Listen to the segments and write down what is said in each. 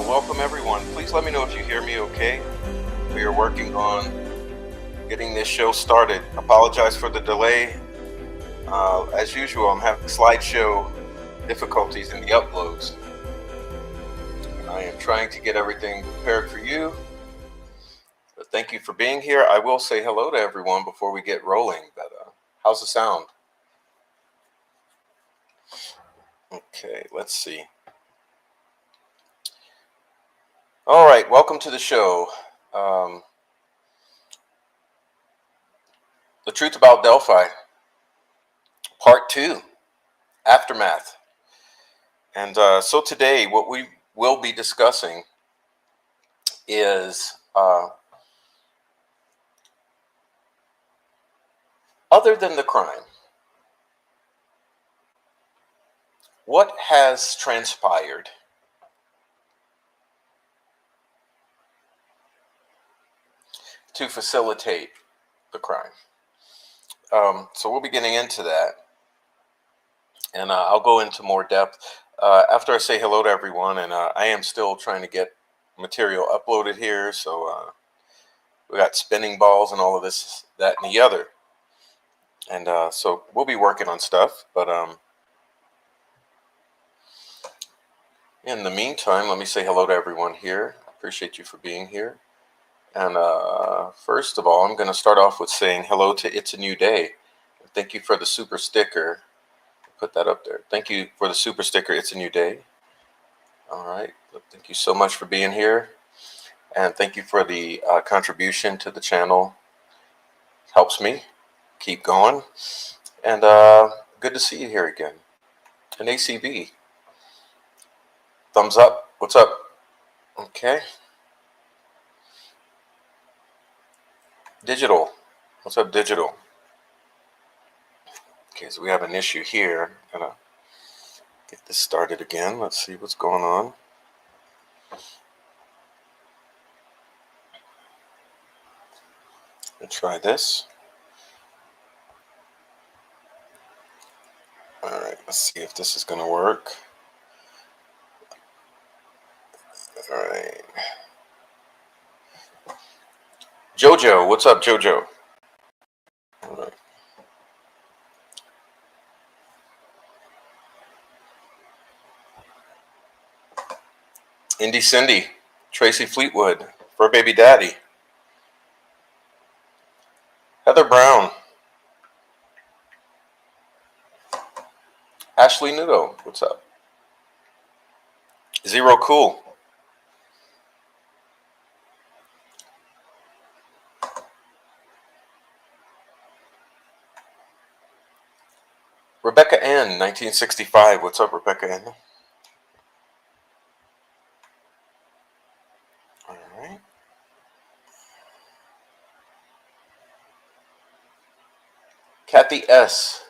Welcome everyone. Please let me know if you hear me okay. We are working on getting this show started. Apologize for the delay. As usual, I'm having slideshow difficulties in the uploads. I am trying to get everything prepared for you. But thank you for being here. I will say hello to everyone before we get rolling. But how's the sound? Okay, let's see. All right, welcome to the show. The Truth About Delphi, Part 2, Aftermath. And so today, what we will be discussing is other than the crime, what has transpired to facilitate the crime? So we'll be getting into that, and I'll go into more depth after I say hello to everyone. And I am still trying to get material uploaded here, so we got spinning balls and all of this, that, and the other. And so we'll be working on stuff, but in the meantime, let me say hello to everyone here. Appreciate you for being here. And first of all, I'm going to start off with saying hello to It's a New Day. Thank you for the super sticker. Put that up there. Thank you for the super sticker, It's a New Day. All right. Thank you so much for being here. And thank you for the contribution to the channel. Helps me keep going. And good to see you here again. And ACB, thumbs up. What's up? Okay. Digital. What's up, Digital? Okay, so we have an issue here. I'm gonna get this started again. Let's see what's going on. Let's try this. All right, let's see if this is gonna work. All right. Jojo, what's up, Jojo? All right. Indy Cindy, Tracy Fleetwood, Fur Baby Daddy, Heather Brown, Ashley Nudo, what's up? Zero Cool, Rebecca N, 1965, what's up, Rebecca N? All right. Kathy S,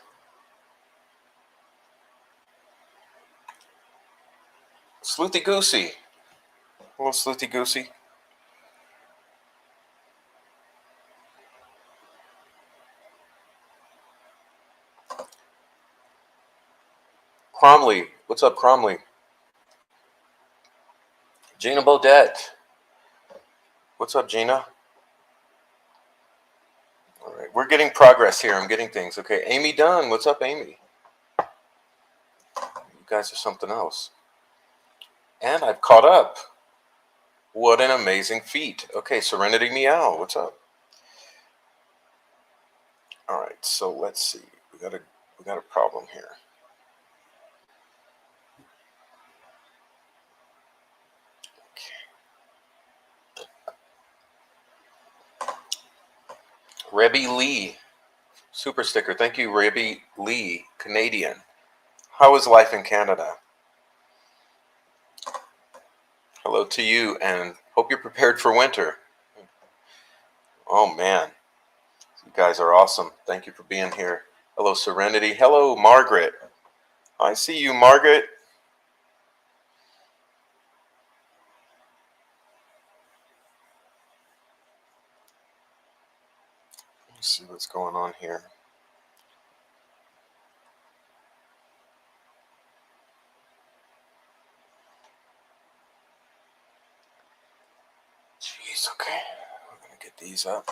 Sleuthy Goosey, hello, Sleuthy Goosey. Cromley, what's up, Cromley? Gina Bodette, what's up, Gina? All right, we're getting progress here. I'm getting things. Okay, Amy Dunn, what's up, Amy? You guys are something else. And I've caught up. What an amazing feat. Okay, Serenity Meow, what's up? All right, so let's see. We got a problem here. Rebby Lee, super sticker. Thank you, Rebby Lee, Canadian. How is life in Canada? Hello to you, and hope you're prepared for winter. Oh man, you guys are awesome. Thank you for being here. Hello, Serenity. Hello, Margaret. I see you, Margaret. Let's see what's going on here. Jeez, okay. We're gonna get these up.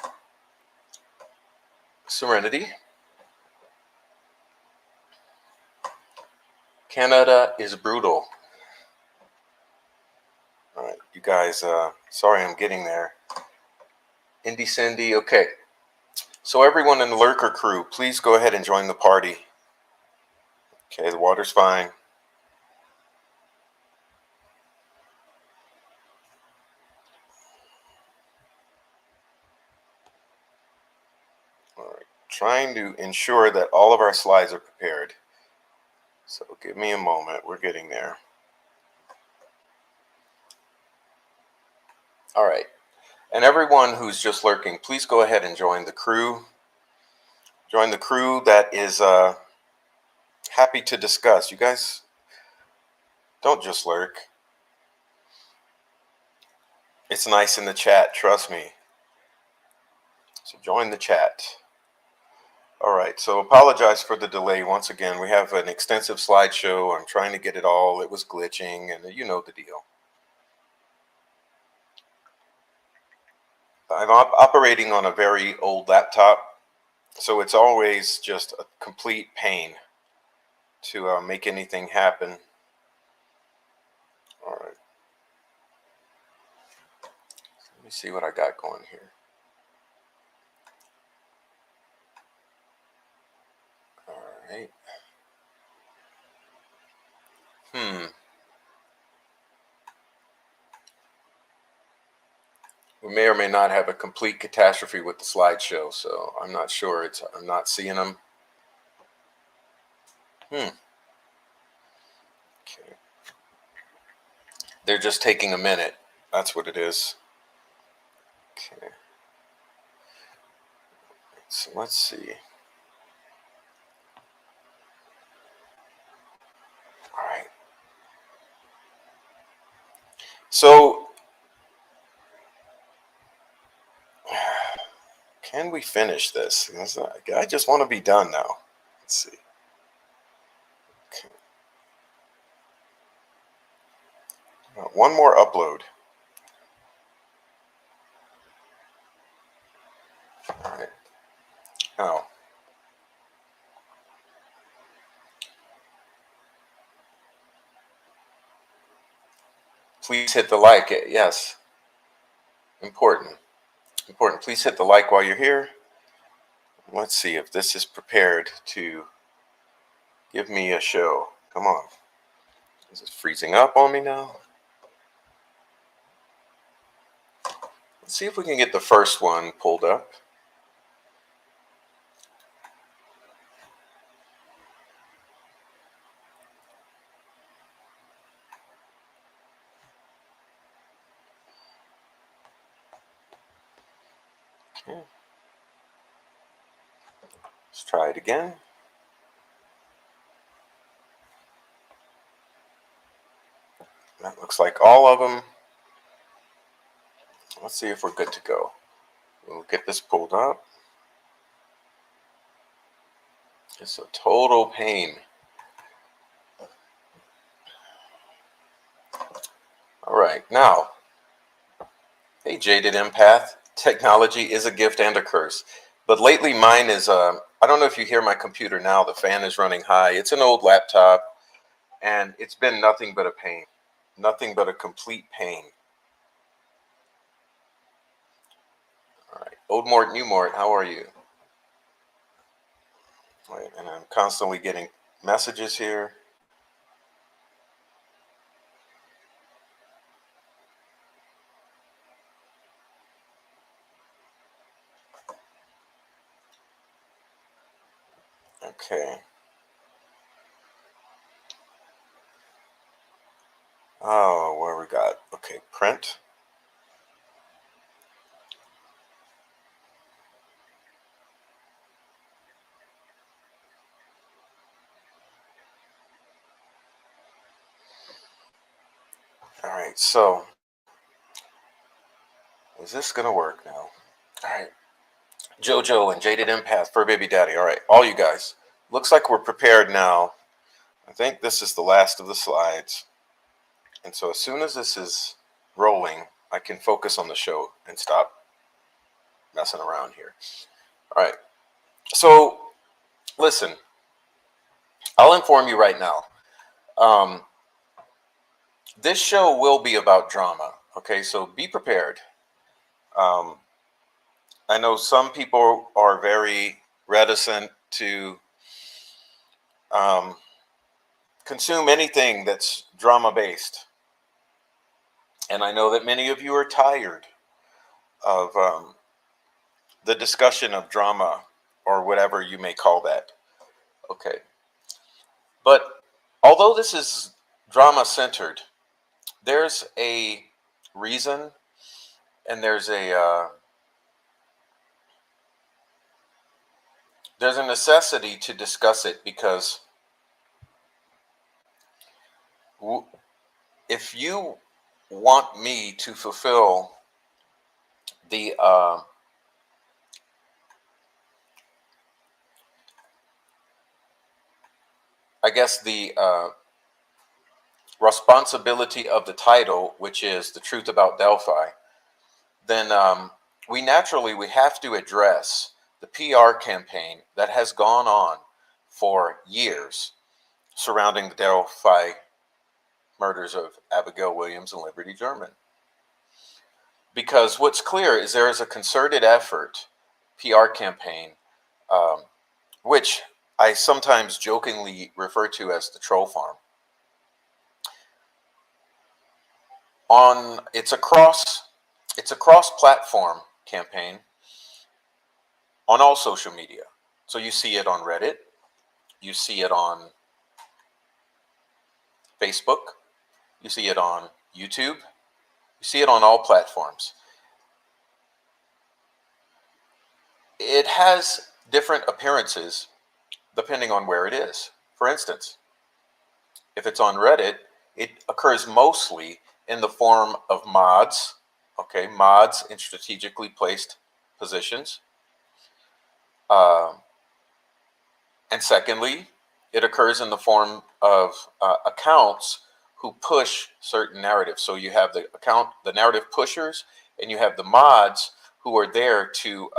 Serenity. Canada is brutal. All right, you guys, sorry I'm getting there. Indy Cindy, okay. So everyone in the Lurker crew, please go ahead and join the party. Okay, the water's fine. All right, trying to ensure that all of our slides are prepared. So give me a moment, we're getting there. All right, and everyone who's just lurking, please go ahead and join the crew. Join the crew that is happy to discuss. You guys don't just lurk. It's nice in the chat, trust me. So join the chat. All right, so apologize for the delay once again. We have an extensive slideshow. I'm trying to get it all. It was glitching, and you know the deal. I'm operating on a very old laptop, so it's always just a complete pain to make anything happen. All right. Let me see what I got going here. All right. We may or may not have a complete catastrophe with the slideshow, so I'm not sure. I'm not seeing them. Hmm. Okay. They're just taking a minute. That's what it is. Okay. So let's see. All right. So can we finish this? I just want to be done now. Let's see. Okay. One more upload. All right. Now, please hit the like. Yes. Important. Important. Please hit the like while you're here. Let's see if this is prepared to give me a show. Come on. Is it freezing up on me now? Let's see if we can get the first one pulled up. Okay. Let's try it again. That looks like all of them. Let's see if we're good to go. We'll get this pulled up. It's a total pain. All right, now, hey, Jaded Empath. Technology is a gift and a curse. But lately mine is, I don't know if you hear my computer now, the fan is running high. It's an old laptop, and it's been nothing but a pain. Nothing but a complete pain. All right, Old Mort, New Mort, how are you? Wait, and I'm constantly getting messages here. Okay. Oh, where we got? Okay, print. All right, so is this gonna work now? All right, JoJo and Jaded Empath for Baby Daddy. All right, all you guys. Looks like we're prepared now. I think this is the last of the slides. And so as soon as this is rolling, I can focus on the show and stop messing around here. All right, so listen, I'll inform you right now. This show will be about drama. Okay, so be prepared. Um, I know some people are very reticent to consume anything that's drama based. And I know that many of you are tired of the discussion of drama or whatever you may call that. Okay. But although this is drama centered, there's a reason and there's a necessity to discuss it because if you want me to fulfill the I guess the responsibility of the title, which is the truth about Delphi, then we have to address the PR campaign that has gone on for years surrounding the Delphi murders of Abigail Williams and Liberty German. Because what's clear is there is a concerted effort, PR campaign, which I sometimes jokingly refer to as the troll farm. It's a cross-platform campaign on all social media. So you see it on Reddit, you see it on Facebook, you see it on YouTube, you see it on all platforms. It has different appearances depending on where it is. For instance, if it's on Reddit, it occurs mostly in the form of mods, okay, mods in strategically placed positions. And secondly, it occurs in the form of accounts who push certain narratives. So you have the narrative pushers, and you have the mods who are there to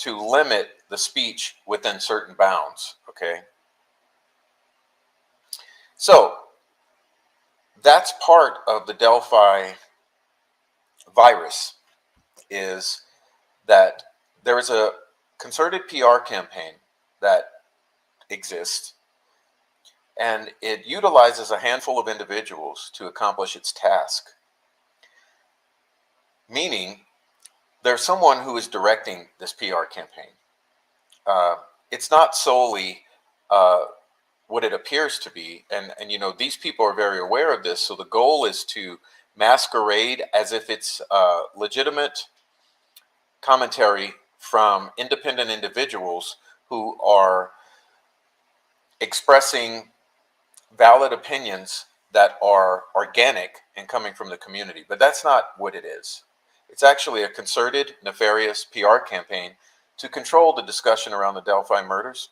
limit the speech within certain bounds. Okay, so that's part of the Delphi virus, is that there is a concerted PR campaign that exists, and it utilizes a handful of individuals to accomplish its task. Meaning, there's someone who is directing this PR campaign. It's not solely what it appears to be, and these people are very aware of this. So the goal is to masquerade as if it's legitimate commentary from independent individuals who are expressing valid opinions that are organic and coming from the community. But that's not what it is. It's actually a concerted, nefarious PR campaign to control the discussion around the Delphi murders.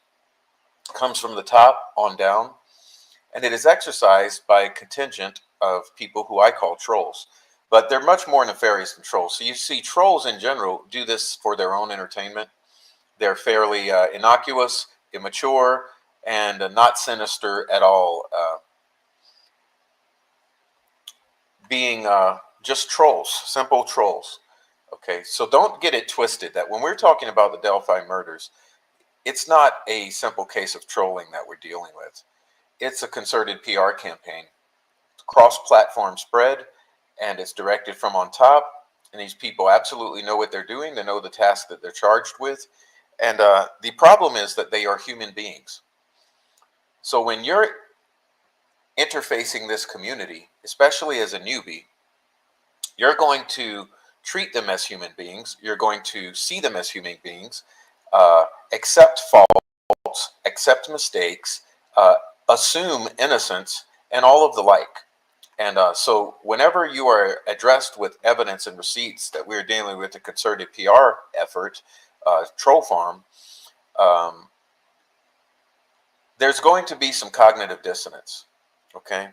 It comes from the top on down, and it is exercised by a contingent of people who I call trolls. But they're much more nefarious than trolls. So you see, trolls in general do this for their own entertainment. They're fairly innocuous, immature, and not sinister at all, being just trolls, simple trolls. Okay, so don't get it twisted that when we're talking about the Delphi murders, it's not a simple case of trolling that we're dealing with. It's a concerted PR campaign, cross-platform spread, and it's directed from on top. And these people absolutely know what they're doing. They know the task that they're charged with. And the problem is that they are human beings. So when you're interfacing this community, especially as a newbie, you're going to treat them as human beings. You're going to see them as human beings, accept faults, accept mistakes, assume innocence, and all of the like. And so whenever you are addressed with evidence and receipts that we're dealing with a concerted PR effort, troll farm, there's going to be some cognitive dissonance. Okay.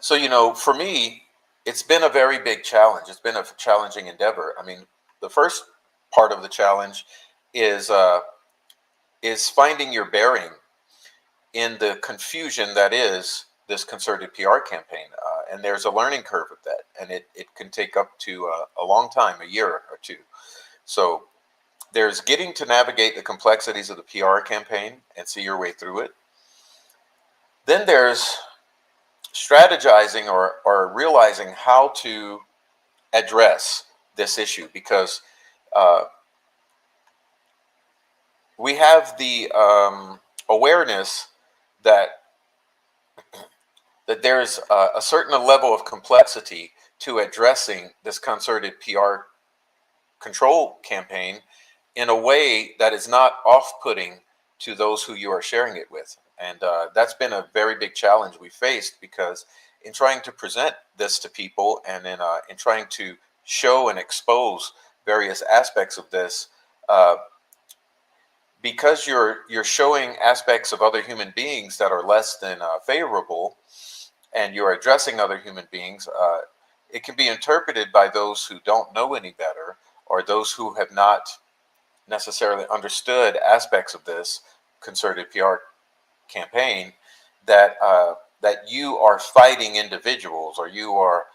So, for me, it's been a very big challenge. It's been a challenging endeavor. I mean, the first part of the challenge is finding your bearing in the confusion that is this concerted PR campaign. And there's a learning curve with that. And it can take up to a long time, a year or two. So there's getting to navigate the complexities of the PR campaign and see your way through it. Then there's strategizing or realizing how to address this issue, because we have the awareness that there's a certain level of complexity to addressing this concerted PR control campaign in a way that is not off-putting to those who you are sharing it with. And that's been a very big challenge we faced, because in trying to present this to people and in trying to show and expose various aspects of this, because you're showing aspects of other human beings that are less than favorable, and you're addressing other human beings, it can be interpreted by those who don't know any better, or those who have not necessarily understood aspects of this concerted PR campaign, that you are fighting individuals, or you are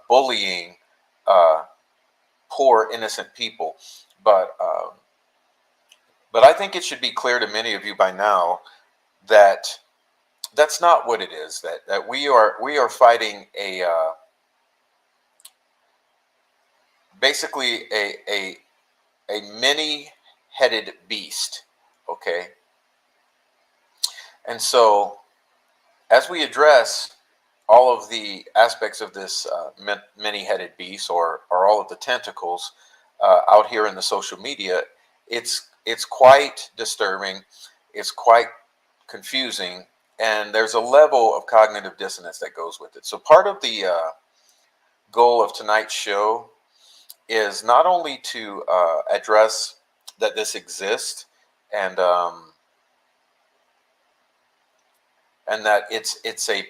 bullying poor innocent people. But I think it should be clear to many of you by now that that's not what it is. That we are fighting basically a many-headed beast. Okay. And so, as we address all of the aspects of this many-headed beast, or all of the tentacles out here in the social media, it's quite disturbing. It's quite confusing, and there's a level of cognitive dissonance that goes with it. So part of the goal of tonight's show is not only to address that this exists, and and that it's a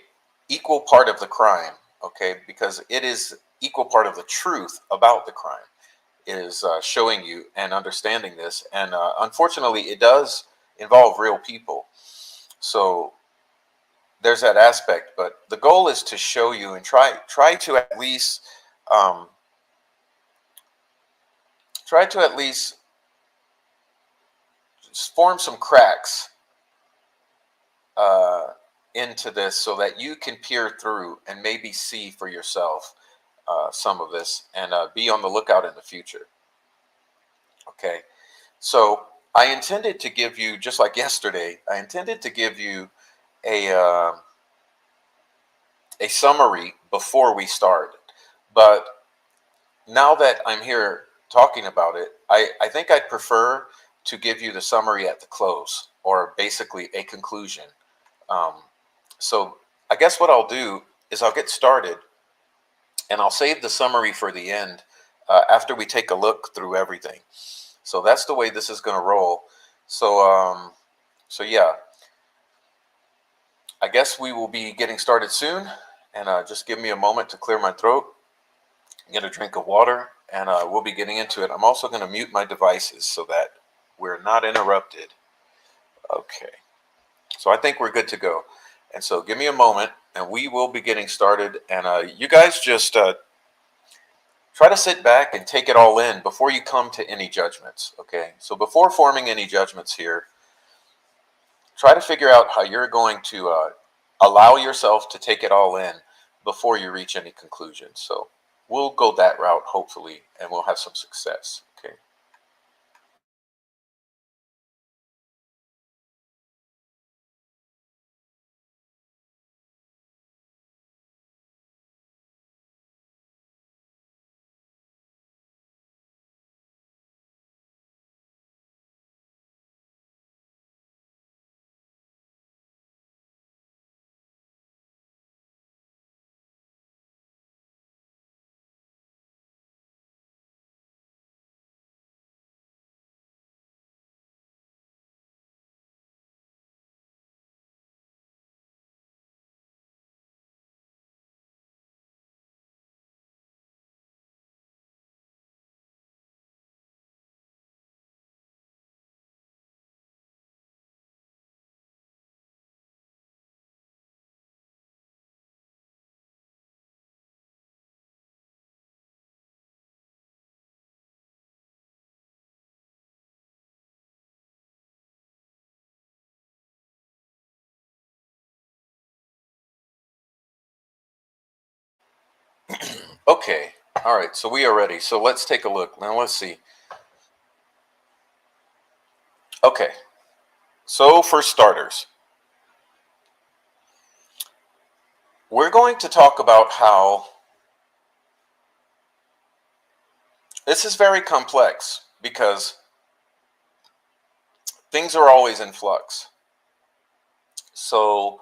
equal part of the crime, okay, because it is equal part of the truth about the crime, is showing you and understanding this. And unfortunately, it does involve real people. So there's that aspect, but the goal is to show you and try to at least um, try to at least form some cracks uh, into this, so that you can peer through and maybe see for yourself some of this, and be on the lookout in the future. Okay, so I intended to give you, just like yesterday, I intended to give you a a summary before we start, but now that I'm here talking about it, I think I'd prefer to give you the summary at the close, or basically a conclusion. Um, so I guess what I'll do is I'll get started, and I'll save the summary for the end, after we take a look through everything. So that's the way this is going to roll. So so yeah, I guess we will be getting started soon, and just give me a moment to clear my throat, get a drink of water, and we'll be getting into it. I'm also going to mute my devices so that we're not interrupted. Okay, so I think we're good to go. And so give me a moment, and we will be getting started. And you guys just try to sit back and take it all in before you come to any judgments. Okay, so before forming any judgments here, try to figure out how you're going to allow yourself to take it all in before you reach any conclusions. So we'll go that route, hopefully, and we'll have some success. Okay. Okay. All right. So we are ready. So let's take a look. Now let's see. Okay. So for starters, we're going to talk about how this is very complex, because things are always in flux. So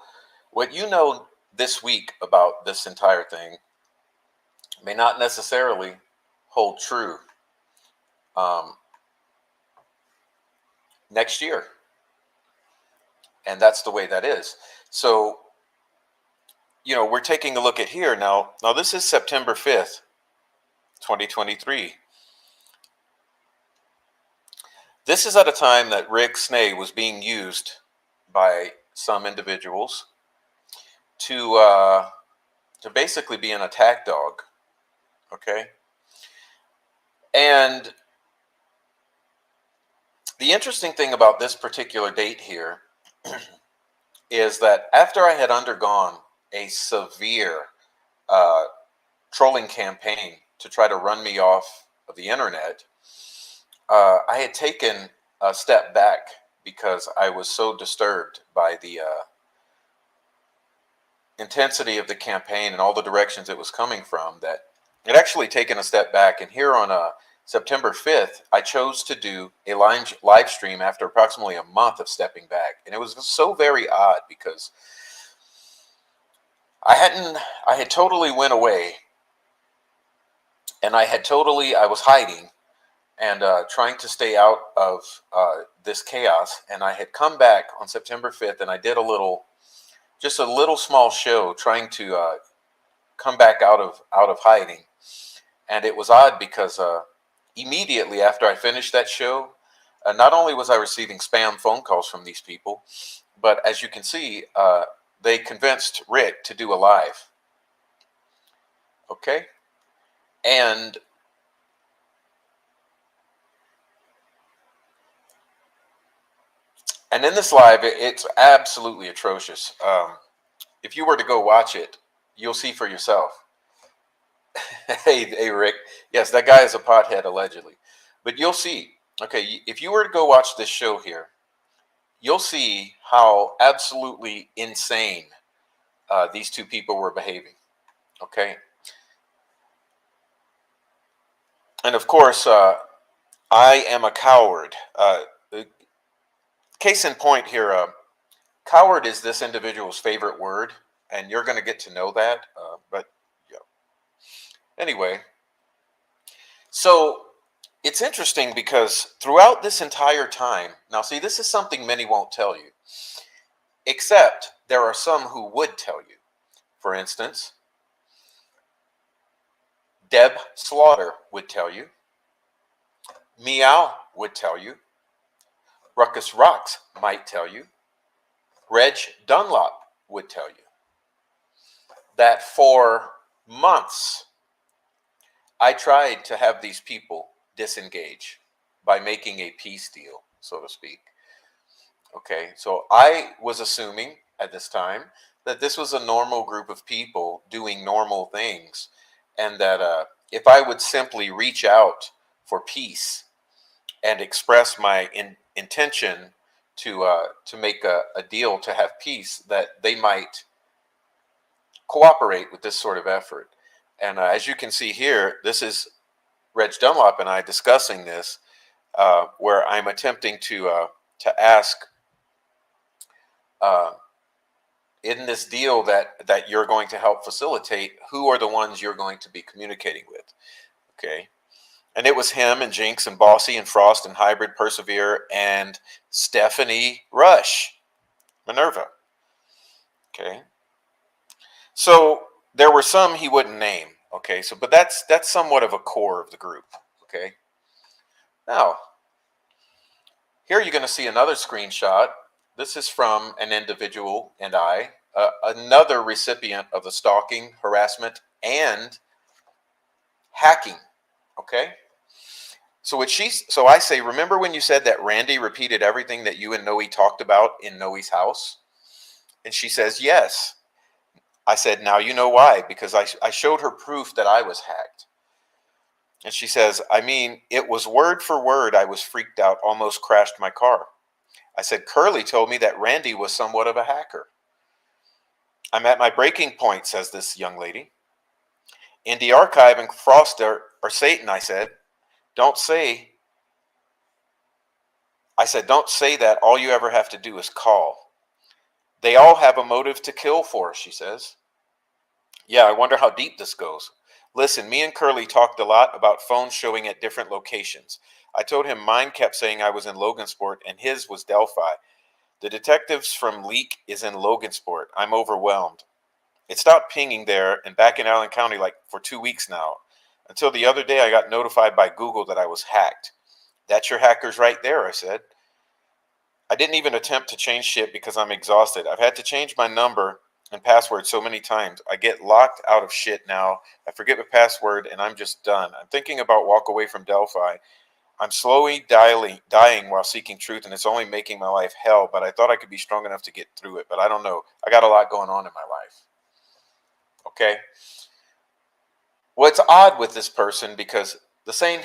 what you know this week about this entire thing may not necessarily hold true um, next year. And that's the way that is. So, we're taking a look at here now. Now, this is September 5th, 2023. This is at a time that Rick Snay was being used by some individuals to basically be an attack dog. Okay. And the interesting thing about this particular date here is that after I had undergone a severe uh, trolling campaign to try to run me off of the internet, I had taken a step back because I was so disturbed by the intensity of the campaign and all the directions it was coming from that it actually taken a step back. And here on September 5th, I chose to do a live stream after approximately a month of stepping back. And it was so very odd because I had totally went away, and I was hiding and trying to stay out of this chaos. And I had come back on September 5th, and I did just a little small show trying to come back out of hiding. And it was odd because immediately after I finished that show, not only was I receiving spam phone calls from these people, but as you can see, they convinced Rick to do a live. Okay? And in this live, it's absolutely atrocious. If you were to go watch it, you'll see for yourself. Hey, Rick. Yes, that guy is a pothead, allegedly. But you'll see. Okay, if you were to go watch this show here, you'll see how absolutely insane these two people were behaving. Okay? And of course, I am a coward. Case in point here, coward is this individual's favorite word, and you're going to get to know that. But yeah. Anyway, so it's interesting because throughout this entire time, now see, this is something many won't tell you, except there are some who would tell you. For instance, Deb Slaughter would tell you. Meow would tell you. Ruckus Rocks might tell you. Reg Dunlop would tell you that for months I tried to have these people disengage by making a peace deal, so to speak. Okay, so I was assuming at this time that this was a normal group of people doing normal things, and that if I would simply reach out for peace and express my intention to make a deal to have peace, that they might cooperate with this sort of effort. And as you can see here, this is Reg Dunlop and I discussing this, where I'm attempting to ask in this deal that you're going to help facilitate, who are the ones you're going to be communicating with. Okay. And it was him and Jinx and Bossy and Frost and Hybrid, Persevere, and Stephanie Rush, Minerva. Okay. So there were some he wouldn't name. Okay. So, but that's somewhat of a core of the group. Okay. Now, here you're going to see another screenshot. This is from an individual and I, another recipient of the stalking, harassment, and hacking. Okay. So I say, remember when you said that Randy repeated everything that you and Noe talked about in Noe's house? And she says, yes. I said, now you know why, because I showed her proof that I was hacked. And she says, I mean, it was word for word. I was freaked out, almost crashed my car. I said, Curly told me that Randy was somewhat of a hacker. I'm at my breaking point, says this young lady. Indie Archive and Frost are Satan, I said. Don't say that. All you ever have to do is call. They all have a motive to kill for, she says. Yeah, I wonder how deep this goes. Listen, me and Curly talked a lot about phones showing at different locations. I told him mine kept saying I was in Logansport and his was Delphi. The detectives from Leak is in Logansport. I'm overwhelmed. It stopped pinging there and back in Allen County like for 2 weeks now. Until the other day, I got notified by Google that I was hacked. That's your hackers right there, I said. I didn't even attempt to change shit because I'm exhausted. I've had to change my number and password so many times. I get locked out of shit now. I forget my password and I'm just done. I'm thinking about walk away from Delphi. I'm slowly dying while seeking truth, and it's only making my life hell, but I thought I could be strong enough to get through it. But I don't know. I got a lot going on in my life. Okay? Well, it's odd with this person because the same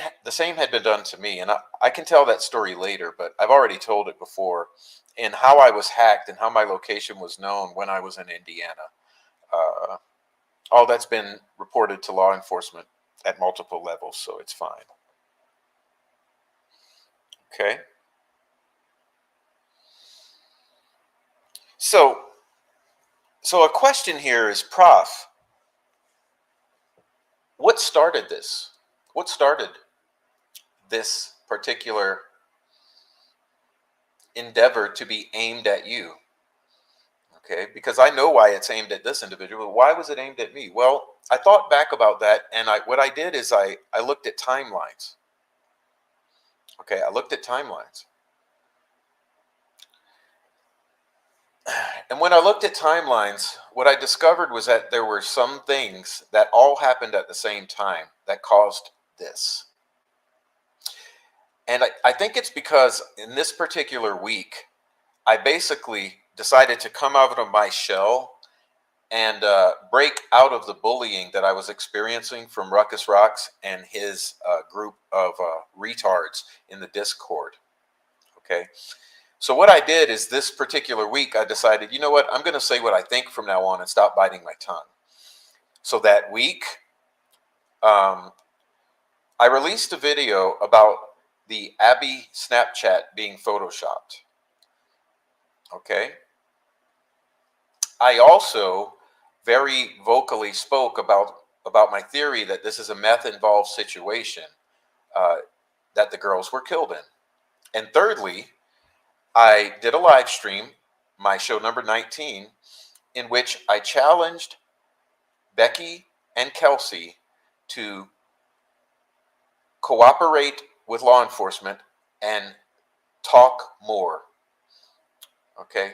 had been done to me, and I can tell that story later, but I've already told it before, in how I was hacked and how my location was known when I was in Indiana. Uh, all that's been reported to law enforcement at multiple levels, so it's fine. Okay. So a question here is, Prof, what started this? What started this particular endeavor to be aimed at you? Okay, because I know why it's aimed at this individual. Why was it aimed at me? Well, I thought back about that, and what I did is I looked at timelines. Okay, I looked at timelines. And when I looked at timelines, what I discovered was that there were some things that all happened at the same time that caused this. And I think it's because in this particular week, I basically decided to come out of my shell and break out of the bullying that I was experiencing from Ruckus Rocks and his group of retards in the Discord. Okay. So what I did is this particular week, I decided, you know what, I'm going to say what I think from now on and stop biting my tongue. So that week, I released a video about the Abby Snapchat being photoshopped. Okay. I also very vocally spoke about my theory that this is a meth-involved situation that the girls were killed in. And thirdly, I did a live stream, my show number 19, in which I challenged Becky and Kelsey to cooperate with law enforcement and talk more. Okay.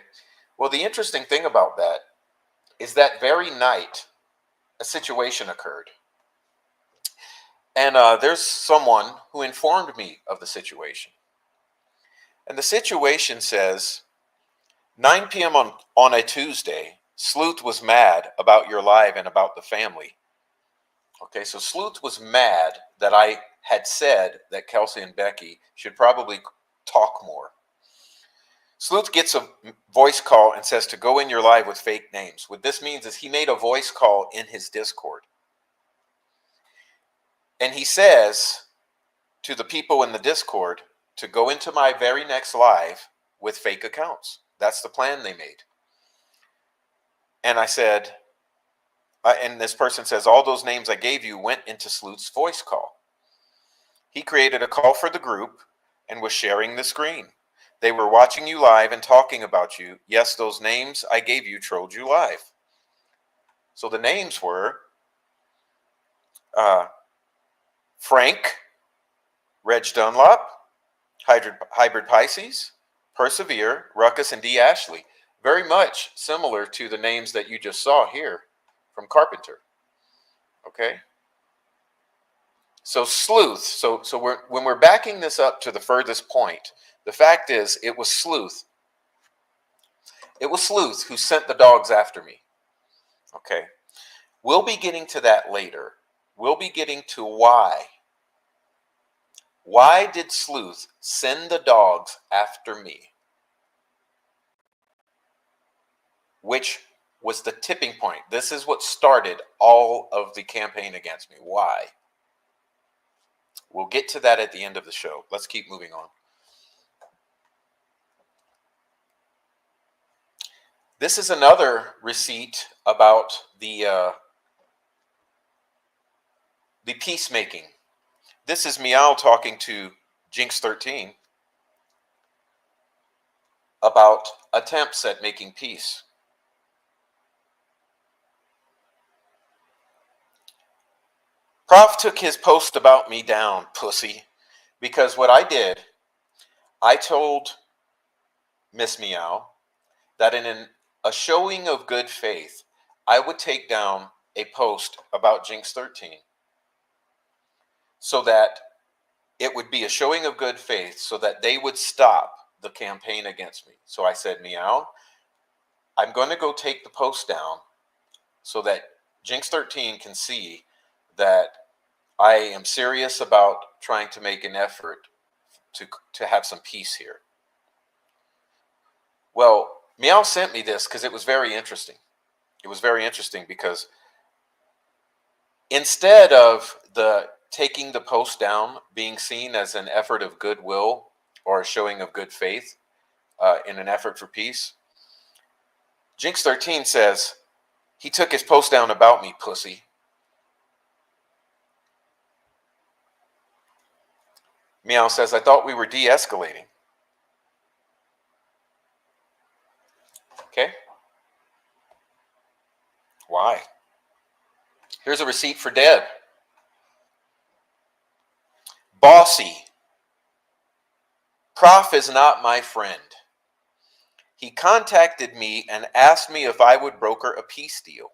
Well, the interesting thing about that is that very night, a situation occurred. And there's someone who informed me of the situation. And the situation says, 9 p.m. on a Tuesday, Sleuth was mad about your live and about the family. Okay, so Sleuth was mad that I had said that Kelsey and Becky should probably talk more. Sleuth gets a voice call and says to go in your live with fake names. What this means is he made a voice call in his Discord. And he says to the people in the Discord to go into my very next live with fake accounts. That's the plan they made. And I said, and this person says, all those names I gave you went into Sleuth's voice call. He created a call for the group and was sharing the screen. They were watching you live and talking about you. Yes, those names I gave you trolled you live. So the names were Frank, Reg Dunlop, Hybrid Pisces, Persevere, Ruckus, and D. Ashley. Very much similar to the names that you just saw here from Carpenter. Okay? So Sleuth, so when we're backing this up to the furthest point, the fact is it was Sleuth. It was Sleuth who sent the dogs after me. Okay? We'll be getting to that later. We'll be getting to why. Why did Sleuth send the dogs after me? Which was the tipping point. This is what started all of the campaign against me. Why? We'll get to that at the end of the show. Let's keep moving on. This is another receipt about the peacemaking. This is Meow talking to Jinx 13 about attempts at making peace. Prof took his post about me down, pussy, because what I did, I told Miss Meow that in a showing of good faith, I would take down a post about Jinx 13 so that it would be a showing of good faith so that they would stop the campaign against me. So I said, Meow, I'm going to go take the post down so that Jinx 13 can see that I am serious about trying to make an effort to have some peace here. Well, Meow sent me this because it was very interesting. It was very interesting because instead of the taking the post down being seen as an effort of goodwill or a showing of good faith in an effort for peace, Jinx13 says, he took his post down about me, pussy. Meow says, I thought we were de-escalating. Okay. Why? Here's a receipt for Deb. Bossy. Prof is not my friend. He contacted me and asked me if I would broker a peace deal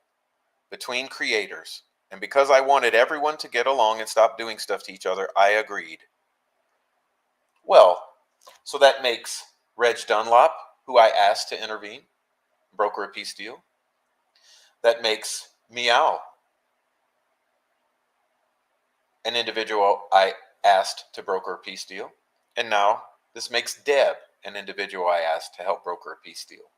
between creators. And because I wanted everyone to get along and stop doing stuff to each other, I agreed. Well, so that makes Reg Dunlop, who I asked to intervene, broker a peace deal. That makes Meow, an individual I asked to broker a peace deal. And now this makes Deb, an individual I asked to help broker a peace deal.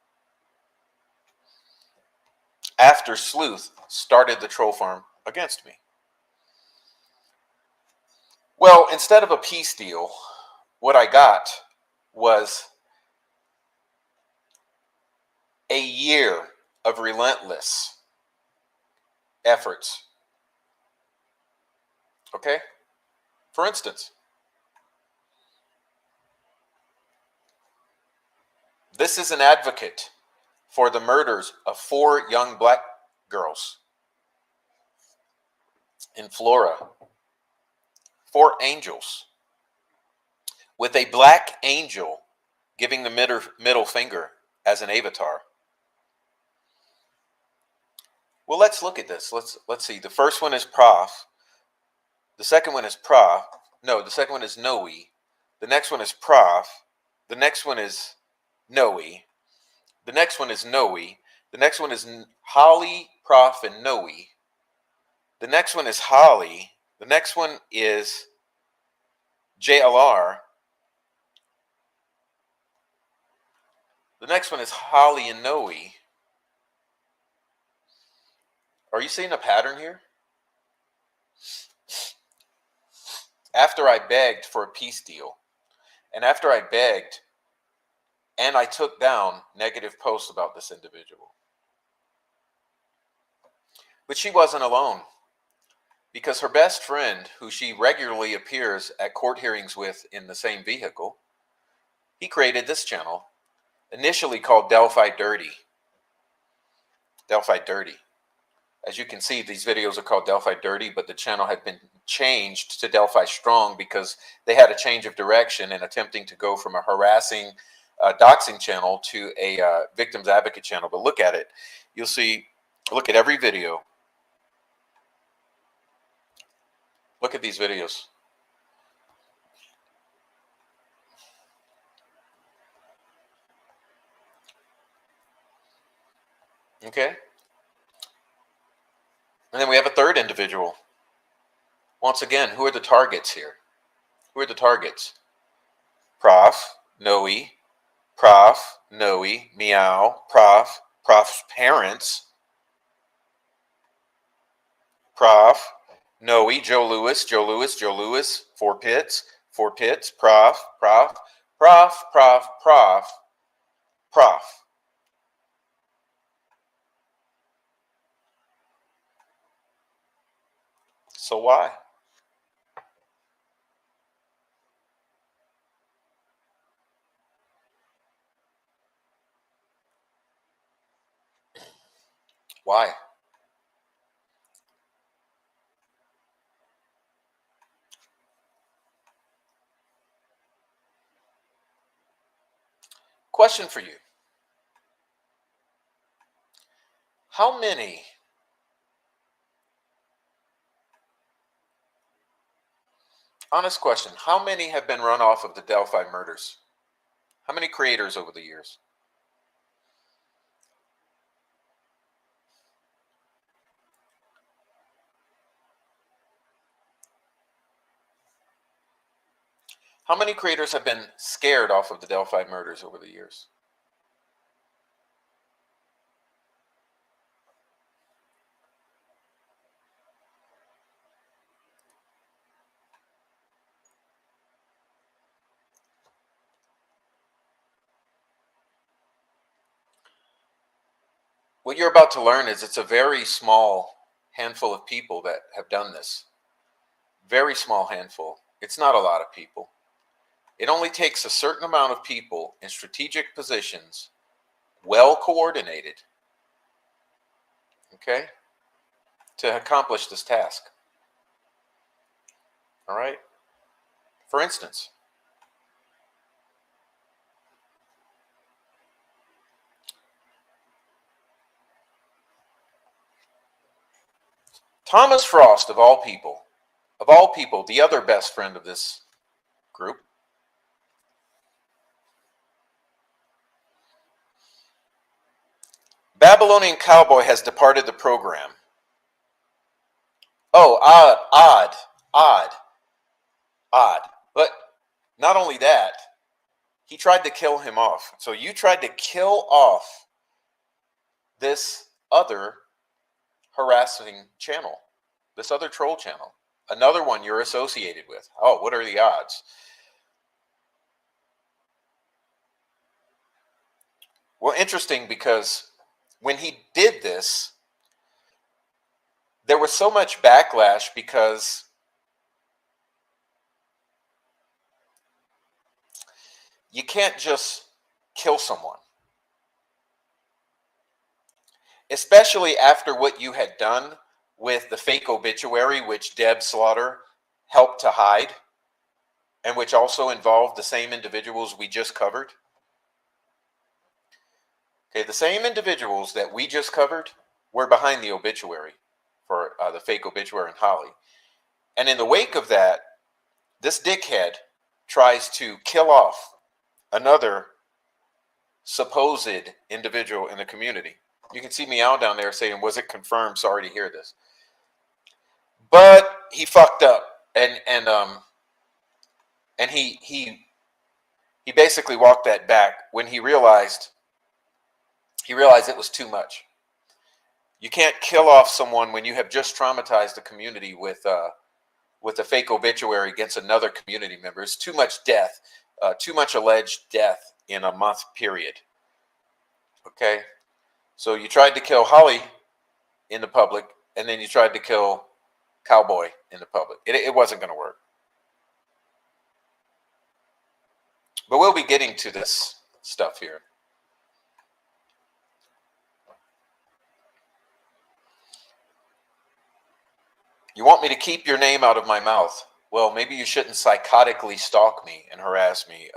After Sleuth started the troll farm against me. Well, instead of a peace deal, what I got was a year of relentless efforts. Okay? For instance, this is an advocate for the murders of 4 young black girls in Florida. 4 angels, with a black angel giving the middle finger as an avatar. Well, let's look at this. Let's see. The first one is Prof. The second one is Prof. No, the second one is Noe. The next one is Prof. The next one is Noe. The next one is Noe. The next one is Holly, Prof, and Noe. The next one is Holly. The next one is JLR. The next one is Holly and Noe. Are you seeing a pattern here? After I begged for a peace deal, and after I begged and I took down negative posts about this individual. But she wasn't alone, because her best friend, who she regularly appears at court hearings with in the same vehicle, he created this channel, initially called Delphi Dirty. Delphi Dirty. As you can see, these videos are called Delphi Dirty, but the channel had been changed to Delphi Strong because they had a change of direction in attempting to go from a harassing doxing channel to a victims advocate channel. But look at it. You'll see, look at every video. Look at these videos. Okay? And then we have a third individual. Once again, who are the targets here? Who are the targets? Prof, Noe, Prof, Noe, Meow, Prof, Prof's parents, Prof, Noe, Joe Lewis, Joe Lewis, Joe Lewis, 4 Pits, Prof, Prof, Prof, Prof, Prof, Prof. So why? Why? Question for you. How many honest question, how many have been run off of the Delphi murders? How many creators over the years? How many creators have been scared off of the Delphi murders over the years? What you're about to learn is it's a very small handful of people that have done this. Very small handful. It's not a lot of people. It only takes a certain amount of people in strategic positions, well coordinated, okay, to accomplish this task. All right? For instance, Thomas Frost, of all people, the other best friend of this group, Babylonian Cowboy has departed the program. Oh, odd. But not only that, he tried to kill him off. So you tried to kill off this other harassing channel, this other troll channel, another one you're associated with. Oh, what are the odds? Well, interesting, because when he did this, there was so much backlash because you can't just kill someone, especially after what you had done with the fake obituary, which Deb Slaughter helped to hide, and which also involved the same individuals we just covered. Okay, the same individuals that we just covered were behind the obituary for the fake obituary in Holly. And in the wake of that, this dickhead tries to kill off another supposed individual in the community. You can see Meow down there saying, was it confirmed? Sorry to hear this. But he fucked up, and he basically walked that back when he realized it was too much. You can't kill off someone when you have just traumatized the community with a fake obituary against another community member. It's too much death, too much alleged death in a month period. Okay, so you tried to kill Holly in the public, and then you tried to kill Cowboy in the public. It wasn't going to work. But we'll be getting to this stuff here. You want me to keep your name out of my mouth? Well, maybe you shouldn't psychotically stalk me and harass me.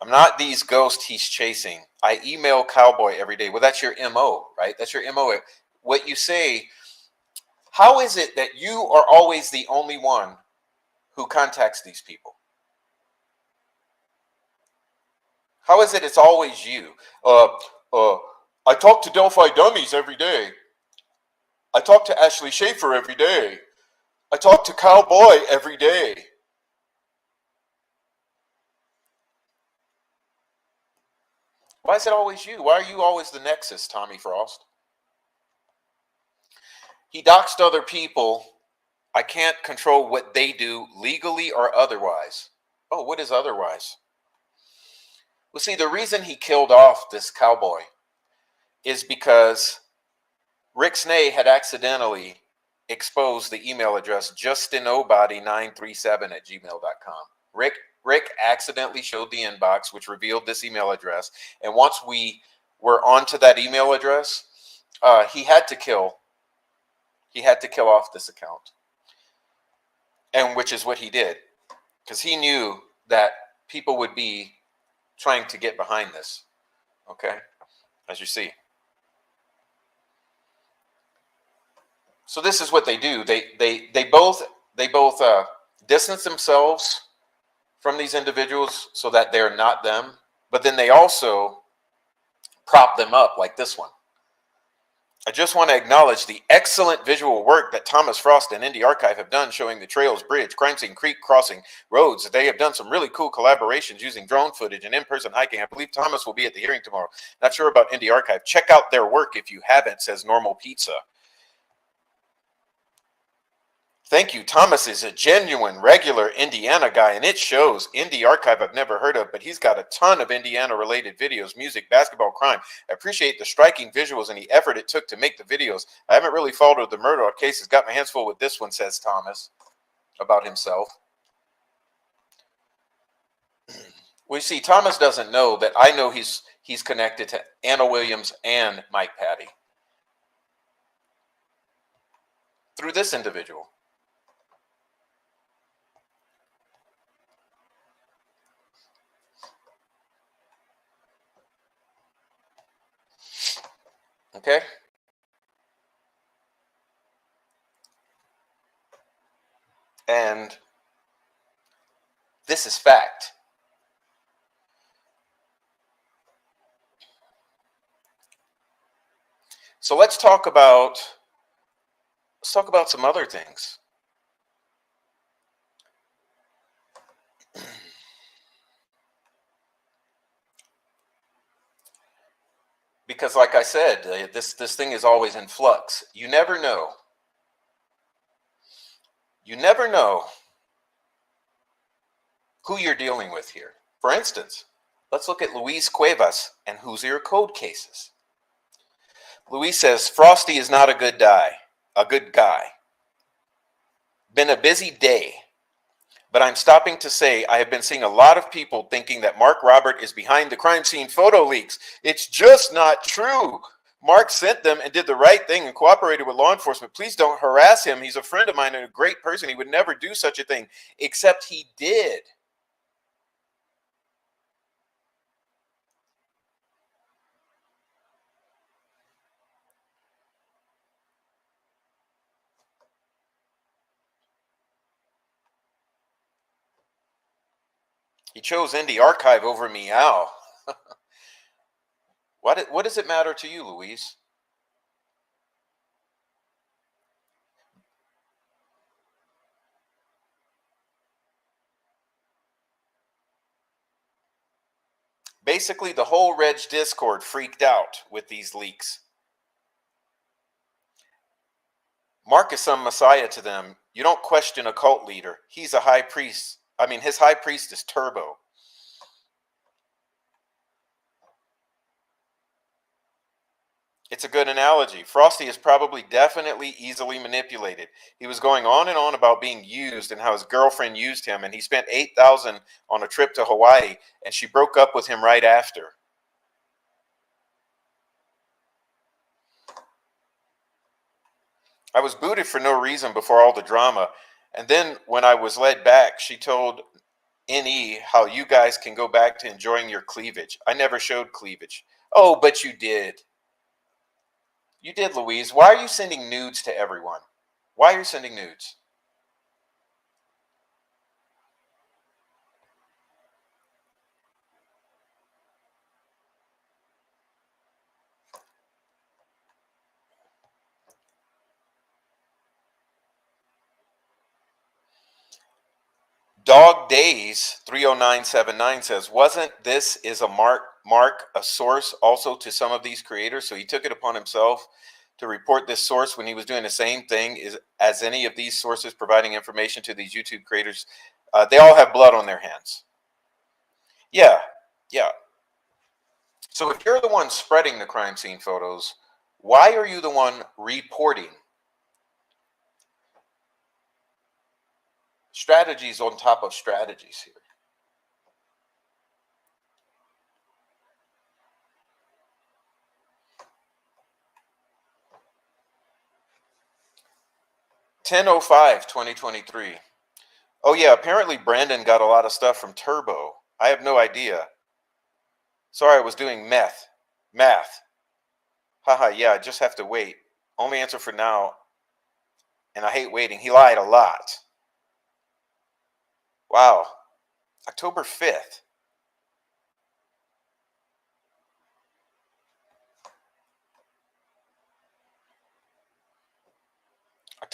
I'm not these ghosts he's chasing. I email Cowboy every day. Well, that's your MO, right? That's your MO. What you say, how is it that you are always the only one who contacts these people? How is it it's always you? I talk to Delphi dummies every day. I talk to Ashley Schaefer every day. I talk to Cowboy every day. Why is it always you? Why are you always the nexus, Tommy Frost? He doxed other people. I can't control what they do legally or otherwise. Oh, what is otherwise? Well, see, the reason he killed off this Cowboy is because Rick Snay had accidentally exposed the email address justinobody937@gmail.com. Rick accidentally showed the inbox, which revealed this email address. And once we were onto that email address, he had to kill off this account. And which is what he did, because he knew that people would be trying to get behind this. Okay, as you see. So this is what they do. They both distance themselves from these individuals so that they're not them, but then they also prop them up like this one. I just want to acknowledge the excellent visual work that Thomas Frost and Indie Archive have done showing the trails, bridge, crime scene, creek crossing, roads. They have done some really cool collaborations using drone footage and in-person hiking. I believe Thomas will be at the hearing tomorrow. Not sure about Indie Archive. Check out their work if you haven't, says Normal Pizza. Thank you. Thomas is a genuine, regular Indiana guy, and it shows. Indie Archive I've never heard of, but he's got a ton of Indiana-related videos, music, basketball, crime. I appreciate the striking visuals and the effort it took to make the videos. I haven't really followed the murder cases. Got my hands full with this one, says Thomas about himself. Well, you see, Thomas doesn't know that I know he's connected to Anna Williams and Mike Patty through this individual. Okay? And this is fact. So let's talk about some other things. Because like I said, this thing is always in flux. You never know. You never know who you're dealing with here. For instance, let's look at Luis Cuevas and Hoosier Code cases. Luis says, Frosty is not a good guy. Been a busy day. But I'm stopping to say I have been seeing a lot of people thinking that Mark Robert is behind the crime scene photo leaks. It's just not true. Mark sent them and did the right thing and cooperated with law enforcement. Please don't harass him. He's a friend of mine and a great person. He would never do such a thing, except he did. He chose Indie Archive over Meow. What does it matter to you, Louise? Basically, the whole Reg Discord freaked out with these leaks. Mark is some messiah to them. You don't question a cult leader. He's a high priest. I mean, his high priest is Turbo. It's a good analogy. Frosty is probably definitely easily manipulated. He was going on and on about being used and how his girlfriend used him, and he spent $8,000 on a trip to Hawaii, and she broke up with him right after. I was booted for no reason before all the drama, and then when I was led back, she told NE how you guys can go back to enjoying your cleavage. I never showed cleavage. Oh, but you did. You did, Louise. Why are you sending nudes to everyone? Why are you sending nudes? Dog Days 30979 says, wasn't this is a Mark a source also to some of these creators? So he took it upon himself to report this source when he was doing the same thing as any of these sources providing information to these YouTube creators. They all have blood on their hands. Yeah. So if you're the one spreading the crime scene photos, why are you the one reporting? Strategies on top of strategies here. (10/05/2023). Oh yeah, apparently Brandon got a lot of stuff from Turbo. I have no idea. Sorry, I was doing math. Haha, yeah, I just have to wait. Only answer for now. And I hate waiting. He lied a lot. Wow. October 5th.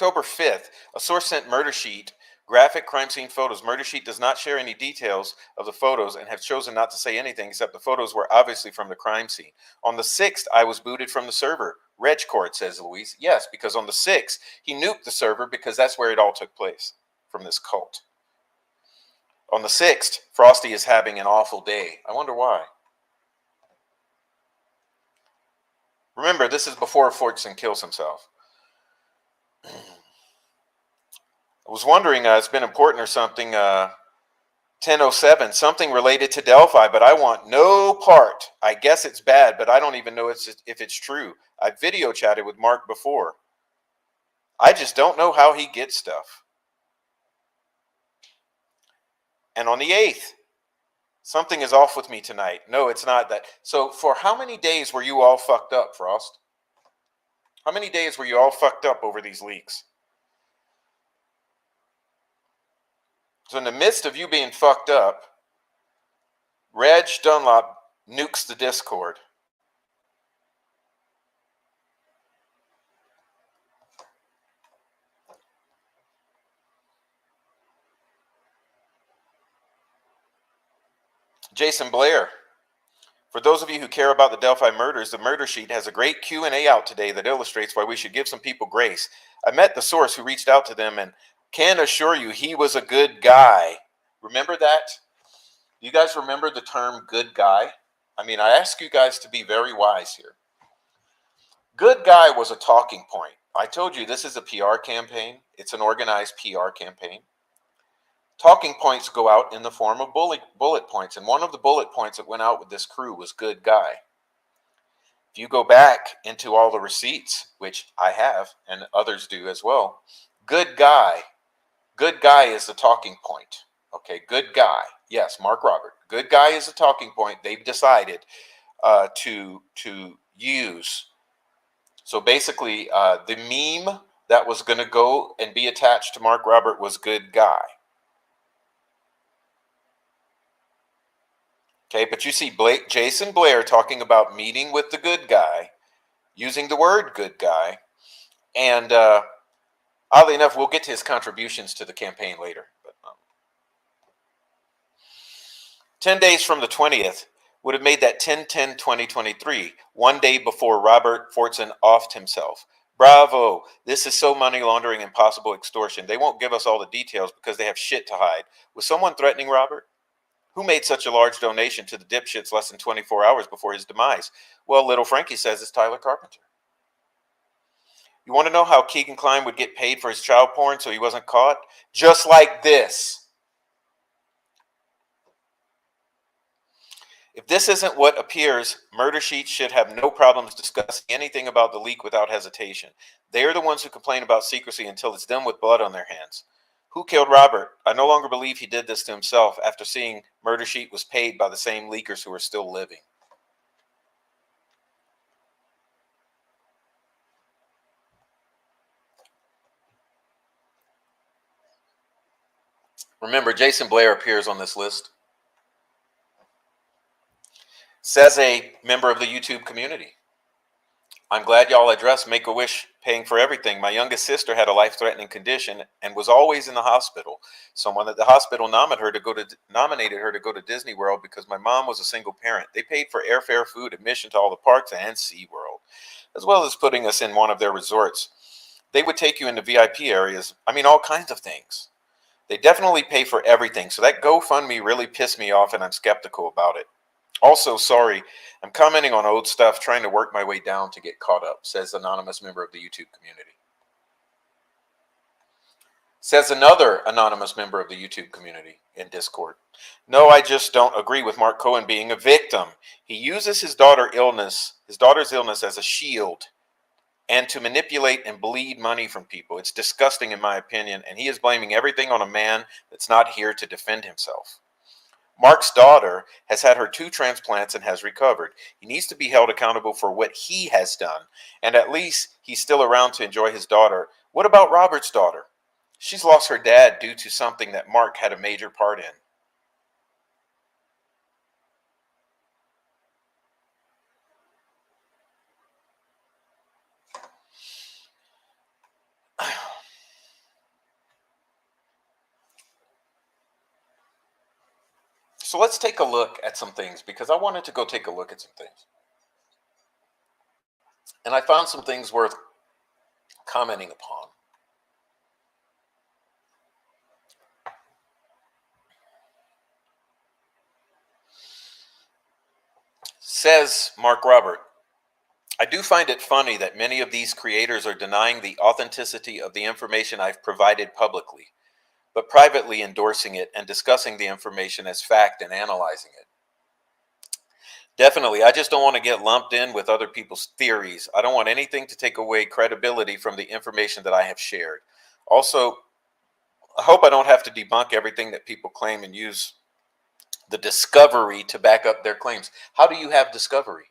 October 5th, a source sent murder sheet, graphic crime scene photos. Murder sheet does not share any details of the photos and have chosen not to say anything except the photos were obviously from the crime scene. On the 6th, I was booted from the server. Reg court, says Louise. Yes, because on the 6th, he nuked the server because that's where it all took place, from this cult. On the 6th, Frosty is having an awful day. I wonder why. Remember, this is before Fortson kills himself. I was wondering, it's been important or something, 1007, something related to Delphi, but I want no part. I guess it's bad, but I don't even know if it's true. I video chatted with Mark before. I just don't know how he gets stuff. And on the 8th, something is off with me tonight. No, it's not that. So for how many days were you all fucked up, Frost? How many days were you all fucked up over these leaks? So in the midst of you being fucked up, Reg Dunlop nukes the Discord. Jason Blair. For those of you who care about the Delphi murders, the murder sheet has a great Q&A out today that illustrates why we should give some people grace. I met the source who reached out to them and can assure you he was a good guy. Remember that? Do you guys remember the term good guy? I mean, I ask you guys to be very wise here. Good guy was a talking point. I told you this is a PR campaign. It's an organized PR campaign. Talking points go out in the form of bullet points, and one of the bullet points that went out with this crew was good guy. If you go back into all the receipts, which I have and others do as well, good guy is the talking point. Okay, good guy. Yes, Mark Robert. Good guy is the talking point they've decided to use. So basically, the meme that was going to go and be attached to Mark Robert was good guy. Okay, but you see Jason Blair talking about meeting with the good guy, using the word good guy, and oddly enough, we'll get to his contributions to the campaign later. But 10 days from the 20th would have made that 10/10/2023, one day before Robert Fortson offed himself. Bravo! This is so money laundering and possible extortion. They won't give us all the details because they have shit to hide. Was someone threatening Robert? Who made such a large donation to the dipshits less than 24 hours before his demise? Well, little Frankie says it's Tyler Carpenter. You want to know how Keegan Kline would get paid for his child porn so he wasn't caught? Just like this. If this isn't what appears, murder sheets should have no problems discussing anything about the leak without hesitation. They are the ones who complain about secrecy until it's done with blood on their hands. Who killed Robert? I no longer believe he did this to himself after seeing murder sheet was paid by the same leakers who are still living. Remember, Jason Blair appears on this list. Says a member of the YouTube community. I'm glad y'all addressed Make-A-Wish paying for everything. My youngest sister had a life-threatening condition and was always in the hospital. Someone at the hospital nominated her to go to Disney World because my mom was a single parent. They paid for airfare, food, admission to all the parks and SeaWorld, as well as putting us in one of their resorts. They would take you into VIP areas. I mean, all kinds of things. They definitely pay for everything. So that GoFundMe really pissed me off and I'm skeptical about it. Also, sorry, I'm commenting on old stuff, trying to work my way down to get caught up, says anonymous member of the YouTube community. Says another anonymous member of the YouTube community in Discord. No, I just don't agree with Mark Cohen being a victim. He uses his daughter's illness as a shield and to manipulate and bleed money from people. It's disgusting in my opinion, and he is blaming everything on a man that's not here to defend himself. Mark's daughter has had her 2 transplants and has recovered. He needs to be held accountable for what he has done, and at least he's still around to enjoy his daughter. What about Robert's daughter? She's lost her dad due to something that Mark had a major part in. So let's take a look at some things, because I wanted to go take a look at some things. And I found some things worth commenting upon. Says Mark Robert, I do find it funny that many of these creators are denying the authenticity of the information I've provided publicly, but privately endorsing it and discussing the information as fact and analyzing it. Definitely, I just don't want to get lumped in with other people's theories. I don't want anything to take away credibility from the information that I have shared. Also, I hope I don't have to debunk everything that people claim and use the discovery to back up their claims. How do you have discovery?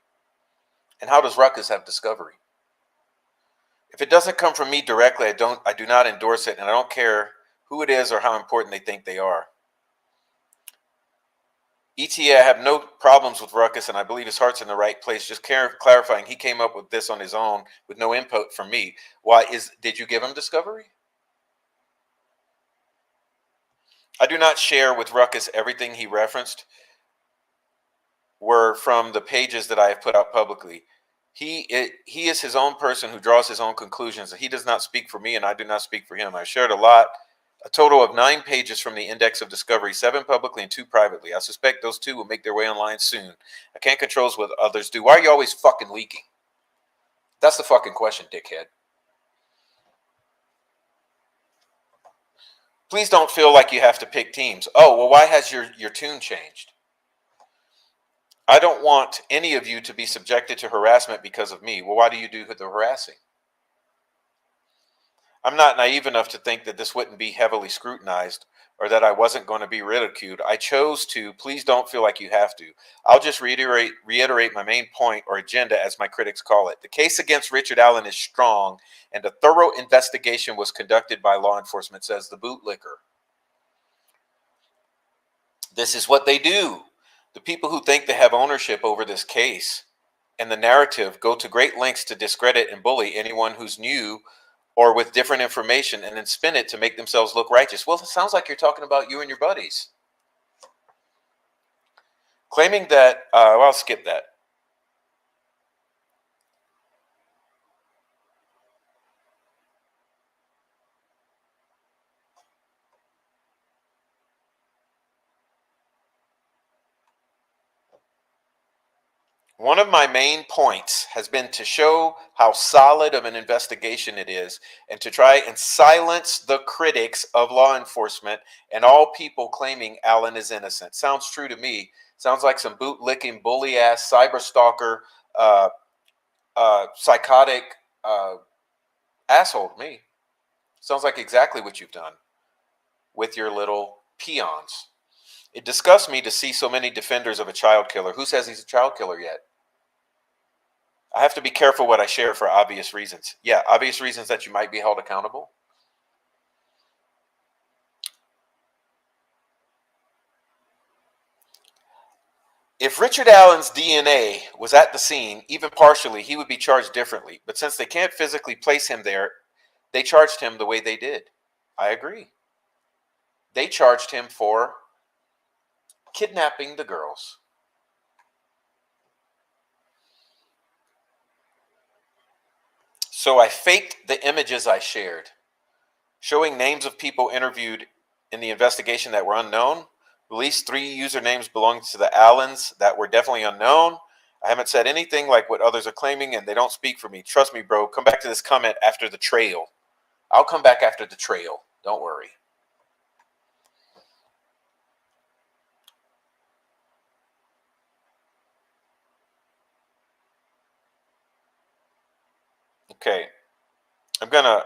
And how does Ruckus have discovery? If it doesn't come from me directly, I do not endorse it, and I don't care who it is or how important they think they are. ETA, I have no problems with Ruckus, and I believe his heart's in the right place. Just clarifying, he came up with this on his own with no input from me. Did you give him discovery? I do not share with Ruckus everything he referenced were from the pages that I have put out publicly. He is his own person who draws his own conclusions. He does not speak for me, and I do not speak for him. I shared a total of 9 pages from the Index of Discovery, 7 publicly and 2 privately. I suspect those 2 will make their way online soon. I can't control what others do. Why are you always fucking leaking? That's the fucking question, dickhead. Please don't feel like you have to pick teams. Oh, well, why has your tune changed? I don't want any of you to be subjected to harassment because of me. Well, why do you do the harassing? I'm not naive enough to think that this wouldn't be heavily scrutinized or that I wasn't going to be ridiculed. I chose to. Please don't feel like you have to. I'll just reiterate my main point, or agenda, as my critics call it. The case against Richard Allen is strong, and a thorough investigation was conducted by law enforcement, says the bootlicker. This is what they do. The people who think they have ownership over this case and the narrative go to great lengths to discredit and bully anyone who's new or with different information, and then spin it to make themselves look righteous. Well, it sounds like you're talking about you and your buddies. Claiming that, well, I'll skip that. One of my main points has been to show how solid of an investigation it is, and to try and silence the critics of law enforcement and all people claiming Allen is innocent. Sounds true to me. Sounds like some bootlicking, bully-ass, cyber-stalker, psychotic asshole to me. Sounds like exactly what you've done with your little peons. It disgusts me to see so many defenders of a child killer. Who says he's a child killer yet? I have to be careful what I share for obvious reasons. Yeah, obvious reasons that you might be held accountable. If Richard Allen's DNA was at the scene, even partially, he would be charged differently. But since they can't physically place him there, they charged him the way they did. I agree. They charged him for kidnapping the girls. So I faked the images I shared, showing names of people interviewed in the investigation that were unknown. Released 3 usernames belonging to the Allens that were definitely unknown. I haven't said anything like what others are claiming, and they don't speak for me. Trust me, bro. Come back to this comment after the trail. I'll come back after the trail. Don't worry. Okay. I'm gonna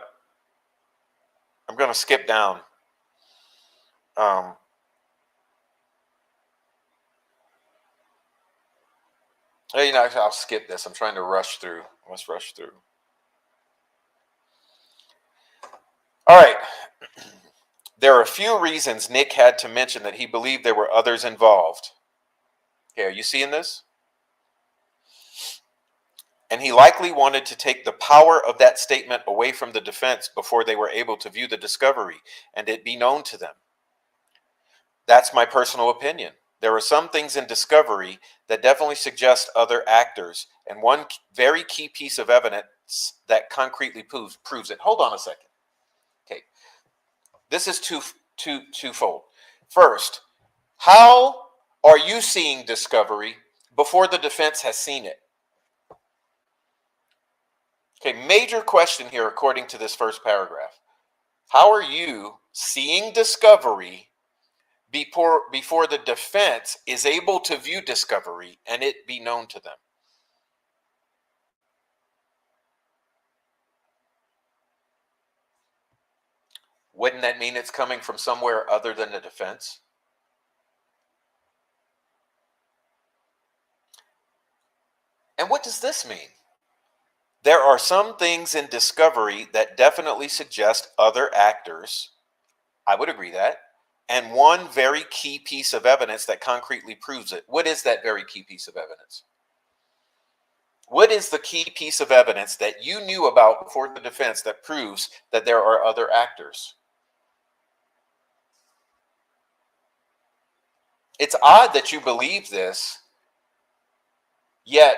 skip down. I'll skip this. I'm trying to rush through. Let's rush through. All right. There are a few reasons Nick had to mention that he believed there were others involved. Okay, are you seeing this? And he likely wanted to take the power of that statement away from the defense before they were able to view the discovery and it be known to them. That's my personal opinion. There are some things in discovery that definitely suggest other actors, and one very key piece of evidence that concretely proves it. Hold on a second. Okay, this is twofold. First, how are you seeing discovery before the defense has seen it? Okay, major question here according to this first paragraph. How are you seeing discovery before the defense is able to view discovery and it be known to them? Wouldn't that mean it's coming from somewhere other than the defense? And what does this mean? There are some things in discovery that definitely suggest other actors. I would agree that. And one very key piece of evidence that concretely proves it. What is that very key piece of evidence? What is the key piece of evidence that you knew about before the defense that proves that there are other actors? It's odd that you believe this, yet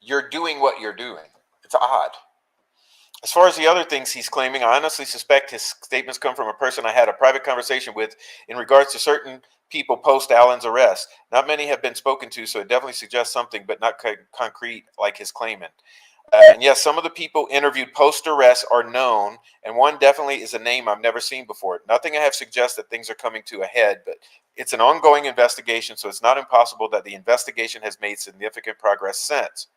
you're doing what you're doing. It's odd. As far as the other things he's claiming, I honestly suspect his statements come from a person I had a private conversation with in regards to certain people post Allen's arrest. Not many have been spoken to, so it definitely suggests something, but not concrete like his claimant. And yes, some of the people interviewed post-arrest are known, and one definitely is a name I've never seen before. Nothing I have suggests that things are coming to a head, but it's an ongoing investigation, so it's not impossible that the investigation has made significant progress since.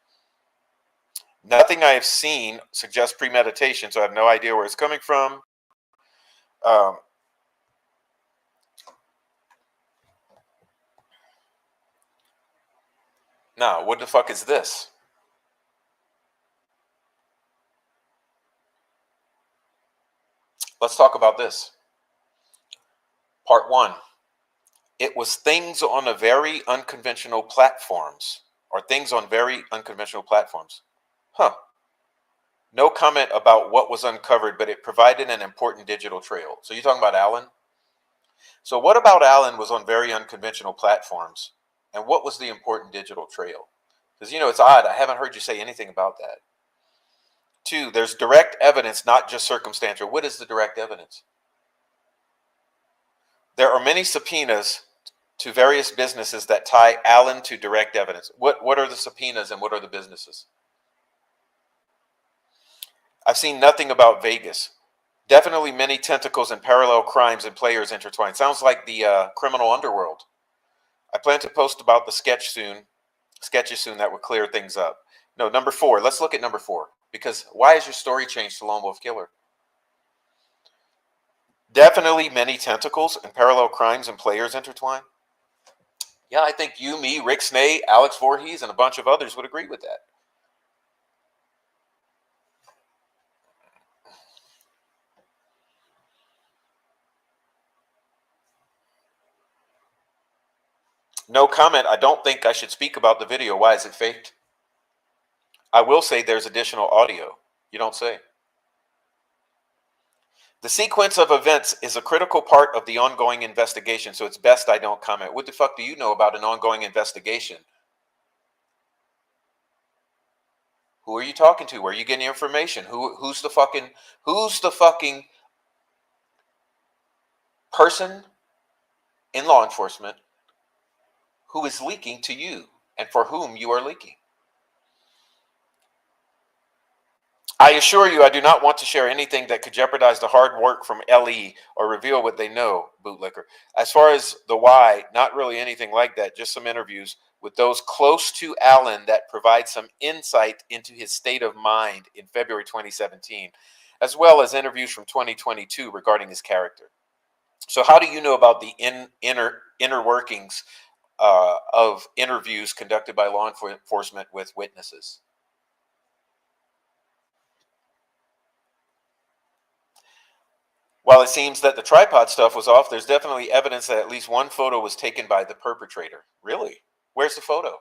Nothing I have seen suggests premeditation, so I have no idea where it's coming from. Now, what the fuck is this? Let's talk about this. Part 1. It was things on a very unconventional platforms, or things on very unconventional platforms. Huh. No comment about what was uncovered, but it provided an important digital trail. So you're talking about Allen? So what about Allen was on very unconventional platforms? And what was the important digital trail? Because, it's odd. I haven't heard you say anything about that. 2, there's direct evidence, not just circumstantial. What is the direct evidence? There are many subpoenas to various businesses that tie Allen to direct evidence. What are the subpoenas and what are the businesses? I've seen nothing about Vegas. Definitely many tentacles and parallel crimes and players intertwined. Sounds like the criminal underworld. I plan to post about the sketches soon that will clear things up. No, number 4. Let's look at number 4. Because why is your story changed to Lone Wolf Killer? Definitely many tentacles and parallel crimes and players intertwined. Yeah, I think you, me, Rick Snay, Alex Voorhees, and a bunch of others would agree with that. No comment. I don't think I should speak about the video. Why is it faked? I will say there's additional audio. You don't say. The sequence of events is a critical part of the ongoing investigation, so it's best I don't comment. What the fuck do you know about an ongoing investigation? Who are you talking to? Where are you getting information? Who's the fucking person in law enforcement who is leaking to you and for whom you are leaking? I assure you, I do not want to share anything that could jeopardize the hard work from LE or reveal what they know, bootlicker. As far as the why, not really anything like that, just some interviews with those close to Allen that provide some insight into his state of mind in February 2017, as well as interviews from 2022 regarding his character. So how do you know about the inner workings of interviews conducted by law enforcement with witnesses? While it seems that the tripod stuff was off, there's definitely evidence that at least one photo was taken by the perpetrator. Really? Where's the photo?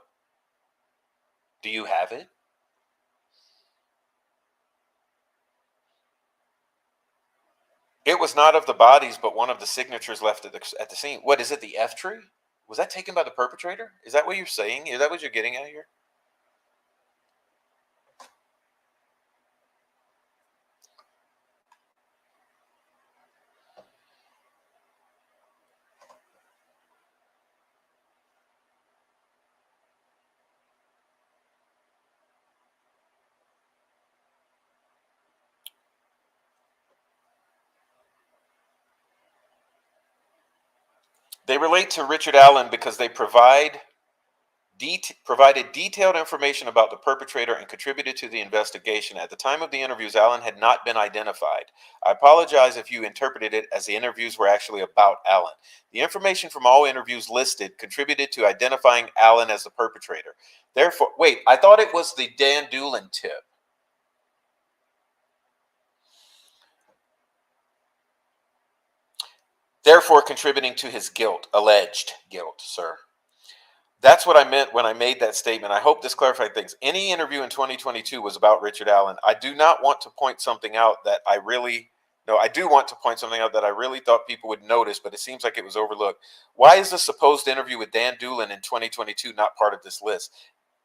Do you have it? It was not of the bodies, but one of the signatures left at the scene. What is it, the F tree? Was that taken by the perpetrator? Is that what you're saying? Is that what you're getting at here? They relate to Richard Allen because they provided detailed information about the perpetrator and contributed to the investigation. At the time of the interviews, Allen had not been identified. I apologize if you interpreted it as the interviews were actually about Allen. The information from all interviews listed contributed to identifying Allen as the perpetrator. Therefore, wait, I thought it was the Dan Doolin tip. Therefore, contributing to his guilt, alleged guilt, sir. That's what I meant when I made that statement. I hope this clarified things. Any interview in 2022 was about Richard Allen. I do not want to point something out that I really, no, I do want to point something out that I really thought people would notice, but it seems like it was overlooked. Why is the supposed interview with Dan Doolin in 2022 not part of this list?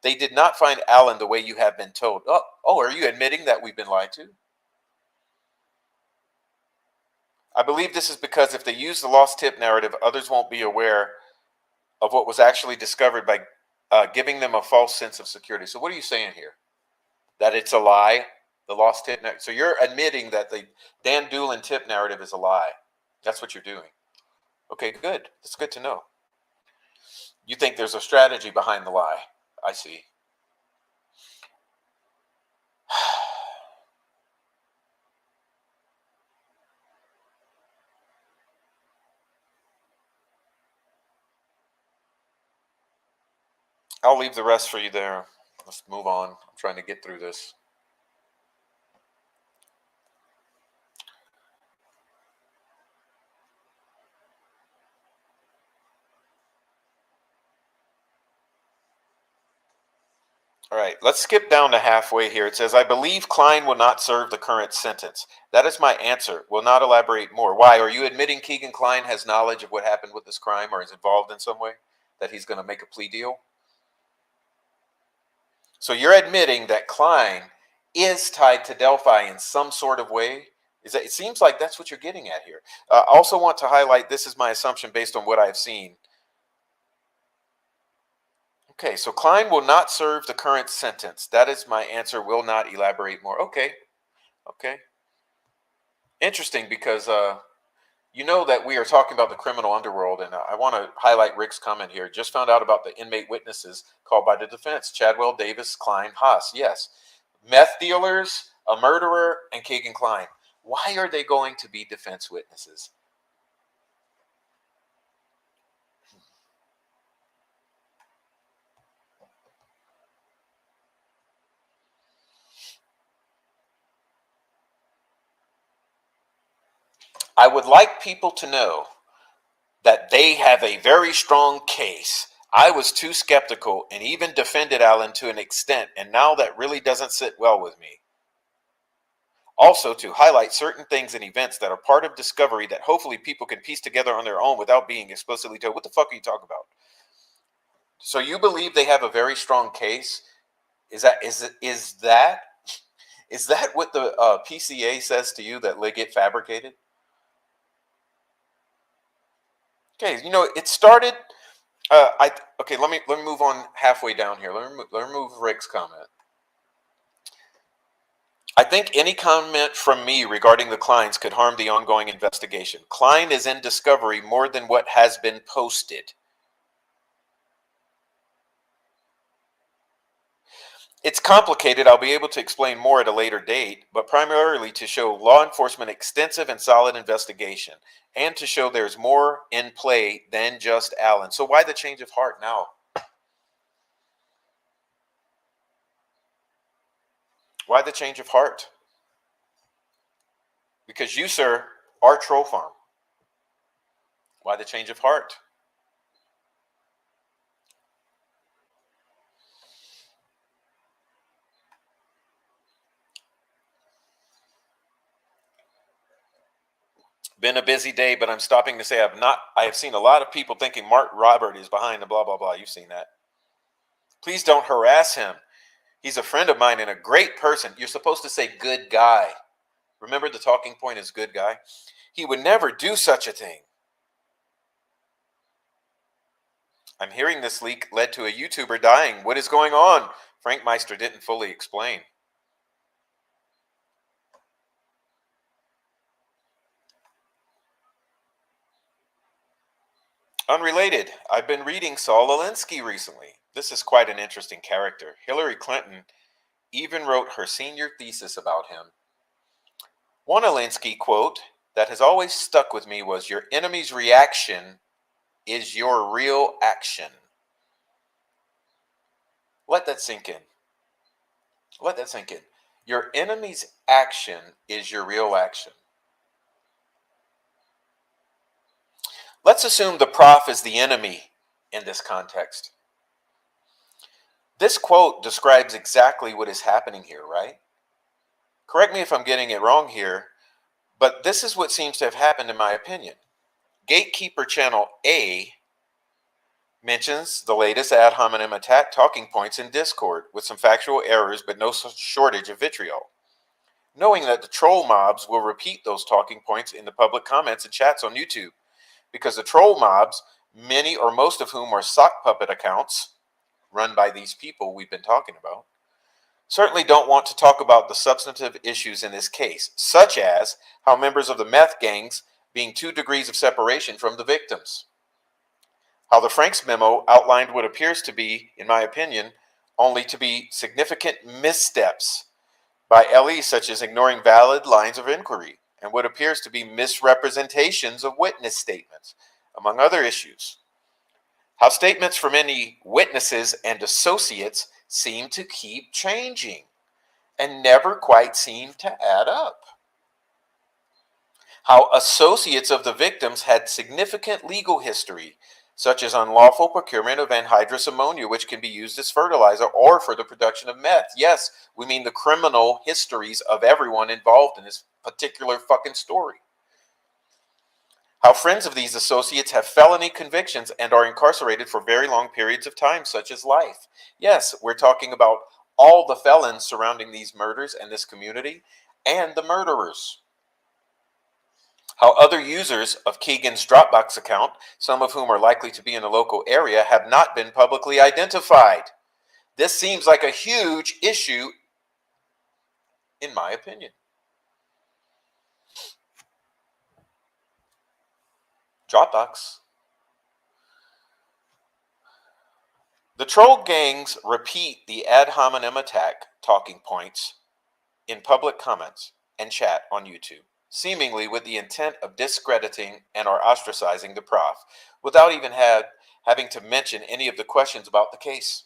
They did not find Allen the way you have been told. Oh, are you admitting that we've been lied to? I believe this is because if they use the lost tip narrative, others won't be aware of what was actually discovered by giving them a false sense of security. So what are you saying here? That it's a lie, the lost tip narrative? So you're admitting that the Dan Doolin tip narrative is a lie. That's what you're doing. Okay, good. That's good to know. You think there's a strategy behind the lie. I see. I'll leave the rest for you there. Let's move on. I'm trying to get through this. All right, let's skip down to halfway here. It says, I believe Klein will not serve the current sentence. That is my answer. Will not elaborate more. Why? Are you admitting Keegan Klein has knowledge of what happened with this crime or is involved in some way? That he's going to make a plea deal? So you're admitting that Klein is tied to Delphi in some sort of way? It seems like that's what you're getting at here. I also want to highlight, this is my assumption based on what I've seen. Okay, so Klein will not serve the current sentence. That is my answer. Will not elaborate more. Okay. Interesting, because you know that we are talking about the criminal underworld, and I want to highlight Rick's comment here. Just found out about the inmate witnesses called by the defense: Chadwell, Davis, Klein, Haas. Yes, meth dealers, a murderer, and Keegan Klein. Why are they going to be defense witnesses? I would like people to know that they have a very strong case. I was too skeptical and even defended Allen to an extent, and now that really doesn't sit well with me. Also, to highlight certain things and events that are part of discovery that hopefully people can piece together on their own without being explicitly told. What the fuck are you talking about? So you believe they have a very strong case? Is that what the PCA says to you, that they get fabricated? Okay, you know, it started. Okay. Let me move on halfway down here. Let me move Rick's comment. I think any comment from me regarding the Kleins could harm the ongoing investigation. Klein is in discovery more than what has been posted. It's complicated. I'll be able to explain more at a later date, but primarily to show law enforcement extensive and solid investigation, and to show there's more in play than just Allen. So why the change of heart now? Why the change of heart? Because you, sir, are Troll Farm. Why the change of heart? Been a busy day, but I'm stopping to say I have seen a lot of people thinking Mark Robert is behind the blah, blah, blah. You've seen that. Please don't harass him. He's a friend of mine and a great person. You're supposed to say good guy. Remember, the talking point is good guy. He would never do such a thing. I'm hearing this leak led to a YouTuber dying. What is going on? Frank Meister didn't fully explain. Unrelated, I've been reading Saul Alinsky recently. This is quite an interesting character. Hillary Clinton even wrote her senior thesis about him. One Alinsky quote that has always stuck with me was, "Your enemy's reaction is your real action." Let that sink in. Let that sink in. Your enemy's action is your real action. Let's assume the prof is the enemy in this context. This quote describes exactly what is happening here, right? Correct me if I'm getting it wrong here, but this is what seems to have happened in my opinion. Gatekeeper Channel A mentions the latest ad hominem attack talking points in Discord with some factual errors but no shortage of vitriol. Knowing that the troll mobs will repeat those talking points in the public comments and chats on YouTube, because the troll mobs, many or most of whom are sock puppet accounts run by these people we've been talking about, certainly don't want to talk about the substantive issues in this case, such as how members of the meth gangs being 2 degrees of separation from the victims. How the Franks memo outlined what appears to be, in my opinion, only to be significant missteps by LE, such as ignoring valid lines of inquiry and what appears to be misrepresentations of witness statements, among other issues. How statements from many witnesses and associates seem to keep changing and never quite seem to add up. How associates of the victims had significant legal history, such as unlawful procurement of anhydrous ammonia, which can be used as fertilizer or for the production of meth. Yes, we mean the criminal histories of everyone involved in this particular fucking story. How friends of these associates have felony convictions and are incarcerated for very long periods of time, such as life. Yes, we're talking about all the felons surrounding these murders and this community and the murderers. How other users of Keegan's Dropbox account, some of whom are likely to be in the local area, have not been publicly identified. This seems like a huge issue, in my opinion. Dropbox. The troll gangs repeat the ad hominem attack talking points in public comments and chat on YouTube, seemingly with the intent of discrediting and or ostracizing the prof, without even having to mention any of the questions about the case.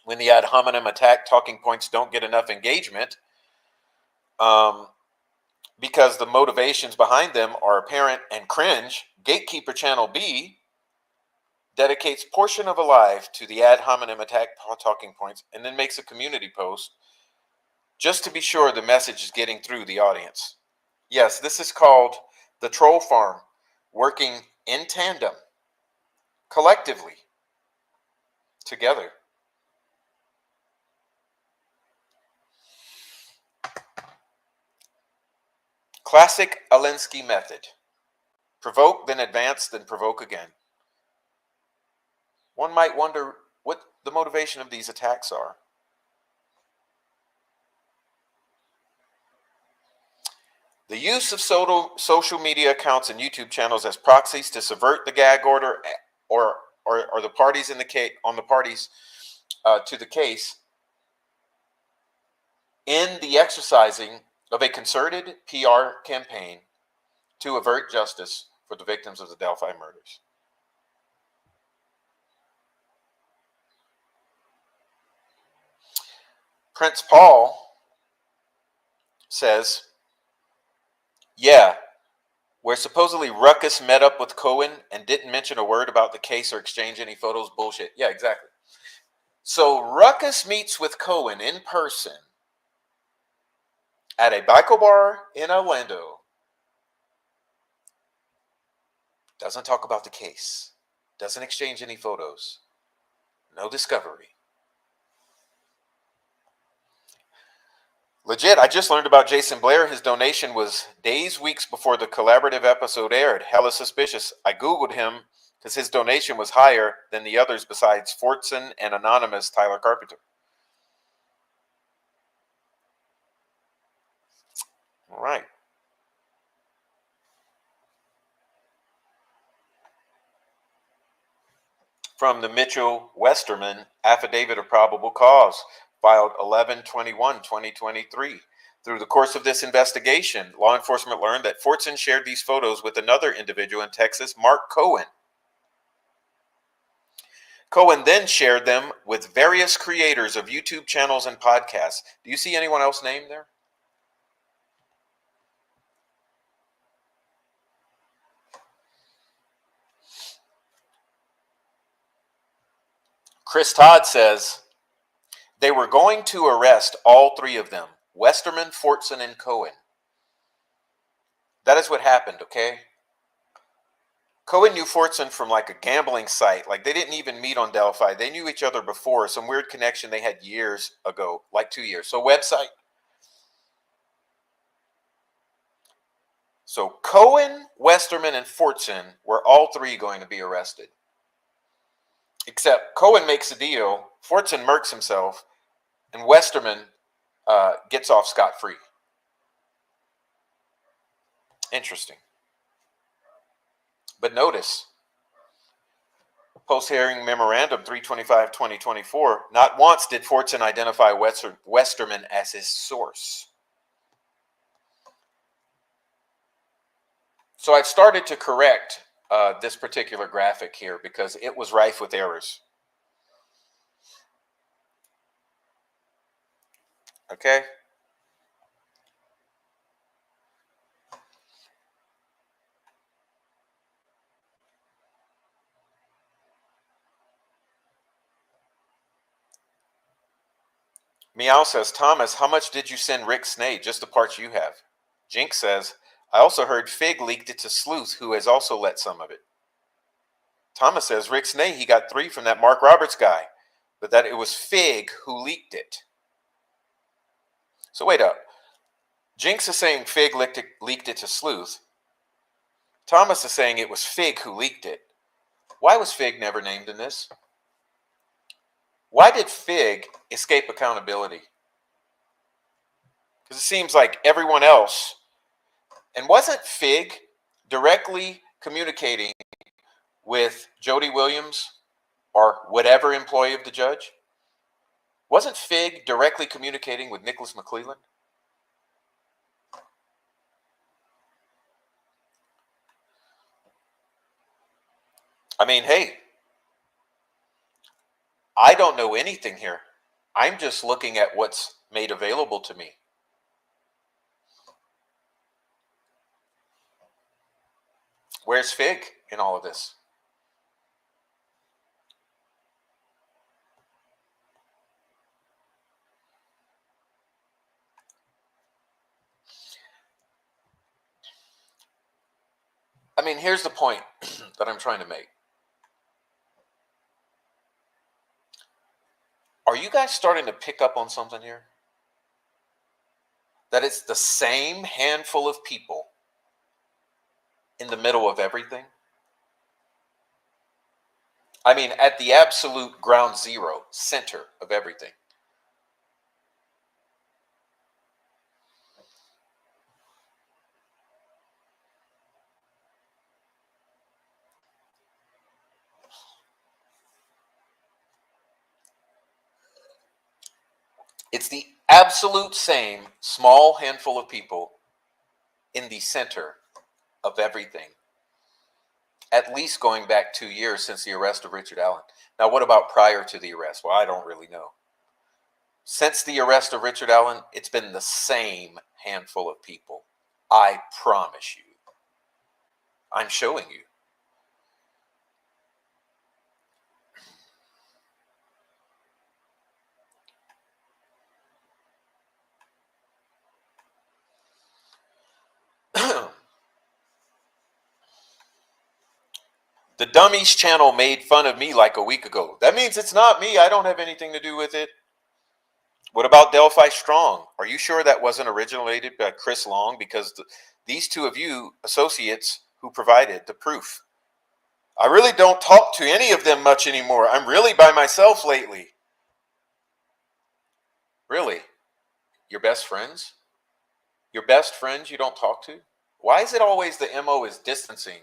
When the ad hominem attack talking points don't get enough engagement, because the motivations behind them are apparent and cringe, Gatekeeper Channel B dedicates portion of a live to the ad hominem attack talking points and then makes a community post just to be sure the message is getting through the audience. Yes, this is called the troll farm, working in tandem, collectively, together. Classic Alinsky method. Provoke, then advance, then provoke again. One might wonder what the motivation of these attacks are. The use of social media accounts and YouTube channels as proxies to subvert the gag order or the parties in the case on the parties to the case in the exercising of a concerted PR campaign to avert justice for the victims of the Delphi murders. Prince Paul says, yeah, where supposedly Ruckus met up with Cohen and didn't mention a word about the case or exchange any photos. Bullshit. Yeah, exactly. So Ruckus meets with Cohen in person at a bicycle bar in Orlando. Doesn't talk about the case. Doesn't exchange any photos. No discovery. Legit, I just learned about Jason Blair. His donation was days, weeks before the collaborative episode aired. Hella suspicious. I Googled him because his donation was higher than the others besides Fortson and anonymous Tyler Carpenter. All right. From the Mitchell Westerman Affidavit of Probable Cause, filed 11/21/2023. Through the course of this investigation, law enforcement learned that Fortson shared these photos with another individual in Texas, Mark Cohen. Cohen then shared them with various creators of YouTube channels and podcasts. Do you see anyone else named there? Chris Todd says they were going to arrest all three of them, Westerman, Fortson, and Cohen. That is what happened, okay? Cohen knew Fortson from like a gambling site. Like they didn't even meet on Delphi. They knew each other before. Some weird connection they had years ago, like 2 years. So website. So Cohen, Westerman, and Fortson were all three going to be arrested. Except Cohen makes a deal, Fortson murks himself, and Westerman gets off scot-free. Interesting. But notice, post-hearing memorandum 325/2024, not once did Fortson identify Westerman as his source. So I've started to correct this particular graphic here because it was rife with errors. Okay? Meow says, Thomas, how much did you send Rick Snade? Just the parts you have. Jinx says, I also heard Fig leaked it to Sleuth, who has also let some of it. Thomas says, Rick Snade, he got 3 from that Mark Roberts guy, but that it was Fig who leaked it. So wait up. Jinx is saying Fig leaked it to Sleuth. Thomas is saying it was Fig who leaked it. Why was Fig never named in this? Why did Fig escape accountability? Because it seems like everyone else, and wasn't Fig directly communicating with Jody Williams or whatever employee of the judge? Wasn't Fig directly communicating with Nicholas McClelland? I mean, hey, I don't know anything here. I'm just looking at what's made available to me. Where's Fig in all of this? I mean, here's the point that I'm trying to make. Are you guys starting to pick up on something here? That it's the same handful of people in the middle of everything? I mean, at the absolute ground zero, center of everything. It's the absolute same small handful of people in the center of everything. At least going back 2 years since the arrest of Richard Allen. Now, what about prior to the arrest? Well, I don't really know. Since the arrest of Richard Allen, it's been the same handful of people. I promise you. I'm showing you. The Dummies channel made fun of me like a week ago. That means it's not me. I don't have anything to do with it. What about Delphi Strong? Are you sure that wasn't originated by Chris Long? Because these two of you associates who provided the proof. I really don't talk to any of them much anymore. I'm really by myself lately. Really? Your best friends? Your best friends you don't talk to? Why is it always the MO is distancing?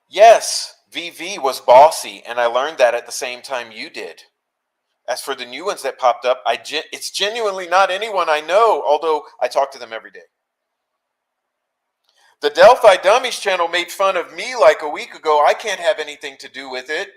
Yes, VV was bossy, and I learned that at the same time you did. As for the new ones that popped up, it's genuinely not anyone I know, although I talk to them every day. The Delphi Dummies channel made fun of me like a week ago. I can't have anything to do with it.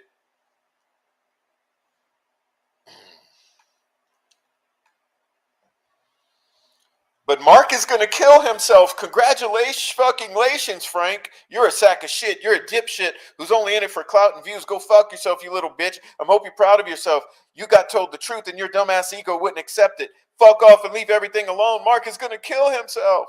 But Mark is going to kill himself. Congratulations, Frank. You're a sack of shit. You're a dipshit who's only in it for clout and views. Go fuck yourself, you little bitch. I hope you're proud of yourself. You got told the truth and your dumbass ego wouldn't accept it. Fuck off and leave everything alone. Mark is going to kill himself.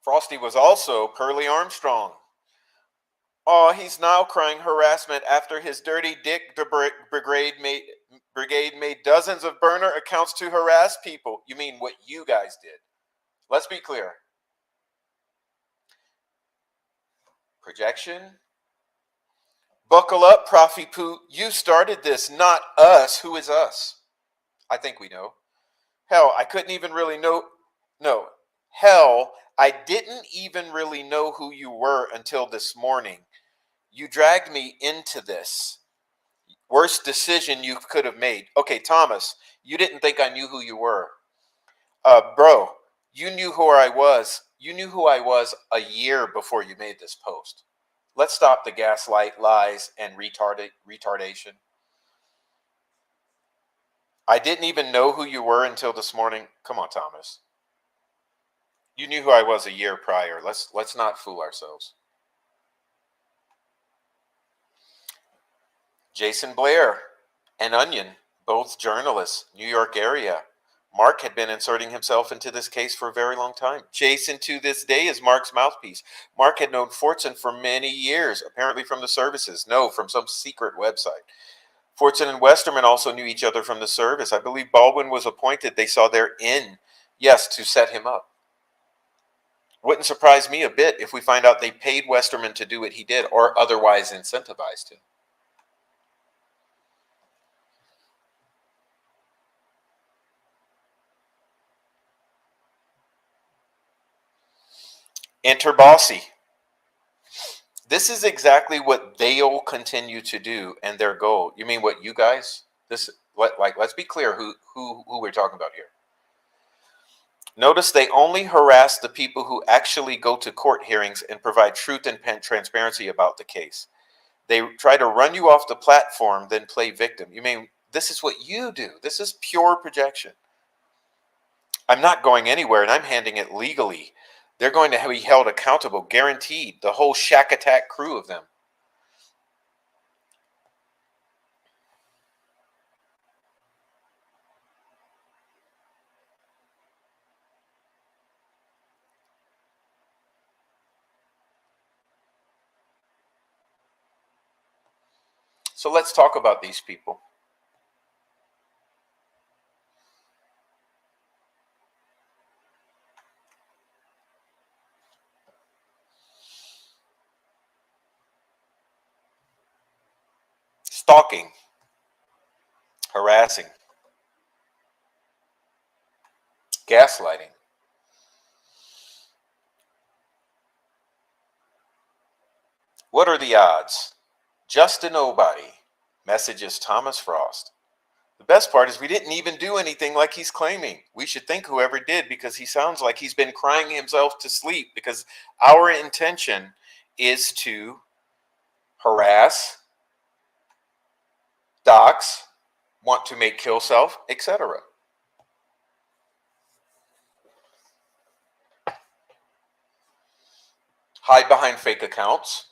Frosty was also Curly Armstrong. Oh, he's now crying harassment after his dirty dick brigade made dozens of burner accounts to harass people. You mean what you guys did? Let's be clear. Projection? Buckle up, Profi Poo. You started this, not us. Who is us? I think we know. Hell, I couldn't even really know. No. Hell, I didn't even really know who you were until this morning. You dragged me into this. Worst decision you could have made. Okay, Thomas, you didn't think I knew who you were. Bro, you knew who I was. You knew who I was a year before you made this post. Let's stop the gaslight, lies, and retardation. I didn't even know who you were until this morning. Come on, Thomas. You knew who I was a year prior. Let's not fool ourselves. Jason Blair and Onion, both journalists, New York area. Mark had been inserting himself into this case for a very long time. Jason, to this day, is Mark's mouthpiece. Mark had known Fortson for many years, apparently from the services. No, from some secret website. Fortson and Westerman also knew each other from the service. I believe Baldwin was appointed. They saw their in, yes, to set him up. Wouldn't surprise me a bit if we find out they paid Westerman to do what he did or otherwise incentivized him. Enter Bossy. This is exactly what they'll continue to do and their goal. You mean what you guys? Let's be clear who we're talking about here. Notice they only harass the people who actually go to court hearings and provide truth and transparency about the case. They try to run you off the platform, then play victim. You mean this is what you do? This is pure projection. I'm not going anywhere, and I'm handling it legally. They're going to be held accountable, guaranteed. The whole Shack Attack crew of them. So let's talk about these people. Stalking, harassing, gaslighting. What are the odds? Just a nobody. Messages Thomas Frost. The best part is we didn't even do anything like he's claiming. We should thank whoever did because he sounds like he's been crying himself to sleep because our intention is to harass, dox, want to make kill self, etc. Hide behind fake accounts,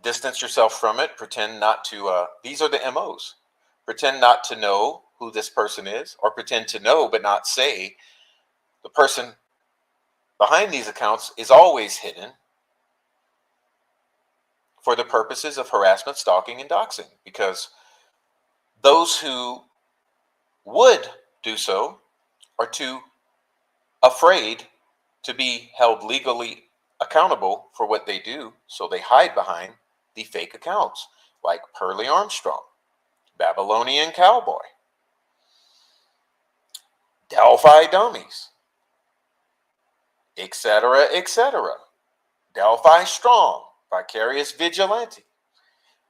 distance yourself from it. Pretend not to, these are the MOs. Pretend not to know who this person is, or pretend to know but not say. The person behind these accounts is always hidden for the purposes of harassment, stalking, and doxing, because those who would do so are too afraid to be held legally accountable for what they do, so they hide behind the fake accounts like Pearlie Armstrong, Babylonian Cowboy, Delphi Dummies, etc., etc. Delphi Strong, Vicarious Vigilante.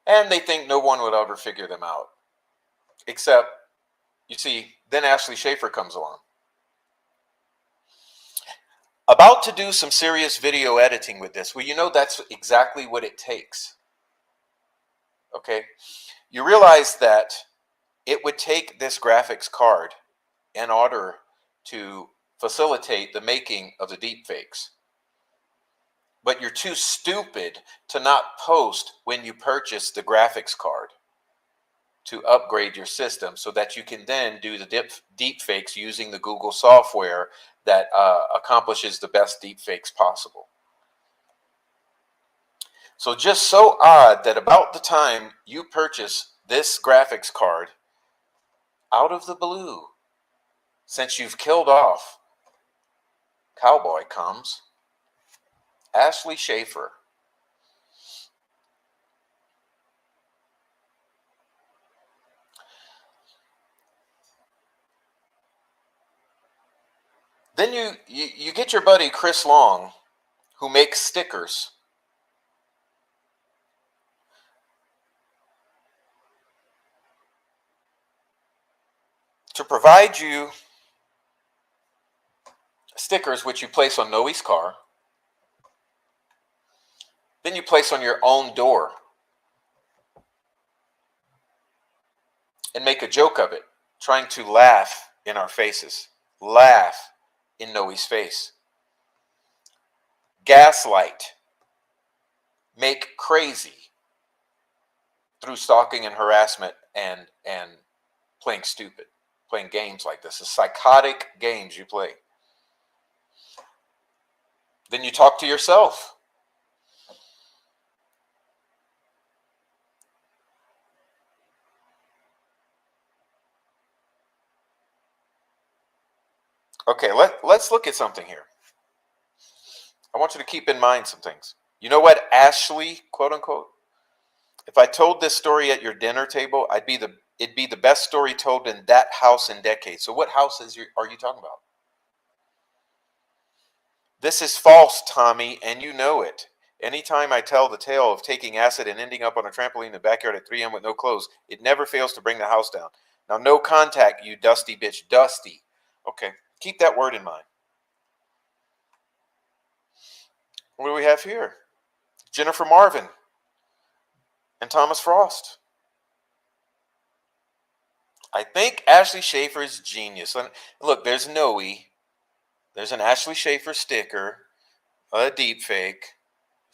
And they think no one would ever figure them out. Except, you see, then Ashley Schaefer comes along. About to do some serious video editing with this. Well, you know that's exactly what it takes. Okay? You realize that it would take this graphics card in order to facilitate the making of the deepfakes. But you're too stupid to not post when you purchase the graphics card to upgrade your system, so that you can then do the deepfakes using the Google software that accomplishes the best deepfakes possible. So just so odd that about the time you purchase this graphics card, out of the blue, since you've killed off Cowboy, comes Ashley Schaefer. Then you get your buddy Chris Long, who makes stickers. To provide you stickers which you place on Noe's car, then you place on your own door and make a joke of it, trying to laugh in our faces, laugh in Noe's face, gaslight, make crazy through stalking and harassment and playing stupid, playing games like this, the psychotic games you play. Then you talk to yourself. Okay, let's look at something here. I want you to keep in mind some things. You know what, Ashley, quote unquote? If I told this story at your dinner table, it'd be the best story told in that house in decades. So what house are you talking about? This is false, Tommy, and you know it. Anytime I tell the tale of taking acid and ending up on a trampoline in the backyard at 3 a.m. with no clothes, it never fails to bring the house down. Now, no contact, you dusty bitch. Dusty. Okay, keep that word in mind. What do we have here? Jennifer Marvin and Thomas Frost. I think Ashley Schaefer is genius. Look, there's Noe. There's an Ashley Schaefer sticker, a deep fake.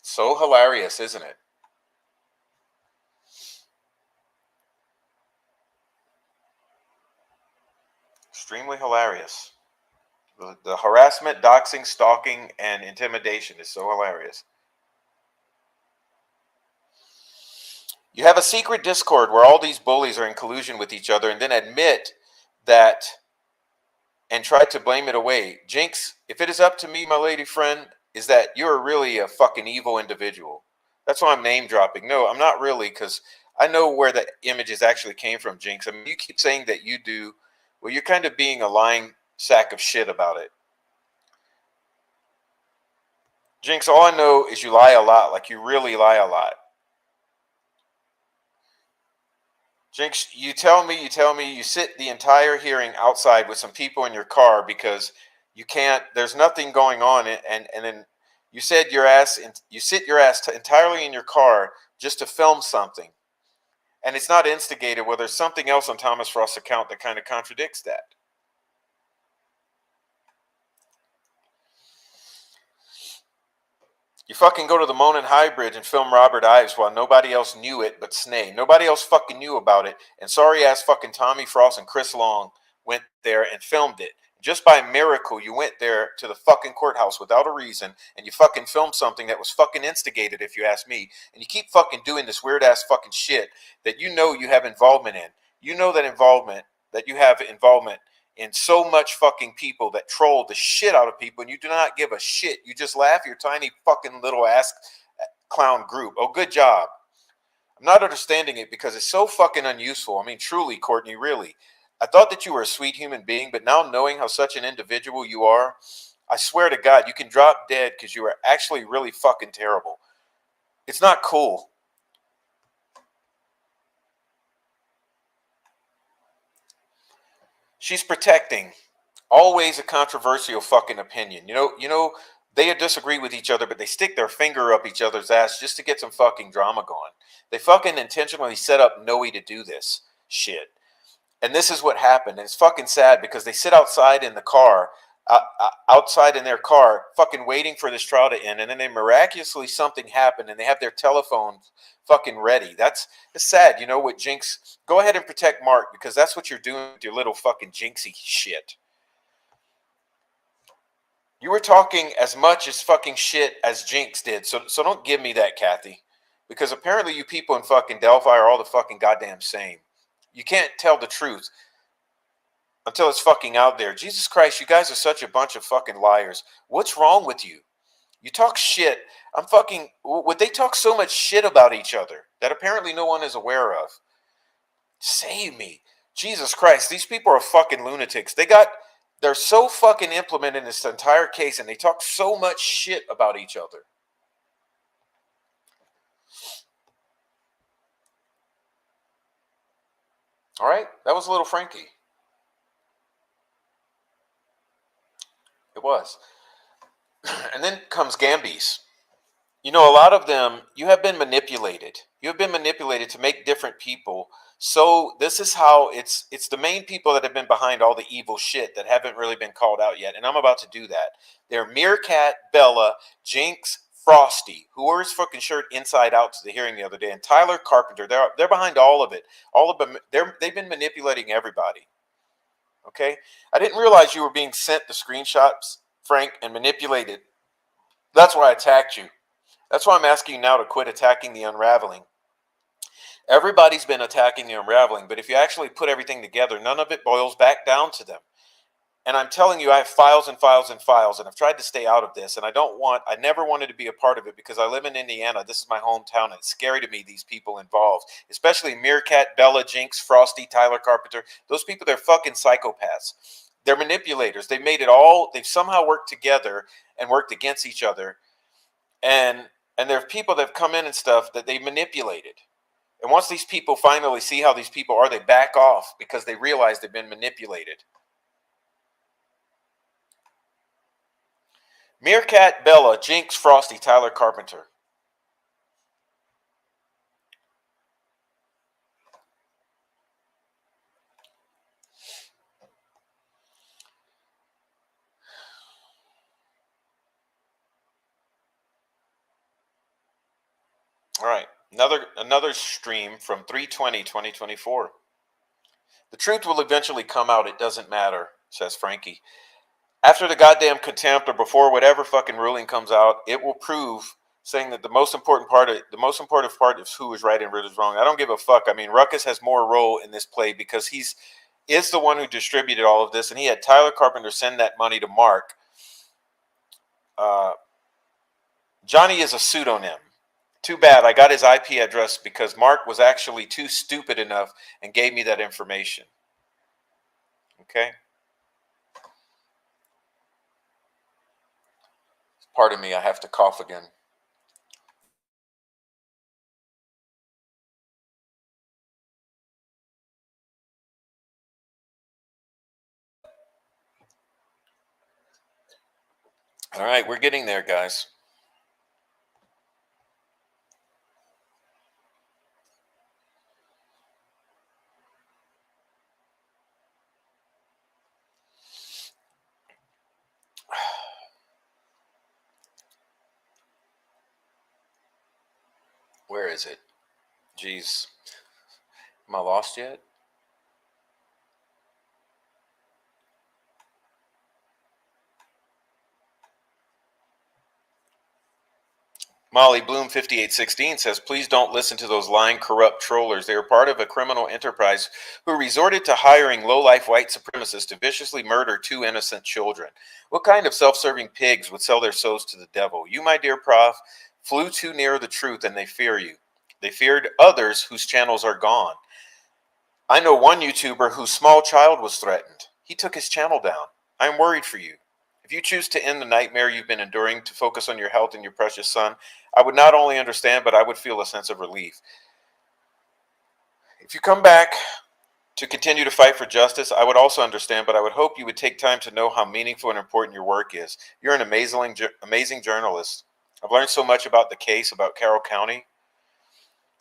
It's so hilarious, isn't it? Extremely hilarious. The harassment, doxing, stalking, and intimidation is so hilarious. You have a secret Discord where all these bullies are in collusion with each other and then admit that and try to blame it away. Jinx, if it is up to me, my lady friend, is that you're really a fucking evil individual. That's why I'm name dropping. No, I'm not really, because I know where the images actually came from, Jinx. I mean, you keep saying that you do. Well, you're kind of being a lying sack of shit about it. Jinx, all I know is you lie a lot. Like, you really lie a lot. Jinx, you tell me you sit the entire hearing outside with some people in your car because you can't, there's nothing going on, and then you said you sit your ass entirely in your car just to film something. And it's not instigated. Well, there's something else on Thomas Frost's account that kind of contradicts that. You fucking go to the Monon High Bridge and film Robert Ives while nobody else knew it but Snay. Nobody else fucking knew about it. And sorry ass fucking Tommy Frost and Chris Long went there and filmed it. Just by miracle, you went there to the fucking courthouse without a reason and you fucking filmed something that was fucking instigated, if you ask me. And you keep fucking doing this weird ass fucking shit that you know you have involvement in. You know that you have involvement in so much fucking people that troll the shit out of people, and you do not give a shit. You just laugh your tiny fucking little ass clown group. Oh, good job. I'm not understanding it because it's so fucking unuseful. I mean, truly, Courtney, really. I thought that you were a sweet human being, but now knowing how such an individual you are, I swear to God, you can drop dead because you are actually really fucking terrible. It's not cool. She's protecting always a controversial fucking opinion. They disagree with each other, but they stick their finger up each other's ass just to get some fucking drama going. They fucking intentionally set up Noe to do this shit. And this is what happened. And it's fucking sad because they sit outside in the car, outside in their car, fucking waiting for this trial to end. And then they miraculously something happened and they have their telephones fucking ready. It's sad. You know what, Jinx? Go ahead and protect Mark because that's what you're doing with your little fucking jinxy shit. You were talking as much as fucking shit as Jinx did, so don't give me that, Kathy. Because apparently you people in fucking Delphi are all the fucking goddamn same. You can't tell the truth until it's fucking out there. Jesus Christ, you guys are such a bunch of fucking liars. What's wrong with you? You talk shit. Would they talk so much shit about each other that apparently no one is aware of? Save me. Jesus Christ, these people are fucking lunatics. They're so fucking implemented in this entire case and they talk so much shit about each other. All right, that was a little Frankie. It was. And then comes Gambies. You know, a lot of them, you have been manipulated. You have been manipulated to make different people. So this is how it's the main people that have been behind all the evil shit that haven't really been called out yet. And I'm about to do that. They're Meerkat, Bella, Jinx, Frosty, who wore his fucking shirt inside out to the hearing the other day, and Tyler Carpenter. They're behind all of it. All of them. They've been manipulating everybody. Okay, I didn't realize you were being sent the screenshots, Frank, and manipulated. That's why I attacked you. That's why I'm asking you now to quit attacking the unraveling. Everybody's been attacking the unraveling, but if you actually put everything together, none of it boils back down to them. And I'm telling you, I have files and files and files, and I've tried to stay out of this, and I never wanted to be a part of it because I live in Indiana. This is my hometown, and it's scary to me, these people involved, especially Meerkat, Bella, Jinx, Frosty, Tyler Carpenter. Those people, they're fucking psychopaths. They're manipulators. They've somehow worked together and worked against each other. And there are people that have come in and stuff that they manipulated. And once these people finally see how these people are, they back off because they realize they've been manipulated. Meerkat, Bella, Jinx, Frosty, Tyler Carpenter. All right, another stream from 3/20/2024. The truth will eventually come out. It doesn't matter, says Frankie. After the goddamn contempt or before whatever fucking ruling comes out, it will prove, saying that the most important part is who is right and who is wrong. I don't give a fuck. I mean, Ruckus has more role in this play because is the one who distributed all of this, and he had Tyler Carpenter send that money to Mark. Johnny is a pseudonym. Too bad I got his IP address because Mark was actually too stupid enough and gave me that information. Okay? Pardon me, I have to cough again. All right, we're getting there, guys. Where is it? Jeez. Am I lost yet? Molly Bloom 5816 says, please don't listen to those lying, corrupt trollers. They are part of a criminal enterprise who resorted to hiring low-life white supremacists to viciously murder 2 innocent children. What kind of self-serving pigs would sell their souls to the devil? You, my dear prof, flew too near the truth and they fear you. They feared others whose channels are gone. I know one YouTuber whose small child was threatened. He took his channel down. I'm worried for you. If you choose to end the nightmare you've been enduring to focus on your health and your precious son, I would not only understand, but I would feel a sense of relief. If you come back to continue to fight for justice, I would also understand, but I would hope you would take time to know how meaningful and important your work is. You're an amazing journalist. I've learned so much about the case, about Carroll County,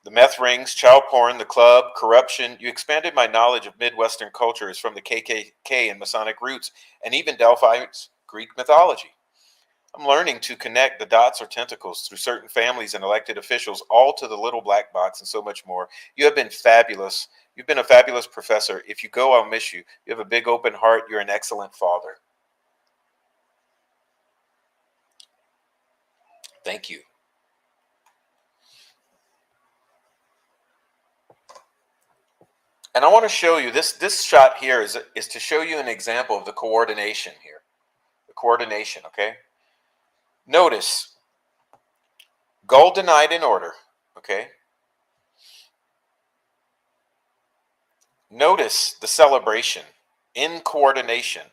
the meth rings, child porn, the club, corruption. You expanded my knowledge of Midwestern cultures from the KKK and Masonic roots, and even Delphi's Greek mythology. I'm learning to connect the dots or tentacles through certain families and elected officials, all to the little black box and so much more. You have been fabulous. You've been a fabulous professor. If you go, I'll miss you. You have a big open heart. You're an excellent father. Thank you. And I want to show you, this shot here is to show you an example of the coordination here. The coordination, okay? Notice, goal denied in order, okay? Notice the celebration in coordination.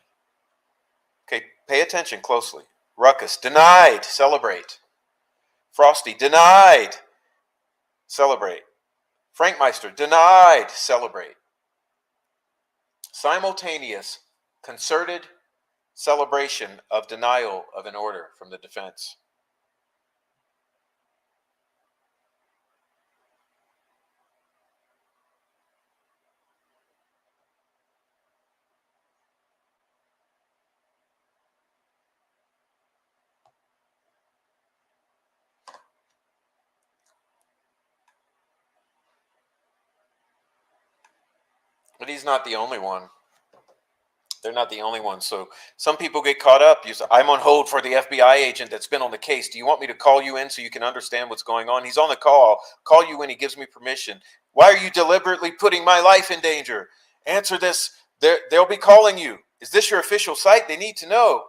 Okay, pay attention closely. Ruckus, denied, celebrate. Frosty, denied, celebrate. Frankmeister, denied, celebrate. Simultaneous, concerted celebration of denial of an order from the defense. But he's not the only one. They're not the only one. So some people get caught up. You say, I'm on hold for the FBI agent that's been on the case. Do you want me to call you in so you can understand what's going on? He's on the call. I'll call you when he gives me permission. Why are you deliberately putting my life in danger? Answer this. They'll be calling you. Is this your official site? They need to know.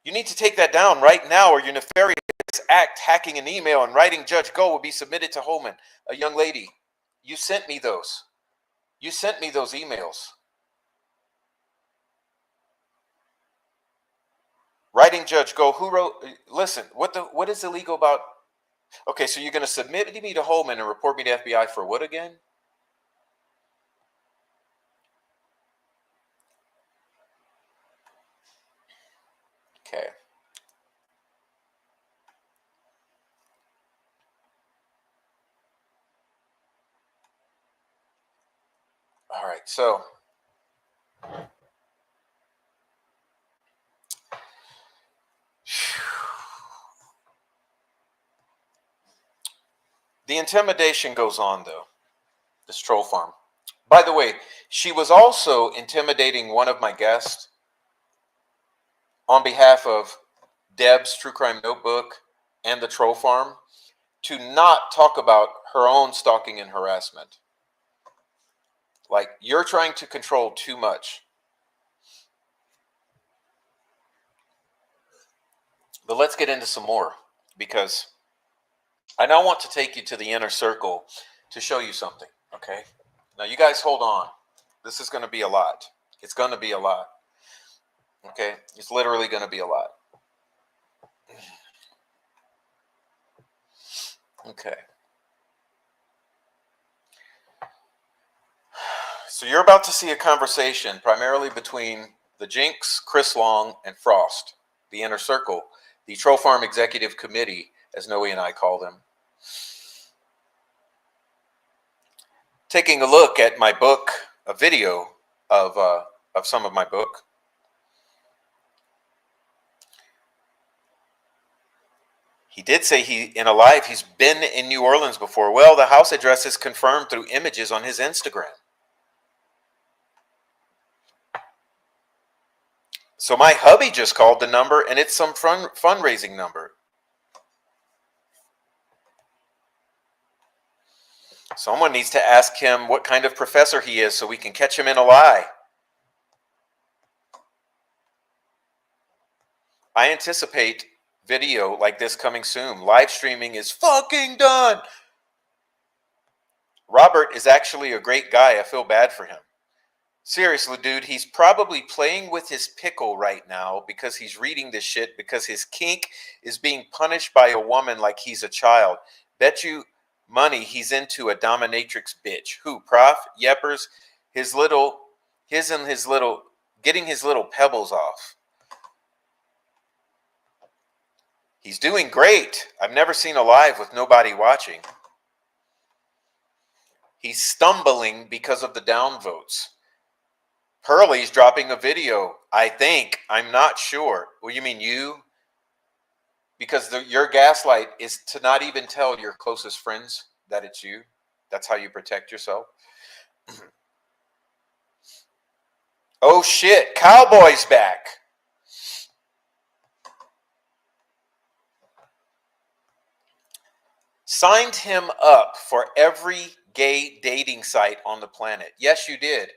You need to take that down right now, or your nefarious act, hacking an email and writing Judge Go, will be submitted to Holman. A young lady, you sent me those. You sent me those emails. Writing Judge Go, who wrote? Listen, what is illegal about? Okay, so you're going to submit me to Holman and report me to FBI for what again? Okay. All right, so the intimidation goes on, though, this troll farm. By the way, she was also intimidating one of my guests on behalf of Deb's True Crime Notebook and the troll farm to not talk about her own stalking and harassment. Like, you're trying to control too much. But let's get into some more, because I now want to take you to the inner circle to show you something, okay? Now, you guys hold on. This is going to be a lot. It's going to be a lot, okay? It's literally going to be a lot. Okay. So you're about to see a conversation primarily between the Jinx, Chris Long, and Frost, the inner circle, the Troll Farm Executive Committee, as Noe and I call them. Taking a look at my book, a video of of some of my book. He did say he's been in New Orleans before. Well, the house address is confirmed through images on his Instagram. So my hubby just called the number, and it's some fundraising number. Someone needs to ask him what kind of professor he is so we can catch him in a lie. I anticipate video like this coming soon. Live streaming is fucking done. Robert is actually a great guy. I feel bad for him. Seriously, dude, he's probably playing with his pickle right now because he's reading this shit because his kink is being punished by a woman like he's a child. Bet you money he's into a dominatrix bitch. Who, Prof? Yeppers? Getting his little pebbles off. He's doing great. I've never seen a live with nobody watching. He's stumbling because of the downvotes. Pearlie's dropping a video, I think. I'm not sure. Well, you mean you? Because your gaslight is to not even tell your closest friends that it's you. That's how you protect yourself. Oh shit, Cowboy's back. Signed him up for every gay dating site on the planet. Yes, you did.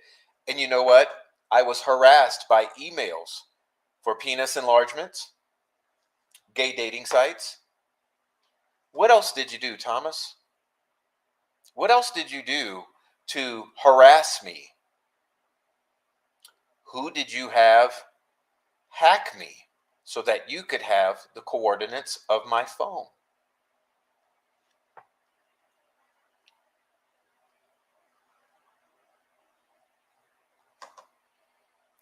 And you know what? I was harassed by emails for penis enlargements, gay dating sites. What else did you do, Thomas? What else did you do to harass me? Who did you have hack me so that you could have the coordinates of my phone?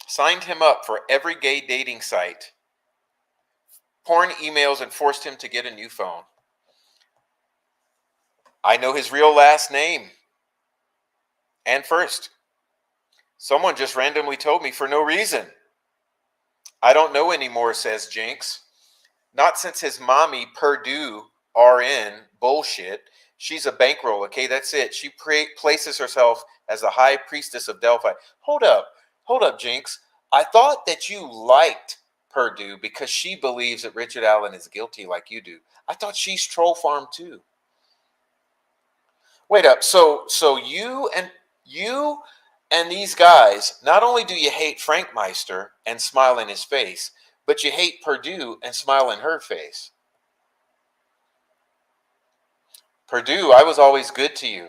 Signed him up for every gay dating site, porn emails, and forced him to get a new phone. I know his real last name and first. Someone just randomly told me for no reason. I don't know anymore, says Jinx. Not since his mommy, Purdue RN bullshit. She's a bankroll, okay? That's it. She places herself as the high priestess of Delphi. Hold up, Jinx. I thought that you liked Purdue because she believes that Richard Allen is guilty like you do. I thought she's troll farm too. Wait up. So you and these guys, not only do you hate Frank Meister and smile in his face, but you hate Purdue and smile in her face. Purdue, I was always good to you.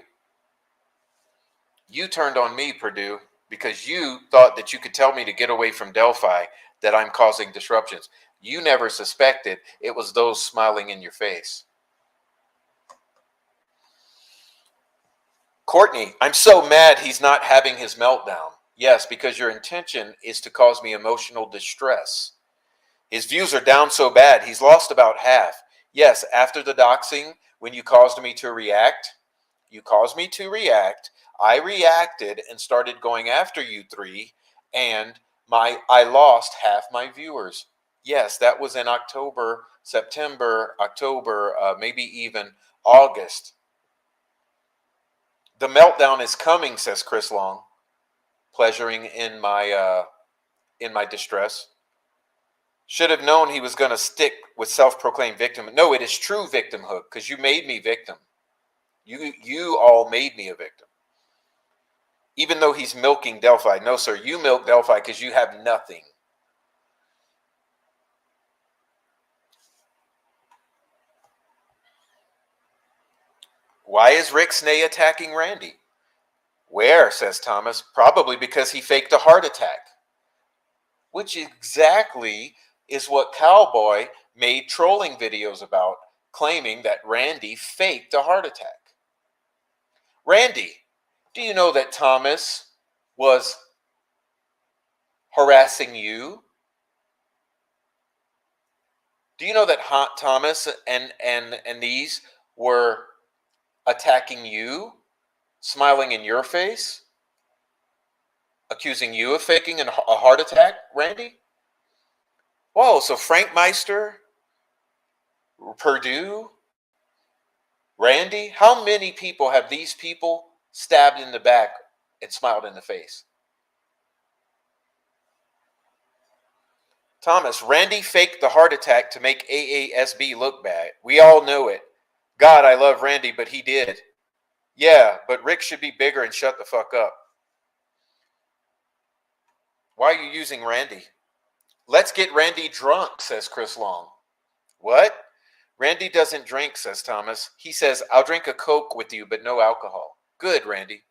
You turned on me, Purdue, because you thought that you could tell me to get away from Delphi, that I'm causing disruptions. You never suspected it was those smiling in your face. Courtney, I'm so mad he's not having his meltdown. Yes, because your intention is to cause me emotional distress. His views are down so bad, he's lost about half. Yes, after the doxing, when you caused me to react, I reacted and started going after you three, and I lost half my viewers. Yes, that was in October, September, October, maybe even August. The meltdown is coming, says Chris Long, pleasuring in my distress. Should have known he was going to stick with self-proclaimed victim. No, it is true victimhood because you made me victim. You all made me a victim. Even though he's milking Delphi. No, sir, you milk Delphi because you have nothing. Why is Rick Snay attacking Randy? Where, says Thomas. Probably because he faked a heart attack. Which exactly is what Cowboy made trolling videos about, claiming that Randy faked a heart attack. Randy, do you know that Thomas was harassing you? Do you know that Thomas and these were attacking you, smiling in your face? Accusing you of faking a heart attack, Randy? Whoa, so Frank Meister, Purdue, Randy? How many people have these people stabbed in the back and smiled in the face? Thomas, Randy faked the heart attack to make AASB look bad. We all know it. God, I love Randy, but he did. Yeah, but Rick should be bigger and shut the fuck up. Why are you using Randy? Let's get Randy drunk, says Chris Long. What? Randy doesn't drink, says Thomas. He says, I'll drink a Coke with you, but no alcohol. Good, Randy.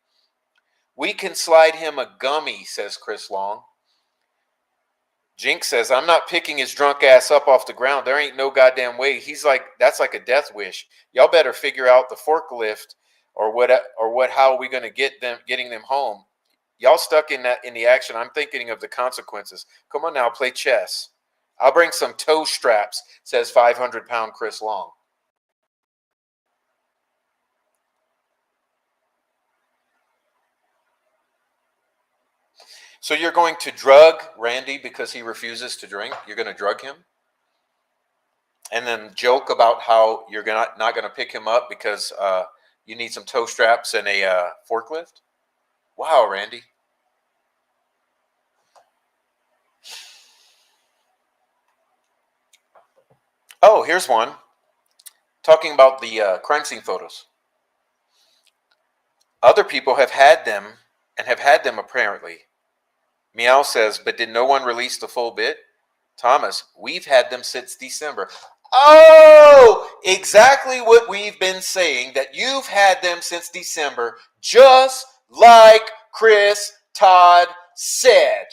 We can slide him a gummy, says Chris Long. Jinx says, I'm not picking his drunk ass up off the ground. There ain't no goddamn way. He's like, that's like a death wish. Y'all better figure out the forklift how are we going to getting them home. Y'all stuck in the action. I'm thinking of the consequences. Come on now, play chess. I'll bring some toe straps, says 500-pound Chris Long. So you're going to drug Randy because he refuses to drink? You're going to drug him? And then joke about how you're not going to pick him up because you need some toe straps and a forklift? Wow, Randy. Oh, here's one. Talking about the crime scene photos. Other people have had them and have had them apparently. Meow says, but did no one release the full bit? Thomas, we've had them since December. Oh, exactly what we've been saying, that you've had them since December, just like Chris Todd said.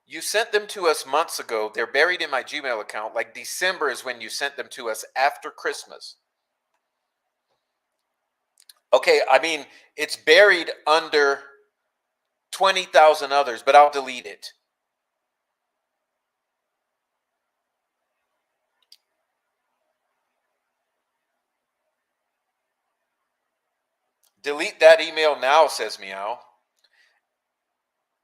You sent them to us months ago. They're buried in my Gmail account. Like December is when you sent them to us after Christmas. Okay, I mean, it's buried under 20,000 others, but I'll delete it. Delete that email now, says Meow.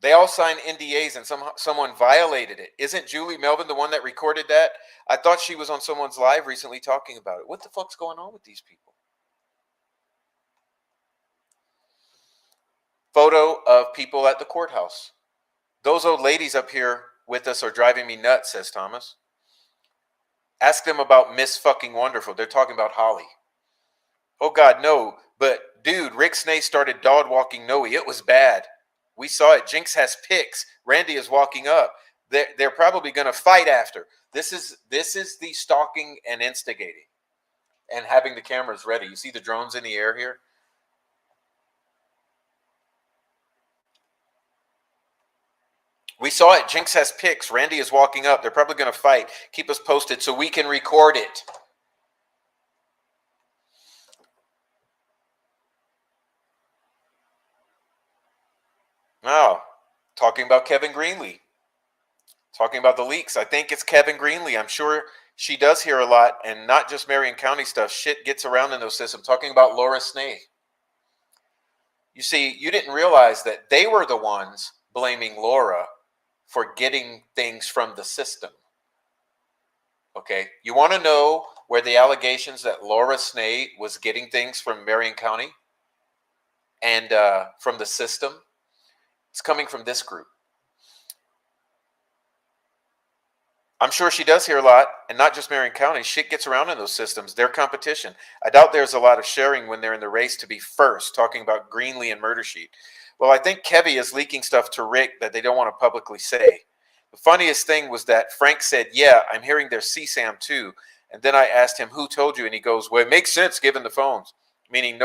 They all signed NDAs and someone violated it. Isn't Julie Melvin the one that recorded that? I thought she was on someone's live recently talking about it. What the fuck's going on with these people? Photo of people at the courthouse. Those old ladies up here with us are driving me nuts, says Thomas. Ask them about Miss Fucking Wonderful. They're talking about Holly. Oh God, no. But dude, Rick Snay started dog walking Noe. It was bad. We saw it. Jinx has pics. Randy is walking up. They're probably going to fight after. This is the stalking and instigating and having the cameras ready. You see the drones in the air here? We saw it. Jinx has pics. Randy is walking up. They're probably going to fight. Keep us posted so we can record it. Now, talking about Kevin Greenlee. Talking about the leaks. I think it's Kevin Greenlee. I'm sure she does hear a lot, and not just Marion County stuff. Shit gets around in those systems. Talking about Laura Snay. You see, you didn't realize that they were the ones blaming Laura for getting things from the system. Okay, you want to know where the allegations that Laura Snay was getting things from Marion County and from the system? It's coming from this group. I'm sure she does hear a lot, and not just Marion County. Shit gets around in those systems. They're competition. I doubt there's a lot of sharing when they're in the race to be first, talking about Greenlee and Murder Sheet. Well, I think Kevy is leaking stuff to Rick that they don't want to publicly say. The funniest thing was that Frank said, yeah, I'm hearing there's CSAM too. And then I asked him, who told you? And he goes, well, it makes sense given the phones. Meaning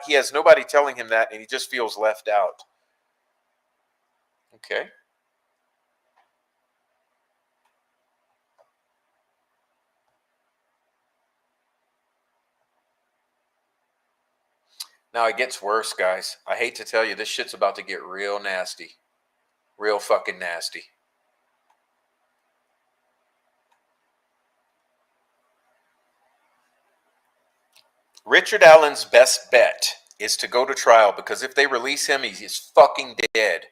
he has nobody telling him that, and he just feels left out. Okay. Now it gets worse, guys. I hate to tell you, this shit's about to get real nasty. Real fucking nasty. Richard Allen's best bet is to go to trial, because if they release him, he's fucking dead.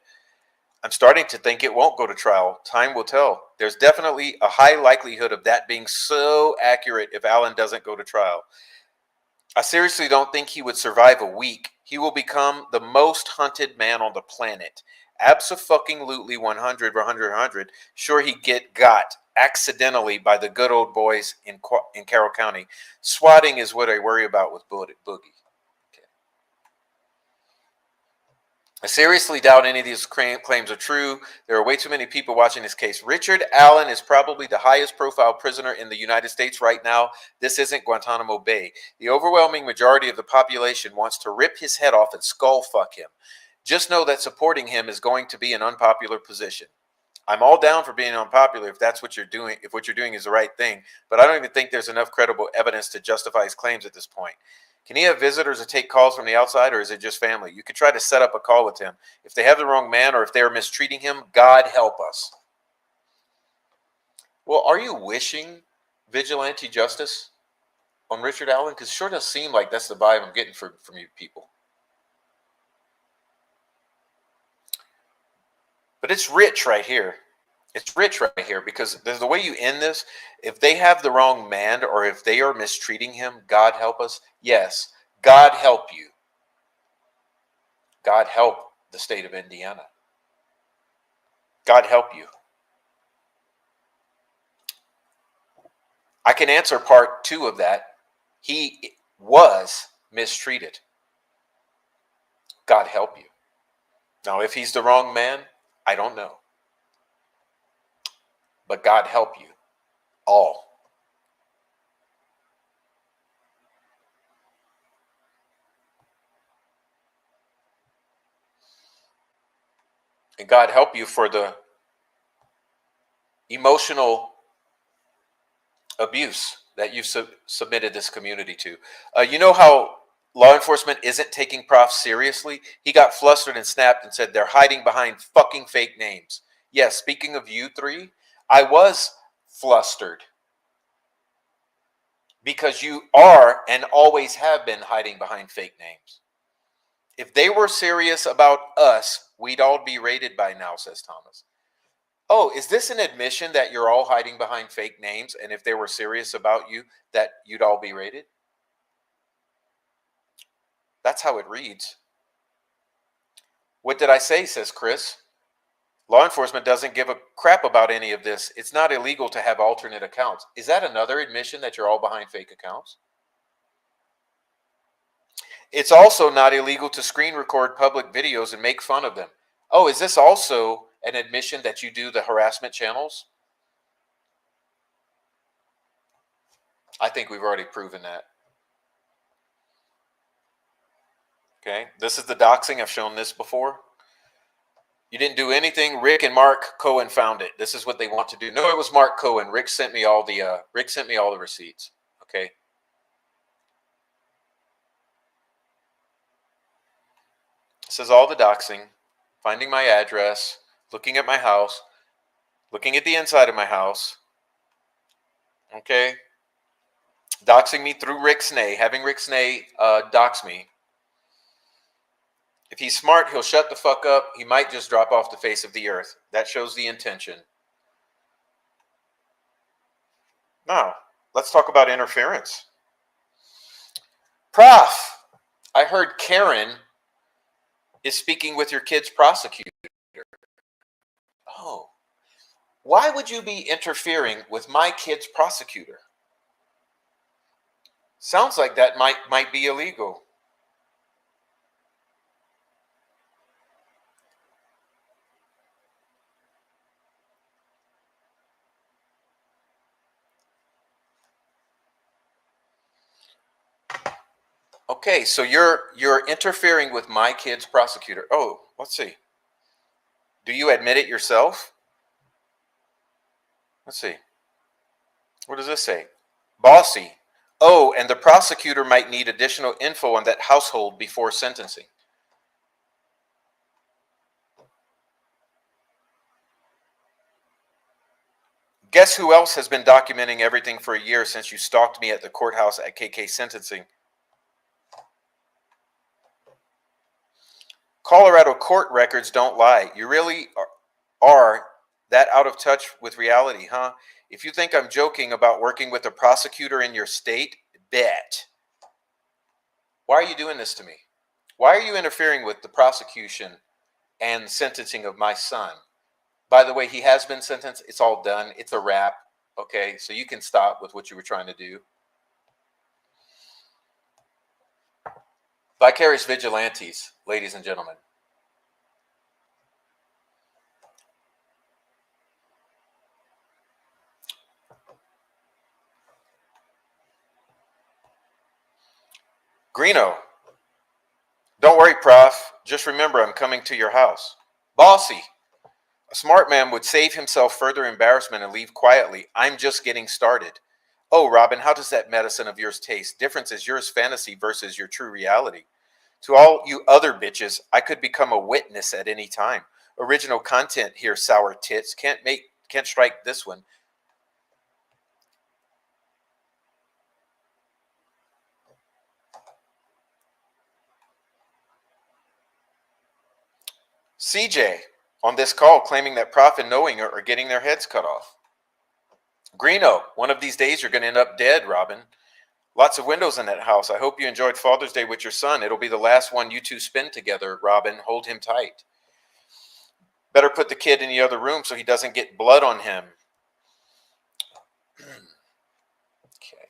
I'm starting to think it won't go to trial. Time will tell. There's definitely a high likelihood of that being so accurate if Allen doesn't go to trial. I seriously don't think he would survive a week. He will become the most hunted man on the planet. Abso-fucking-lutely 100, 100, 100. Sure, he got accidentally by the good old boys in Carroll County. Swatting is what I worry about with Boogie. Okay. I seriously doubt any of these claims are true. There are way too many people watching this case. Richard Allen is probably the highest profile prisoner in the United States right now. This isn't Guantanamo Bay. The overwhelming majority of the population wants to rip his head off and skull fuck him. Just know that supporting him is going to be an unpopular position. I'm all down for being unpopular if that's what you're doing, if what you're doing is the right thing, but I don't even think there's enough credible evidence to justify his claims at this point. Can he have visitors or take calls from the outside, or is it just family? You could try to set up a call with him. If they have the wrong man or if they are mistreating him, God help us. Well, are you wishing vigilante justice on Richard Allen? Because it sure does seem like that's the vibe I'm getting from you people. But it's rich right here. It's rich right here, because there's the way you end this. If they have the wrong man or if they are mistreating him, God help us. Yes, God help you. God help the state of Indiana. God help you. I can answer part 2 of that. He was mistreated. God help you. Now, if he's the wrong man, I don't know. But God help you all. And God help you for the emotional abuse that you've submitted this community to. You know how law enforcement isn't taking Prof seriously? He got flustered and snapped and said they're hiding behind fucking fake names. Yes, speaking of you three, I was flustered because you are and always have been hiding behind fake names. If they were serious about us, we'd all be raided by now, says Thomas. Oh, is this an admission that you're all hiding behind fake names, and if they were serious about you, that you'd all be raided? That's how it reads. What did I say, says Chris. Law enforcement doesn't give a crap about any of this. It's not illegal to have alternate accounts. Is that another admission that you're all behind fake accounts? It's also not illegal to screen record public videos and make fun of them. Oh, is this also an admission that you do the harassment channels? I think we've already proven that. Okay, this is the doxing. I've shown this before. You didn't do anything. Rick and Mark Cohen found it. This is what they want to do. No, it was Mark Cohen. Rick sent me all the receipts. Okay. This is all the doxing. Finding my address, looking at my house, looking at the inside of my house. Okay. Doxing me through Rick Snay, having Rick Snay dox me. If he's smart, he'll shut the fuck up. He might just drop off the face of the earth. That shows the intention. Now, let's talk about interference. Prof, I heard Karen is speaking with your kid's prosecutor. Oh, why would you be interfering with my kid's prosecutor? Sounds like that might be illegal. Okay, so you're interfering with my kid's prosecutor. Oh, let's see. Do you admit it yourself? Let's see. What does this say? Bossy. Oh, and the prosecutor might need additional info on that household before sentencing. Guess who else has been documenting everything for a year since you stalked me at the courthouse at KK sentencing? Colorado court records don't lie. You really are that out of touch with reality, huh? If you think I'm joking about working with a prosecutor in your state, bet. Why are you doing this to me? Why are you interfering with the prosecution and sentencing of my son? By the way, he has been sentenced. It's all done. It's a wrap. Okay, so you can stop with what you were trying to do. Vicarious vigilantes, ladies and gentlemen. Greeno, don't worry, Prof. Just remember I'm coming to your house. Bossy, a smart man would save himself further embarrassment and leave quietly. I'm just getting started. Oh, Robin, how does that medicine of yours taste? Difference is yours fantasy versus your true reality. To all you other bitches, I could become a witness at any time. Original content here, sour tits. Can't strike this one. CJ on this call claiming that Prof and Knowing are getting their heads cut off. Greeno, one of these days you're going to end up dead, Robin. Lots of windows in that house. I hope you enjoyed Father's Day with your son. It'll be the last one you two spend together, Robin. Hold him tight. Better put the kid in the other room so he doesn't get blood on him. Okay.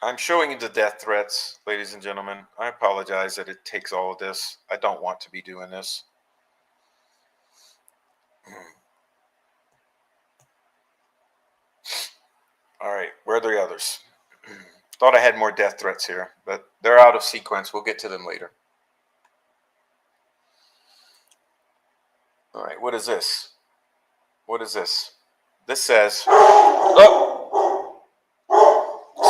I'm showing you the death threats, ladies and gentlemen. I apologize that it takes all of this. I don't want to be doing this. All right, where are the others? Thought I had more death threats here, but they're out of sequence. We'll get to them later. All right, what is this? What is this? This says, oh,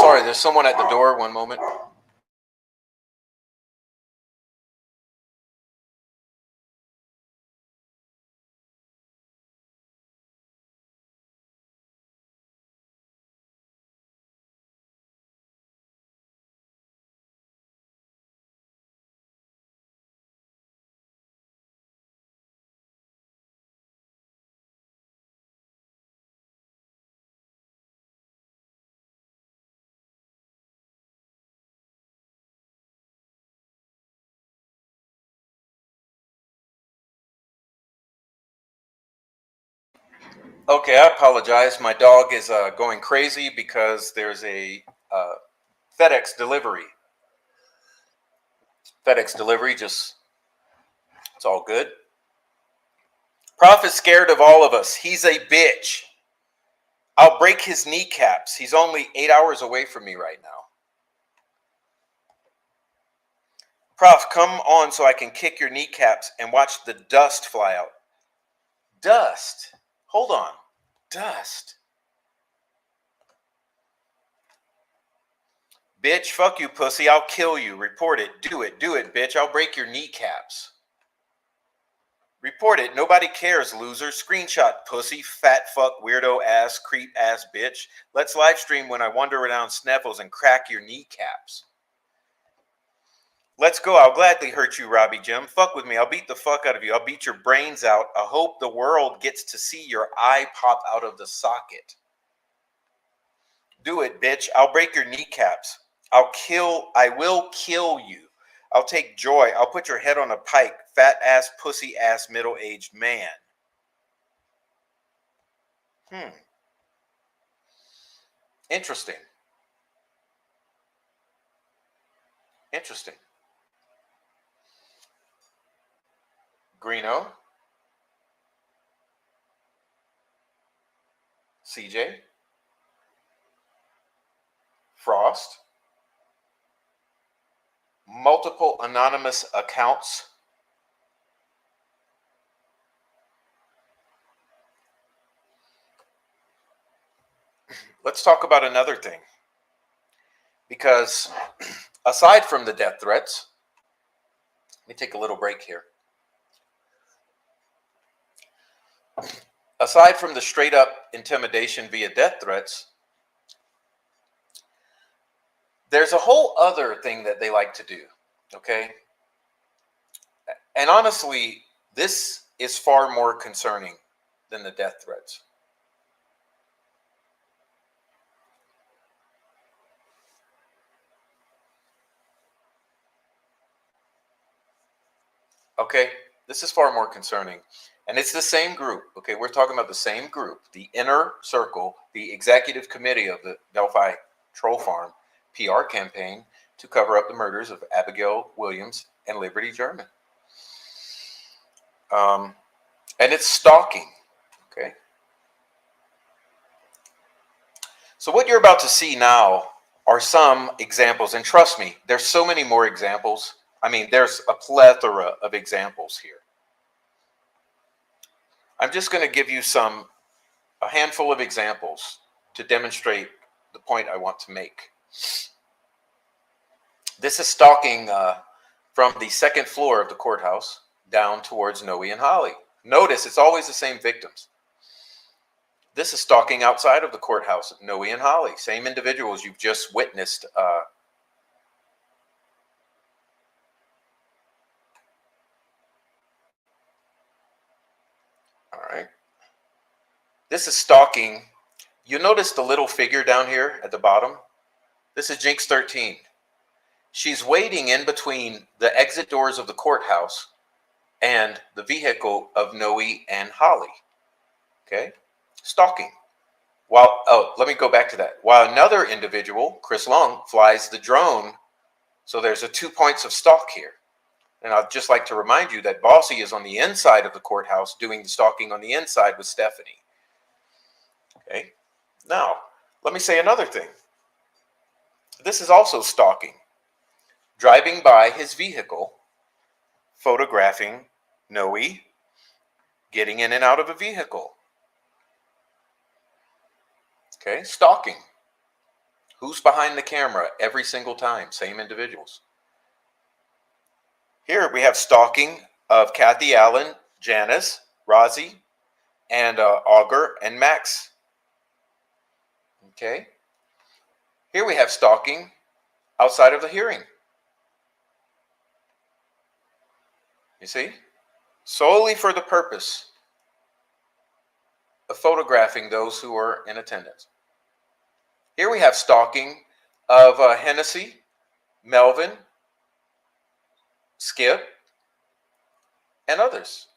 sorry, there's someone at the door. One moment. Okay, I apologize. My dog is going crazy because there's a FedEx delivery. FedEx delivery, just, it's all good. Prof is scared of all of us. He's a bitch. I'll break his kneecaps. He's only 8 hours away from me right now. Prof, come on so I can kick your kneecaps and watch the dust fly out. Dust? Hold on. Dust. Bitch, fuck you, pussy. I'll kill you. Report it. Do it, bitch. I'll break your kneecaps. Report it. Nobody cares, loser. Screenshot, pussy, fat fuck, weirdo ass, creep ass bitch. Let's live stream when I wander around Sneffels and crack your kneecaps. Let's go. I'll gladly hurt you, Robbie Jim. Fuck with me. I'll beat the fuck out of you. I'll beat your brains out. I hope the world gets to see your eye pop out of the socket. Do it, bitch. I'll break your kneecaps. I will kill you. I'll take joy. I'll put your head on a pike, fat ass, pussy ass, middle-aged man. Interesting. Interesting. Greeno. CJ. Frost. Multiple anonymous accounts. Let's talk about another thing. Because aside from the death threats, let me take a little break here. Aside from the straight up intimidation via death threats, There's a whole other thing that they like to do, okay? And honestly, this is far more concerning than the death threats. Okay, this is far more concerning. And it's the same group, okay? We're talking about the same group, the inner circle, the executive committee of the Delphi Troll Farm PR campaign to cover up the murders of Abigail Williams and Liberty German. And it's stalking, okay? So what you're about to see now are some examples, and trust me, there's so many more examples. I mean, there's a plethora of examples here. I'm just going to give you a handful of examples to demonstrate the point I want to make. This is stalking from the second floor of the courthouse down towards Noe and Holly. Notice it's always the same victims. This is stalking outside of the courthouse, Noe and Holly, same individuals you've just witnessed. All right. This is stalking. You notice the little figure down here at the bottom? This is Jinx 13. She's waiting in between the exit doors of the courthouse and the vehicle of Noe and Holly. Okay? Stalking. Let me go back to that. While another individual, Chris Long, flies the drone, so there's 2 points of stalk here. And I'd just like to remind you that Bossy is on the inside of the courthouse doing the stalking on the inside with Stephanie. Okay? Now, let me say another thing. This is also stalking. Driving by his vehicle, photographing Noe, getting in and out of a vehicle. Okay, stalking. Who's behind the camera every single time? Same individuals. Here we have stalking of Kathy Allen, Janice, Rozzy, and Augur and Max. Okay. Here we have stalking outside of the hearing. You see? Solely for the purpose of photographing those who are in attendance. Here we have stalking of Hennessy, Melvin, Skip, and others.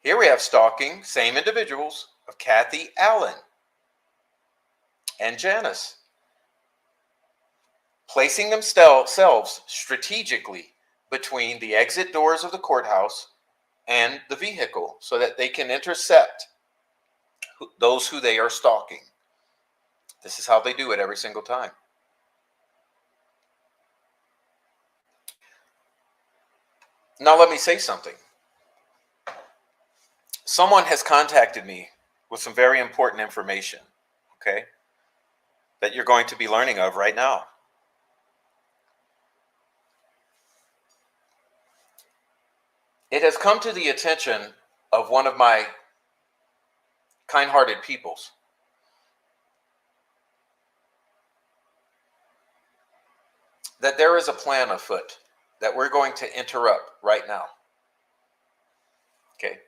Here we have stalking, same individuals, of Kathy Allen and Janice, placing themselves strategically between the exit doors of the courthouse and the vehicle so that they can intercept those who they are stalking. This is how they do it every single time. Now let me say something. Someone has contacted me with some very important information, okay, that you're going to be learning of right now. It has come to the attention of one of my kind-hearted peoples that there is a plan afoot that we're going to interrupt right now. Okay.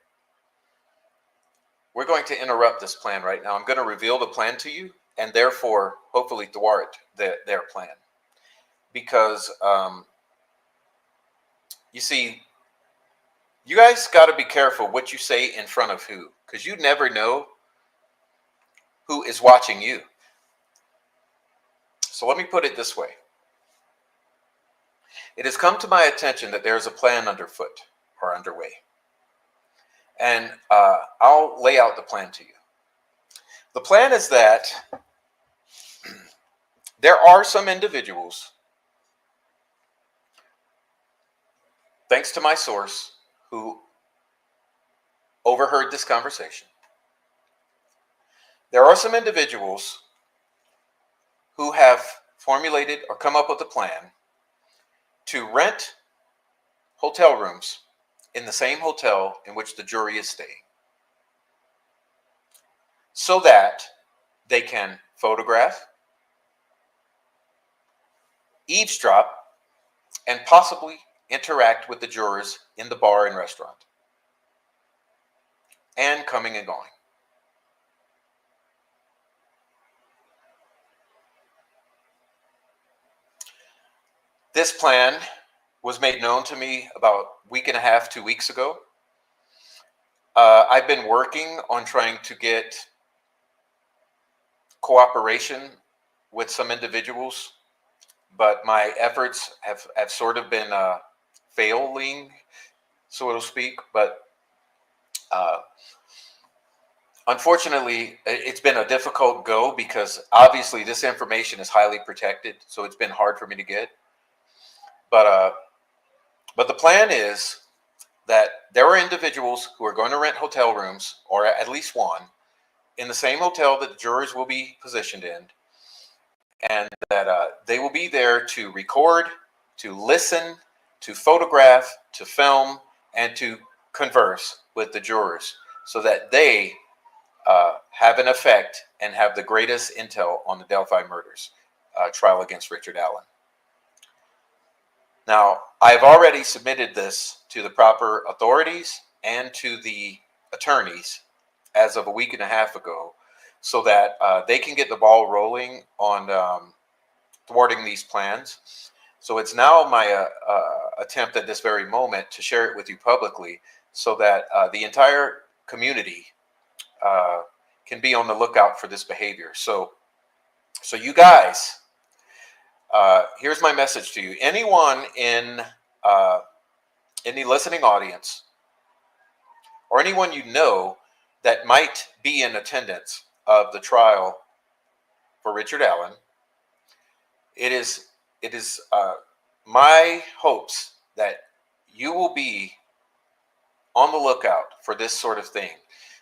We're going to interrupt this plan right now. I'm going to reveal the plan to you and therefore hopefully thwart their plan. Because, you see, you guys got to be careful what you say in front of who, because you never know who is watching you. So let me put it this way. It has come to my attention that there is a plan underfoot or underway. And I'll lay out the plan to you. The plan is that there are some individuals, thanks to my source, who overheard this conversation. There are some individuals who have formulated or come up with a plan to rent hotel rooms in the same hotel in which the jury is staying, so that they can photograph, eavesdrop, and possibly interact with the jurors in the bar and restaurant, and coming and going. This plan was made known to me about a week and a half, 2 weeks ago. I've been working on trying to get cooperation with some individuals, but my efforts have sort of been failing, so to speak. But unfortunately, it's been a difficult go because obviously this information is highly protected, so it's been hard for me to get. But the plan is that there are individuals who are going to rent hotel rooms, or at least one, in the same hotel that the jurors will be positioned in, and that they will be there to record, to listen, to photograph, to film, and to converse with the jurors so that they have an effect and have the greatest intel on the Delphi murders trial against Richard Allen. Now, I've already submitted this to the proper authorities and to the attorneys as of a week and a half ago, so that they can get the ball rolling on thwarting these plans. So it's now my attempt at this very moment to share it with you publicly, so that the entire community can be on the lookout for this behavior. So you guys, here's my message to you. Anyone in the listening audience, or anyone you know that might be in attendance of the trial for Richard Allen, it is my hopes that you will be on the lookout for this sort of thing.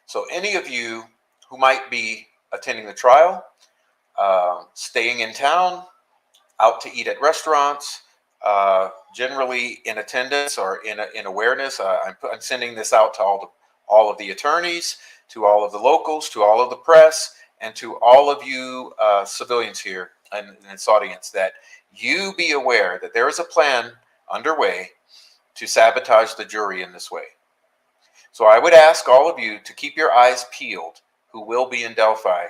So any of you who might be attending the trial, staying in town, out to eat at restaurants, generally in attendance or in awareness, I'm sending this out to all of the attorneys, to all of the locals, to all of the press, and to all of you civilians here in this audience, that you be aware that there is a plan underway to sabotage the jury in this way. So I would ask all of you to keep your eyes peeled, who will be in Delphi,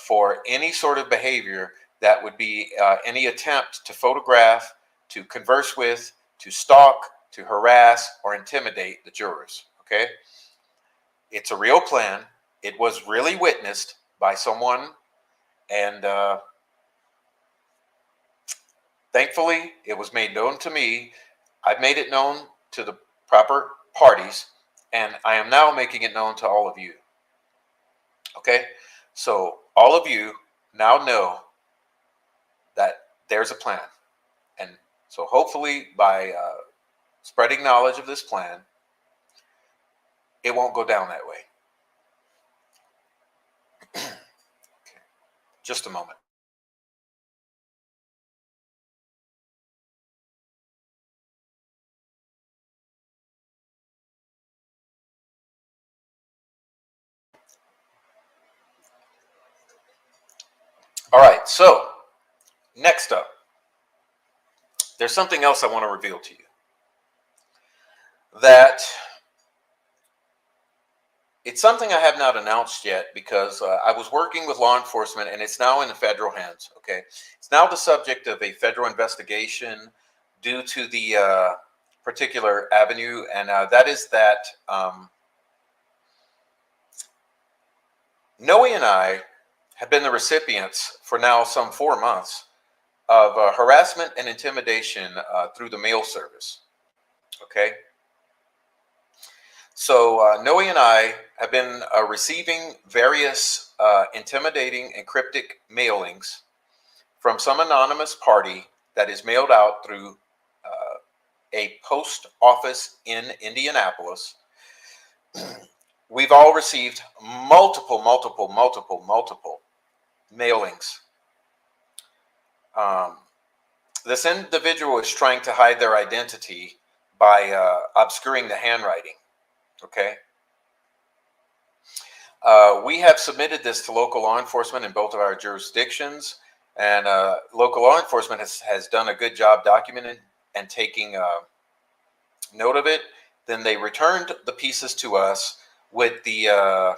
for any sort of behavior that would be any attempt to photograph, to converse with, to stalk, to harass, or intimidate the jurors. Okay? It's a real plan. It was really witnessed by someone, and thankfully, it was made known to me. I've made it known to the proper parties, and I am now making it known to all of you. Okay? So all of you now know that there's a plan. And so hopefully by spreading knowledge of this plan, it won't go down that way. Okay. Just a moment. All right, so next up, there's something else I want to reveal to you. That it's something I have not announced yet, because I was working with law enforcement, and it's now in the federal hands. Okay, it's now the subject of a federal investigation due to the particular avenue, and that is that Noe and I have been the recipients for now some 4 months of harassment and intimidation through the mail service. Okay. So Noe and I have been receiving various intimidating and cryptic mailings from some anonymous party that is mailed out through a post office in Indianapolis. We've all received multiple mailings. This individual is trying to hide their identity by obscuring the handwriting. Okay. We have submitted this to local law enforcement in both of our jurisdictions, and local law enforcement has done a good job documenting and taking note of it. Then they returned the pieces to us with the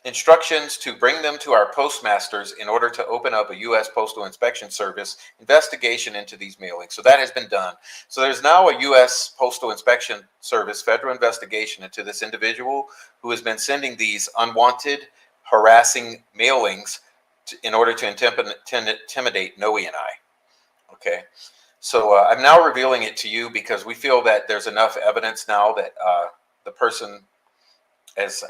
instructions to bring them to our postmasters in order to open up a U.S. Postal Inspection Service investigation into these mailings. So that has been done. So there's now a U.S. Postal Inspection Service federal investigation into this individual who has been sending these unwanted, harassing mailings in order to intimidate Noe and I. Okay. So I'm now revealing it to you because we feel that there's enough evidence now that the person as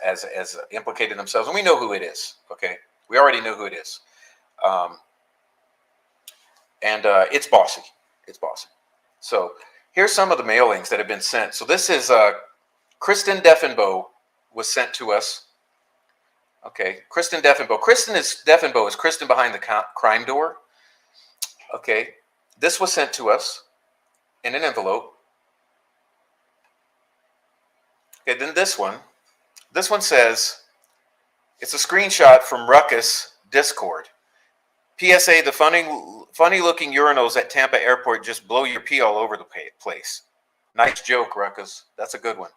implicated themselves, and we know who it is. Okay, we already know who it is, and it's bossy. It's bossy. So here's some of the mailings that have been sent. So this is Kristen Deffenbow was sent to us. Okay, Kristen Deffenbow. Deffenbow is Kristen behind the crime door. Okay, this was sent to us in an envelope. Okay, then this one. This one says, it's a screenshot from Ruckus Discord. PSA, the funny looking urinals at Tampa Airport just blow your pee all over the place. Nice joke, Ruckus. That's a good one.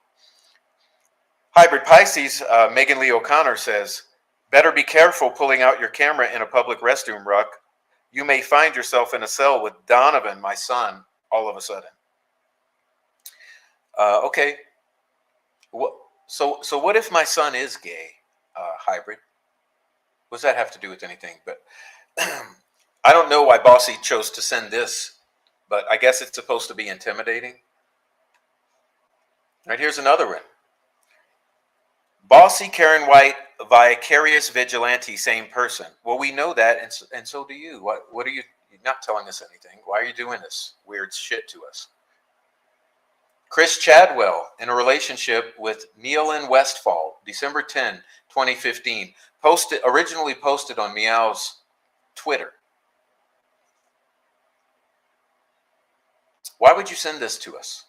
Hybrid Pisces, Megan Lee O'Connor says, better be careful pulling out your camera in a public restroom, Ruck. You may find yourself in a cell with Donovan, my son, all of a sudden. Okay. So what if my son is gay, Hybrid? What does that have to do with anything? But I don't know why Bossy chose to send this, but I guess it's supposed to be intimidating. All right, here's another one. Bossy Karen White, vicarious vigilante, same person. Well, we know that, and so do you. What are you? You're not telling us anything. Why are you doing this weird shit to us? Chris Chadwell, in a relationship with Nealyn Westfall, December 10, 2015, originally posted on Meow's Twitter. Why would you send this to us?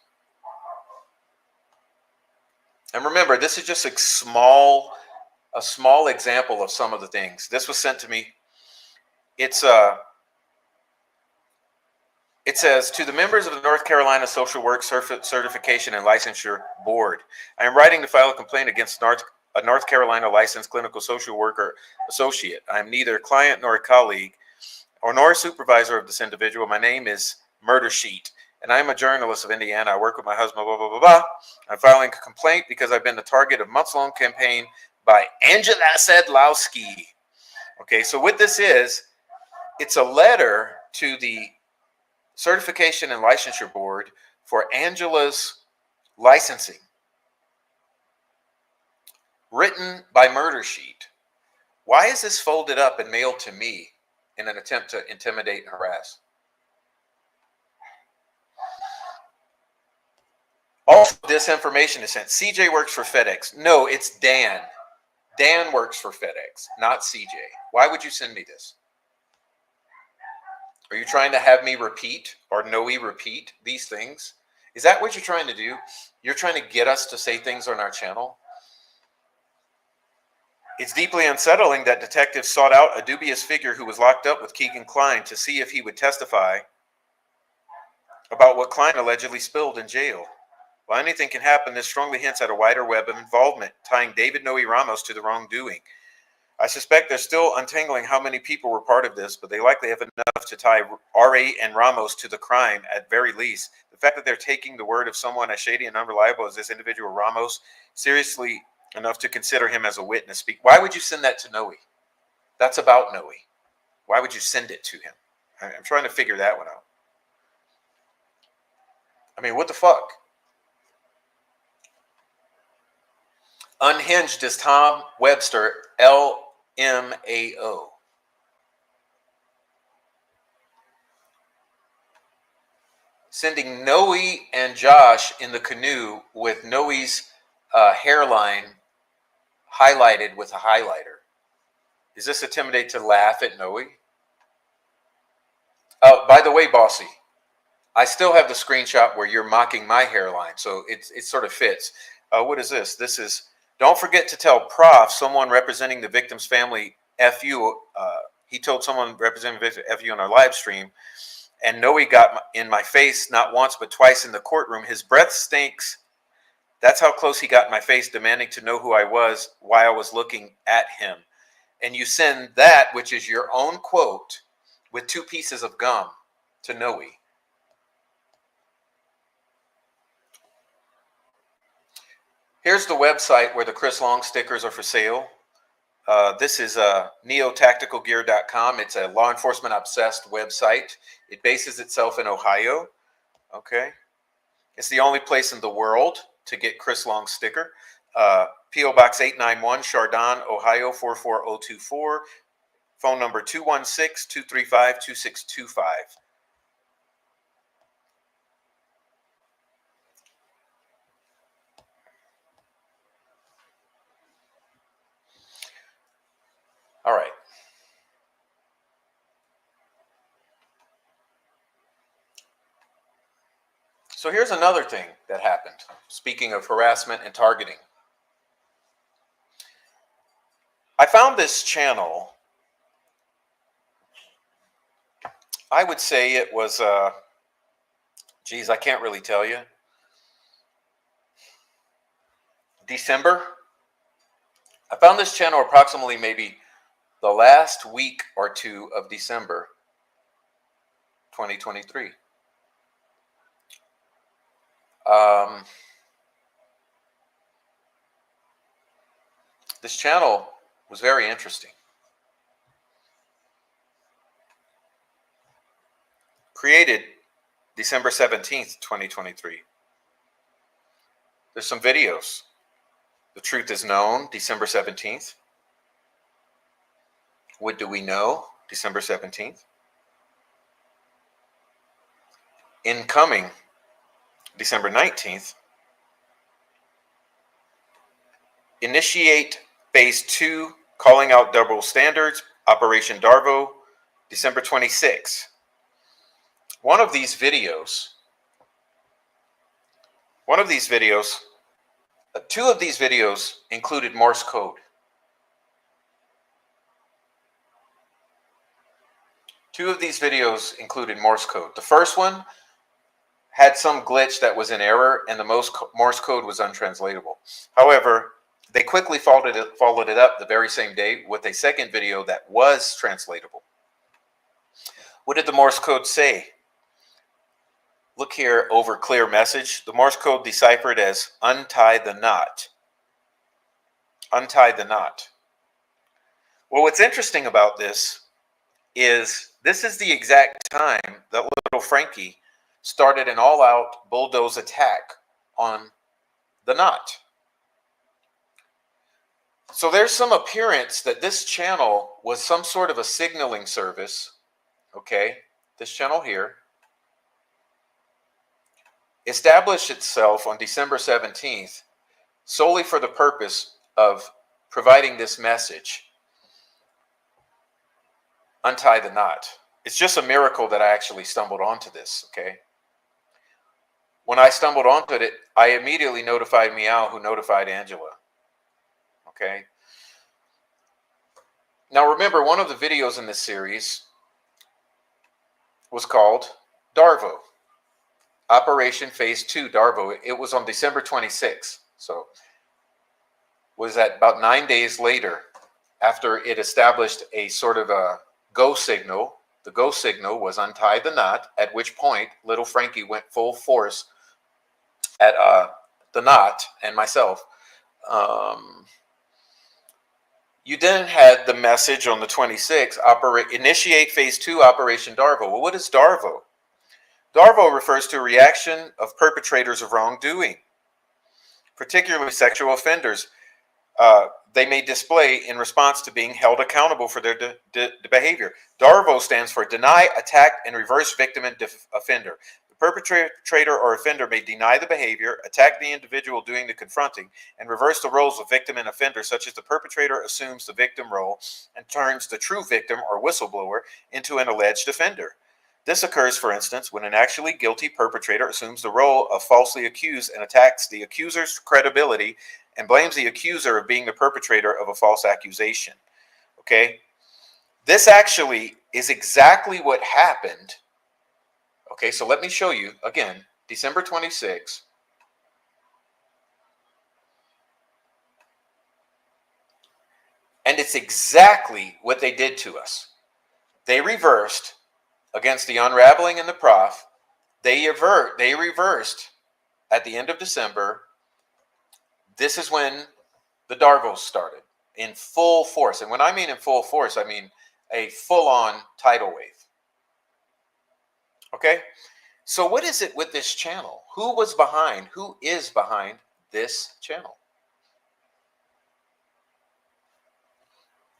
And remember, this is just a small example of some of the things. This was sent to me. It says, to the members of the North Carolina Social Work Certification and Licensure Board, I am writing to file a complaint against a North Carolina licensed clinical social worker associate. I am neither a client nor a colleague nor a supervisor of this individual. My name is Murder Sheet, and I am a journalist of Indiana. I work with my husband, blah, blah, blah, blah. I'm filing a complaint because I've been the target of months-long campaign by Angela Sedlowski. Okay, so what this is, it's a letter to the Certification and Licensure Board for Angela's licensing, written by Murder Sheet. Why is this folded up and mailed to me in an attempt to intimidate and harass? Also, this information is sent. CJ works for FedEx. No, it's Dan. Dan works for FedEx, not CJ. Why would you send me this? Are you trying to have me repeat or Noe repeat these things? Is that what you're trying to do? You're trying to get us to say things on our channel? It's deeply unsettling that detectives sought out a dubious figure who was locked up with Keegan Kline to see if he would testify about what Kline allegedly spilled in jail. While anything can happen, this strongly hints at a wider web of involvement tying David Noe Ramos to the wrongdoing. I suspect they're still untangling how many people were part of this, but they likely have enough to tie R.A. and Ramos to the crime at very least. The fact that they're taking the word of someone as shady and unreliable as this individual Ramos seriously enough to consider him as a witness. Why would you send that to Noe? That's about Noe. Why would you send it to him? I'm trying to figure that one out. I mean, what the fuck? Unhinged is Tom Webster, LMAO. Sending Noe and Josh in the canoe with Noe's hairline highlighted with a highlighter. Is this intimidate to laugh at Noe? By the way, Bossy, I still have the screenshot where you're mocking my hairline, so it sort of fits. What is this? This is, Don't forget to tell Prof, someone representing the victim's family, F you. He told someone representing the victim, F you on our live stream. And Noe got in my face not once but twice in the courtroom. His breath stinks. That's how close he got in my face, demanding to know who I was, why I was looking at him. And you send that, which is your own quote, with 2 pieces of gum to Noe. Here's the website where the Chris Long stickers are for sale. This is neotacticalgear.com. It's a law enforcement obsessed website. It bases itself in Ohio. Okay. It's the only place in the world to get Chris Long sticker. P.O. Box 891, Chardon, Ohio 44024. Phone number 216-235-2625. All right. So here's another thing that happened. Speaking of harassment and targeting. I found this channel. I would say it was, geez, I can't really tell you. December. I found this channel approximately maybe the last week or 2 of December 2023. This channel was very interesting. Created December 17th, 2023. There's some videos. The Truth is Known, December 17th. What Do We Know, December 17th. Incoming, December 19th. Initiate Phase 2, Calling Out Double Standards, Operation Darvo, December 26th. One of these videos, 2 of these videos included Morse code. 2 of these videos included Morse code. The first one had some glitch that was in error, and the Morse code was untranslatable. However, they quickly followed it up the very same day with a second video that was translatable. What did the Morse code say? Look here over clear message. The Morse code deciphered as untie the knot. Untie the knot. Well, what's interesting about this is the exact time that little Frankie started an all-out bulldoze attack on the knot. So there's some appearance that this channel was some sort of a signaling service. Okay, this channel here established itself on December 17th solely for the purpose of providing this message. Untie the knot. It's just a miracle that I actually stumbled onto this, okay? When I stumbled onto it, I immediately notified Meow, who notified Angela, okay? Now remember, one of the videos in this series was called Darvo. Operation Phase 2 Darvo. It was on December 26th. So was that about 9 days later after it established a sort of a go signal. The go signal was untie the knot, at which point little Frankie went full force at the knot and myself. You then had the message on the 26th, initiate Phase 2 Operation Darvo. Well, what is Darvo? Darvo refers to a reaction of perpetrators of wrongdoing, particularly sexual offenders. They may display in response to being held accountable for their behavior. DARVO stands for Deny, Attack, and Reverse Victim and Offender. The perpetrator or offender may deny the behavior, attack the individual doing the confronting, and reverse the roles of victim and offender, such as the perpetrator assumes the victim role and turns the true victim or whistleblower into an alleged offender. This occurs, for instance, when an actually guilty perpetrator assumes the role of falsely accused and attacks the accuser's credibility and blames the accuser of being the perpetrator of a false accusation. Okay? This actually is exactly what happened. Okay, so let me show you again, December 26th. And it's exactly what they did to us. They reversed against the unraveling and the prof. They reversed at the end of December. This is when the Darvos started in full force. And when I mean in full force, I mean a full-on tidal wave. Okay? So what is it with this channel? Who is behind this channel?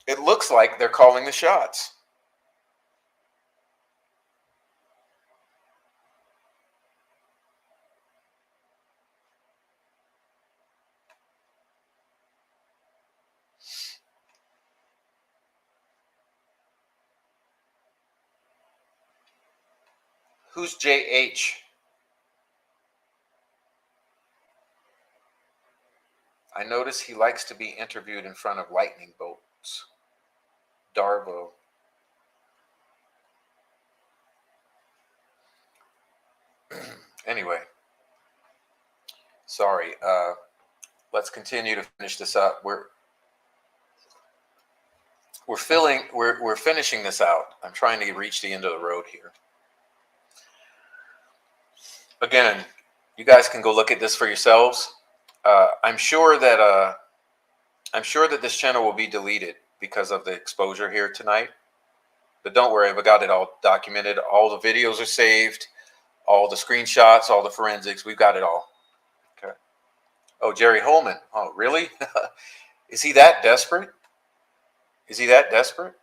It looks like they're calling the shots. Who's JH? I notice he likes to be interviewed in front of lightning bolts. Darvo. Anyway, sorry. Let's continue to finish this up. We're finishing this out. I'm trying to reach the end of the road here. Again, you guys can go look at this for yourselves. I'm sure that this channel will be deleted because of the exposure here tonight. But don't worry, I've got it all documented. All the videos are saved, all the screenshots, all the forensics. We've got it all. Okay. Oh, Jerry Holman. Oh, really? Is he that desperate? Is he that desperate?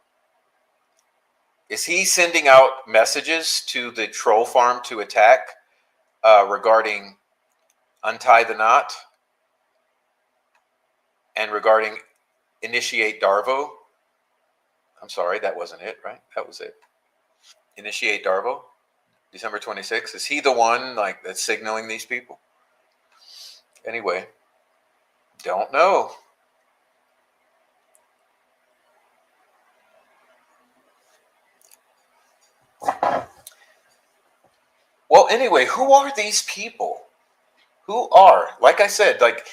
Is he sending out messages to the troll farm to attack regarding untie the knot and regarding initiate Darvo? I'm sorry, that wasn't it, right? That was it. Initiate Darvo, December 26th. Is he the one like that's signaling these people? Anyway, don't know. Well, anyway, who are these people? Who are, like I said, like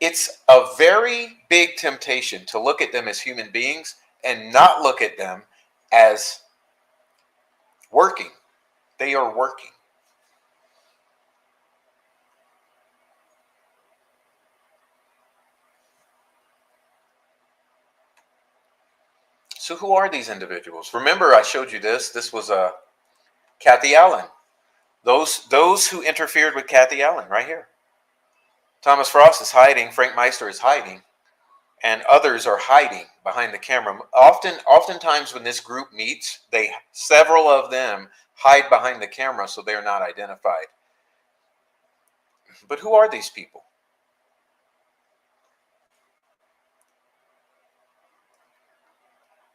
it's a very big temptation to look at them as human beings and not look at them as working. They are working. So who are these individuals? Remember, I showed you this. This was Kathy Allen. Those who interfered with Kathy Allen, right here. Thomas Frost is hiding. Frank Meister is hiding, and others are hiding behind the camera. Oftentimes, when this group meets, several of them hide behind the camera so they are not identified. But who are these people?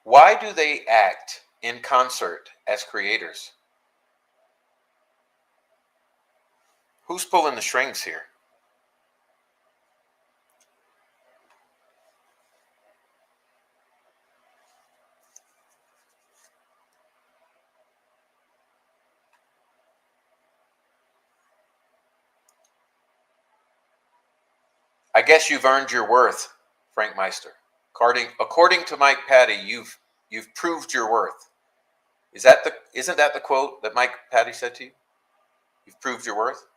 Why do they act in concert as creators? Who's pulling the strings here? I guess you've earned your worth, Frank Meister. According to Mike Patty, you've proved your worth. Isn't that the quote that Mike Patty said to you? You've proved your worth?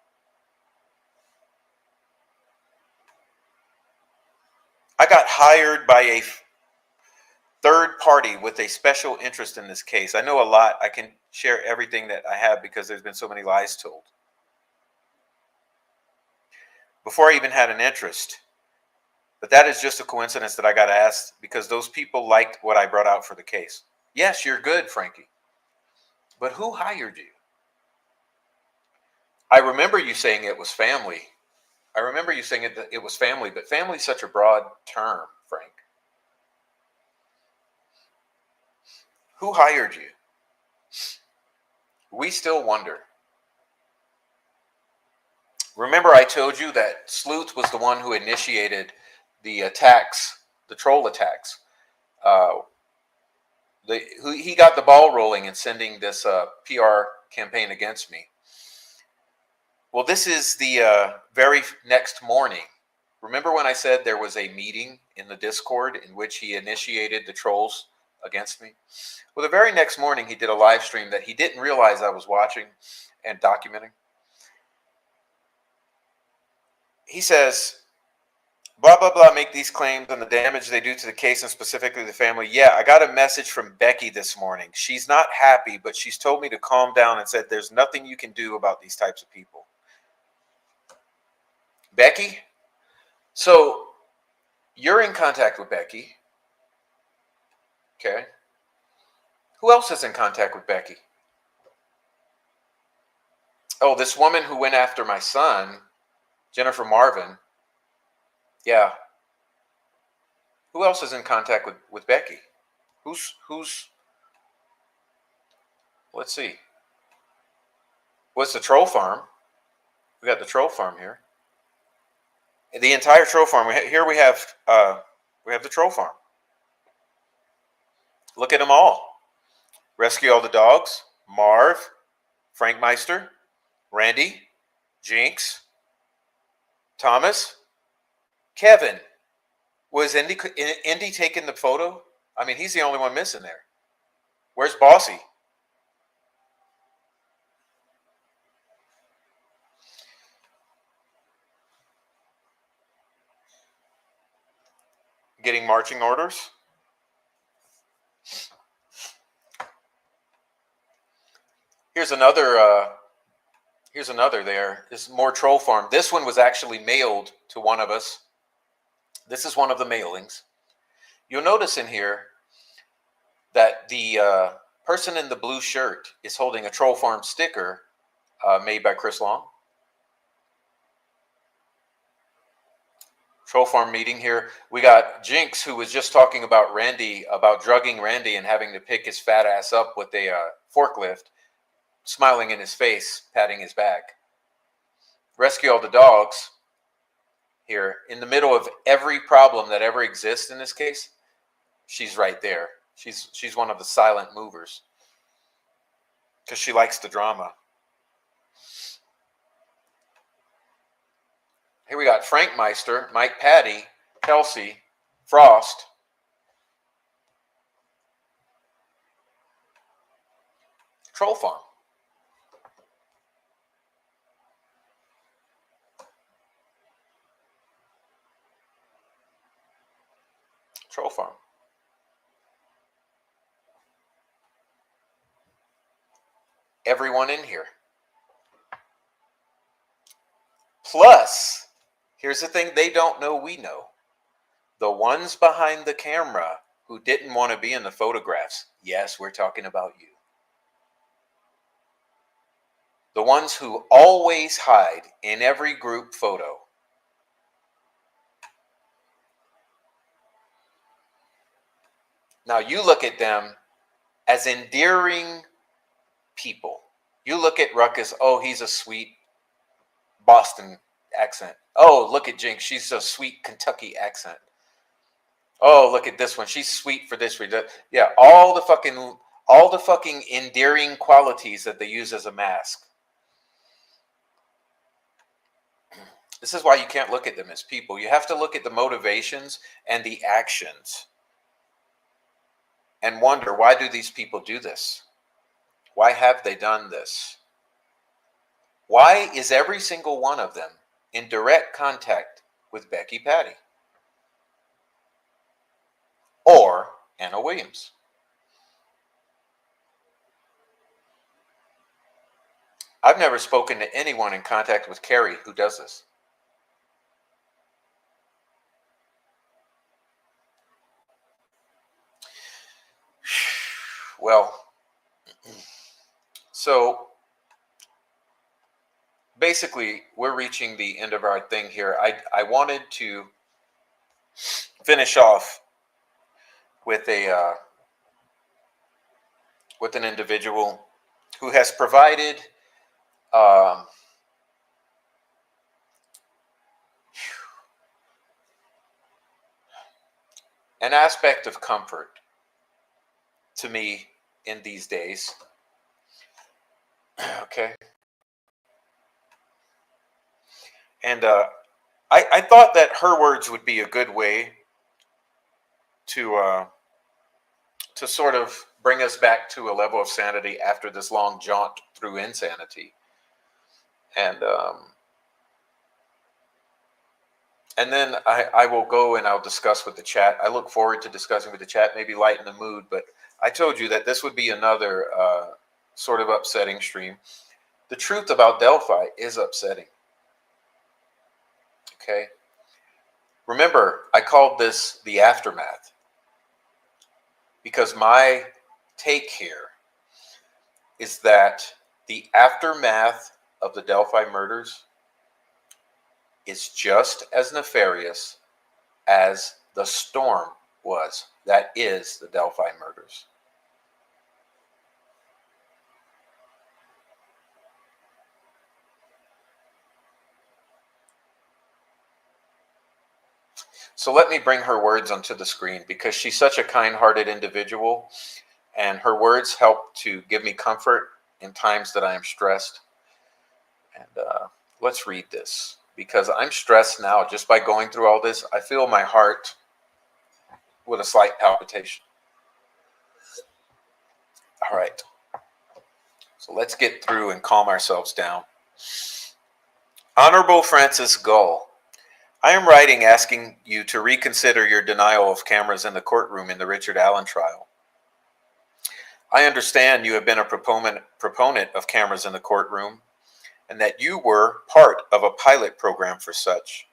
I got hired by a third party with a special interest in this case. I know a lot. I can share everything that I have because there's been so many lies told. Before I even had an interest. But that is just a coincidence that I got asked because those people liked what I brought out for the case. Yes, you're good, Frankie. But who hired you? I remember you saying it was family. I remember you saying it was family, but family is such a broad term, Frank. Who hired you? We still wonder. Remember I told you that Sleuth was the one who initiated the attacks, the troll attacks. Uh, he got the ball rolling in sending this PR campaign against me. Well, this is the very next morning. Remember when I said there was a meeting in the Discord in which he initiated the trolls against me? Well, the very next morning he did a live stream that he didn't realize I was watching and documenting. He says, blah, blah, blah, make these claims on the damage they do to the case and specifically the family. Yeah, I got a message from Becky this morning. She's not happy, but she's told me to calm down and said there's nothing you can do about these types of people. Becky? So you're in contact with Becky. Okay. Who else is in contact with Becky? Oh, this woman who went after my son, Jennifer Marvin. Yeah. Who else is in contact with Becky? Who's let's see. What's the troll farm? We got the troll farm here. The entire troll farm. Here we have the troll farm. Look at them all. Rescue All the Dogs, Marv, Frank Meister, Randy, Jinx, Thomas, Kevin. Was Indy taking the photo? I mean, he's the only one missing there. Where's Bossy? Getting marching orders? Here's another there. This is more troll farm. This one was actually mailed to one of us. This is one of the mailings. You'll notice in here that the person in the blue shirt is holding a troll farm sticker made by Chris Long. Troll farm meeting here. We got Jinx, who was just talking about Randy, about drugging Randy and having to pick his fat ass up with a forklift, smiling in his face, patting his back. Rescue All the Dogs here, in the middle of every problem that ever exists in this case. She's right there. She's one of the silent movers because she likes the drama. Here we got Frank Meister, Mike Patty, Kelsey, Frost. Troll farm. Troll farm. Everyone in here. Plus, here's the thing they don't know we know. The ones behind the camera who didn't want to be in the photographs. Yes, we're talking about you. The ones who always hide in every group photo. Now you look at them as endearing people. You look at Ruckus, oh, he's a sweet Boston accent. Oh, look at Jinx, she's a sweet Kentucky accent. Oh, look at this one, she's sweet for this reason. Yeah, all the fucking endearing qualities that they use as a mask. This is why you can't look at them as people. You have to look at the motivations and the actions and wonder, why do these people do this? Why have they done this? Why is every single one of them in direct contact with Becky Patty or Anna Williams? I've never spoken to anyone in contact with Carrie who does this. Well, so basically we're reaching the end of our thing here. I wanted to finish off with with an individual who has provided an aspect of comfort to me in these days. Okay. And I thought that her words would be a good way to sort of bring us back to a level of sanity after this long jaunt through insanity. And then I will go and I'll discuss with the chat. I look forward to discussing with the chat, maybe lighten the mood. But I told you that this would be another sort of upsetting stream. The truth about Delphi is upsetting. Okay. Remember, I called this the aftermath because my take here is that the aftermath of the Delphi murders is just as nefarious as the storm was. That is the Delphi murders. So let me bring her words onto the screen because she's such a kind-hearted individual, and her words help to give me comfort in times that I am stressed. And let's read this because I'm stressed now just by going through all this. I feel my heart with a slight palpitation. All right. So let's get through and calm ourselves down. Honorable Francis Gull, I am writing asking you to reconsider your denial of cameras in the courtroom in the Richard Allen trial. I understand you have been a proponent of cameras in the courtroom and that you were part of a pilot program for such.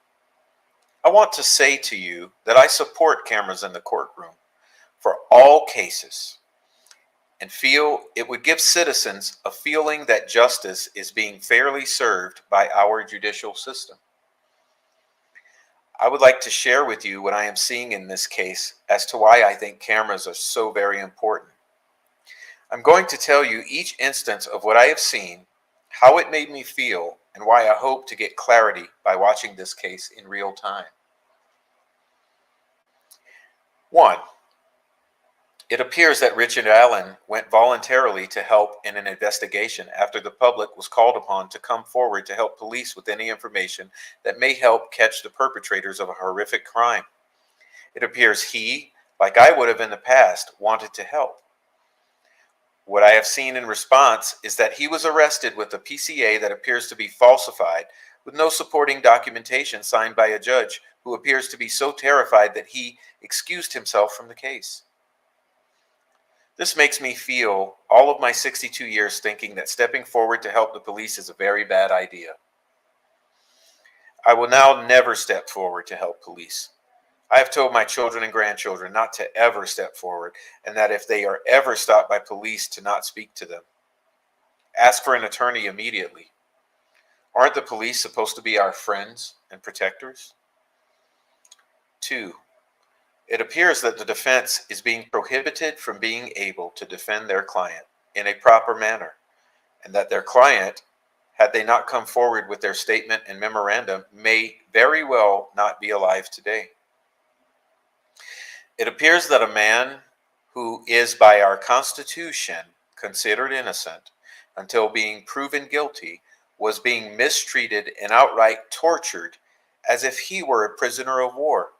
I want to say to you that I support cameras in the courtroom for all cases and feel it would give citizens a feeling that justice is being fairly served by our judicial system. I would like to share with you what I am seeing in this case as to why I think cameras are so very important. I'm going to tell you each instance of what I have seen, how it made me feel, and why I hope to get clarity by watching this case in real time. 1. It appears that Richard Allen went voluntarily to help in an investigation after the public was called upon to come forward to help police with any information that may help catch the perpetrators of a horrific crime. It appears he, like I would have in the past, wanted to help. What I have seen in response is that he was arrested with a PCA that appears to be falsified, with no supporting documentation signed by a judge who appears to be so terrified that he excused himself from the case. This makes me feel all of my 62 years thinking that stepping forward to help the police is a very bad idea. I will now never step forward to help police. I have told my children and grandchildren not to ever step forward, and that if they are ever stopped by police, to not speak to them. Ask for an attorney immediately. Aren't the police supposed to be our friends and protectors? 2. It appears that the defense is being prohibited from being able to defend their client in a proper manner, and that their client, had they not come forward with their statement and memorandum, may very well not be alive today. It appears that a man who is by our Constitution considered innocent until being proven guilty was being mistreated and outright tortured as if he were a prisoner of war,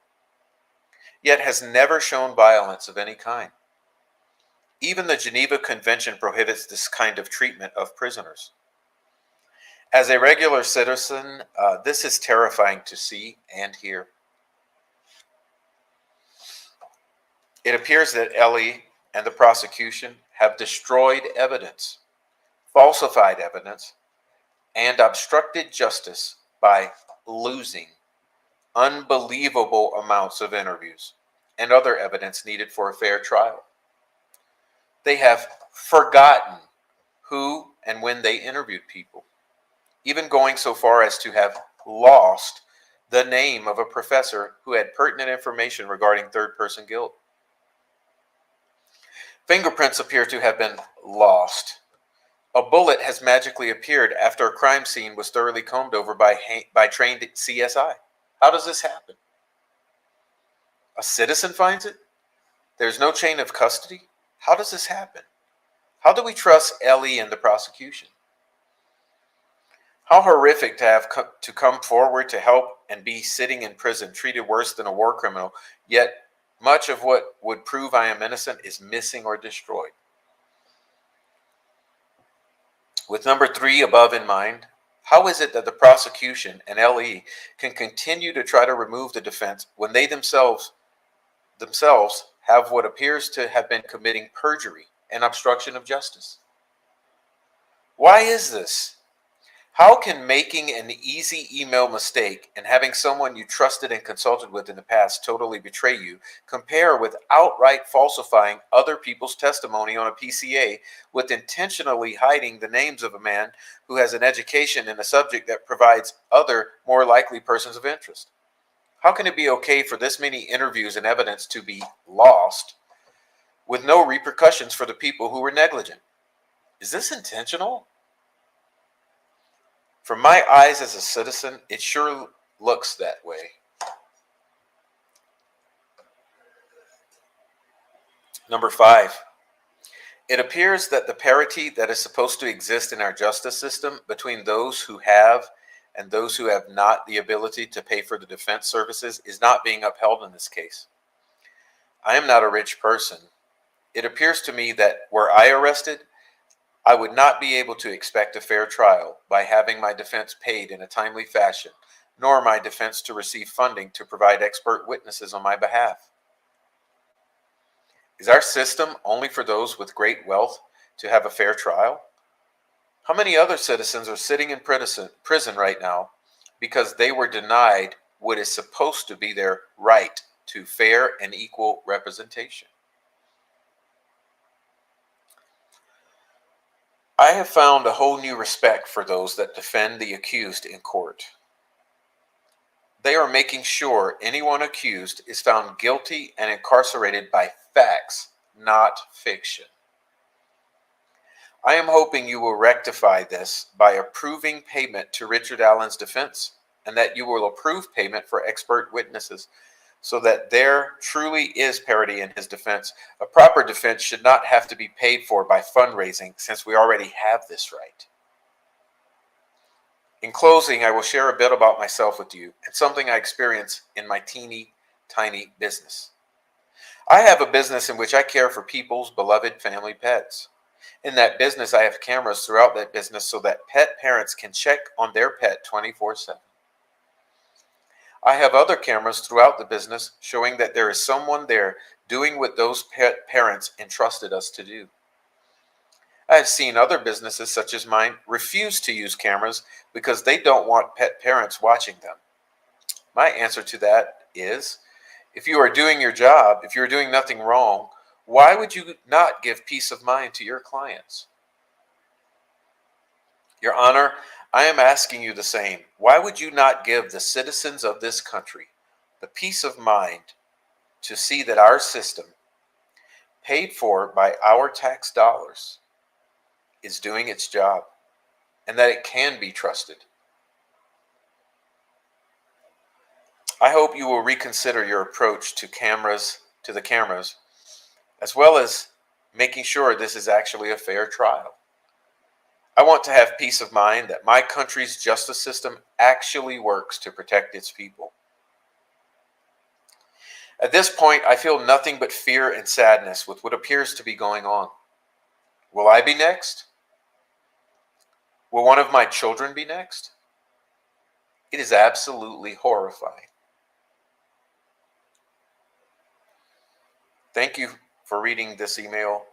yet has never shown violence of any kind. Even the Geneva Convention prohibits this kind of treatment of prisoners. As a regular citizen, this is terrifying to see and hear. It appears that Ellie and the prosecution have destroyed evidence, falsified evidence, and obstructed justice by losing unbelievable amounts of interviews and other evidence needed for a fair trial. They have forgotten who and when they interviewed people, even going so far as to have lost the name of a professor who had pertinent information regarding third-person guilt. Fingerprints appear to have been lost. A bullet has magically appeared after a crime scene was thoroughly combed over by trained CSI. How does this happen? A citizen finds it? There's no chain of custody? How does this happen? How do we trust Ellie and the prosecution? How horrific to have to come forward to help and be sitting in prison, treated worse than a war criminal, yet much of what would prove I am innocent is missing or destroyed. With number 3 above in mind, how is it that the prosecution and LE can continue to try to remove the defense when they themselves have what appears to have been committing perjury and obstruction of justice? Why is this? How can making an easy email mistake and having someone you trusted and consulted with in the past totally betray you compare with outright falsifying other people's testimony on a PCA with intentionally hiding the names of a man who has an education in a subject that provides other more likely persons of interest? How can it be okay for this many interviews and evidence to be lost with no repercussions for the people who were negligent? Is this intentional? From my eyes as a citizen, it sure looks that way. Number 5, it appears that the parity that is supposed to exist in our justice system between those who have and those who have not the ability to pay for the defense services is not being upheld in this case. I am not a rich person. It appears to me that were I arrested, I would not be able to expect a fair trial by having my defense paid in a timely fashion, nor my defense to receive funding to provide expert witnesses on my behalf. Is our system only for those with great wealth to have a fair trial? How many other citizens are sitting in prison right now because they were denied what is supposed to be their right to fair and equal representation? I have found a whole new respect for those that defend the accused in court. They are making sure anyone accused is found guilty and incarcerated by facts, not fiction. I am hoping you will rectify this by approving payment to Richard Allen's defense, and that you will approve payment for expert witnesses so that there truly is parity in his defense. A proper defense should not have to be paid for by fundraising, since we already have this right. In closing, I will share a bit about myself with you and something I experienced in my teeny tiny business. I have a business in which I care for people's beloved family pets. In that business, I have cameras throughout that business so that pet parents can check on their pet 24/7. I have other cameras throughout the business showing that there is someone there doing what those pet parents entrusted us to do. I have seen other businesses such as mine refuse to use cameras because they don't want pet parents watching them. My answer to that is, if you are doing your job, if you are doing nothing wrong, why would you not give peace of mind to your clients? Your Honor, I am asking you the same. Why would you not give the citizens of this country the peace of mind to see that our system, paid for by our tax dollars, is doing its job and that it can be trusted? I hope you will reconsider your approach to the cameras, as well as making sure this is actually a fair trial. I want to have peace of mind that my country's justice system actually works to protect its people. At this point, I feel nothing but fear and sadness with what appears to be going on. Will I be next? Will one of my children be next? It is absolutely horrifying. Thank you for reading this email.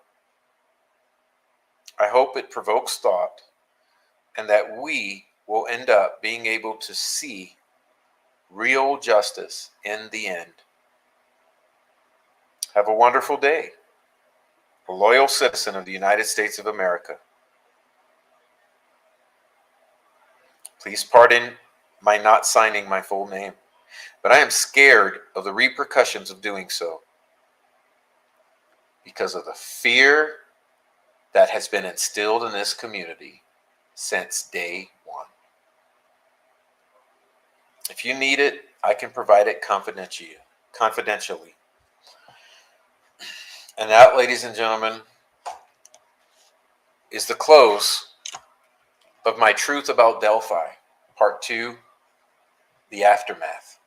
I hope it provokes thought and that we will end up being able to see real justice in the end. Have a wonderful day. A loyal citizen of the United States of America. Please pardon my not signing my full name, but I am scared of the repercussions of doing so because of the fear that has been instilled in this community since day one. If you need it, I can provide it confidentially. And that, ladies and gentlemen, is the close of my Truth About Delphi, Part 2, The Aftermath.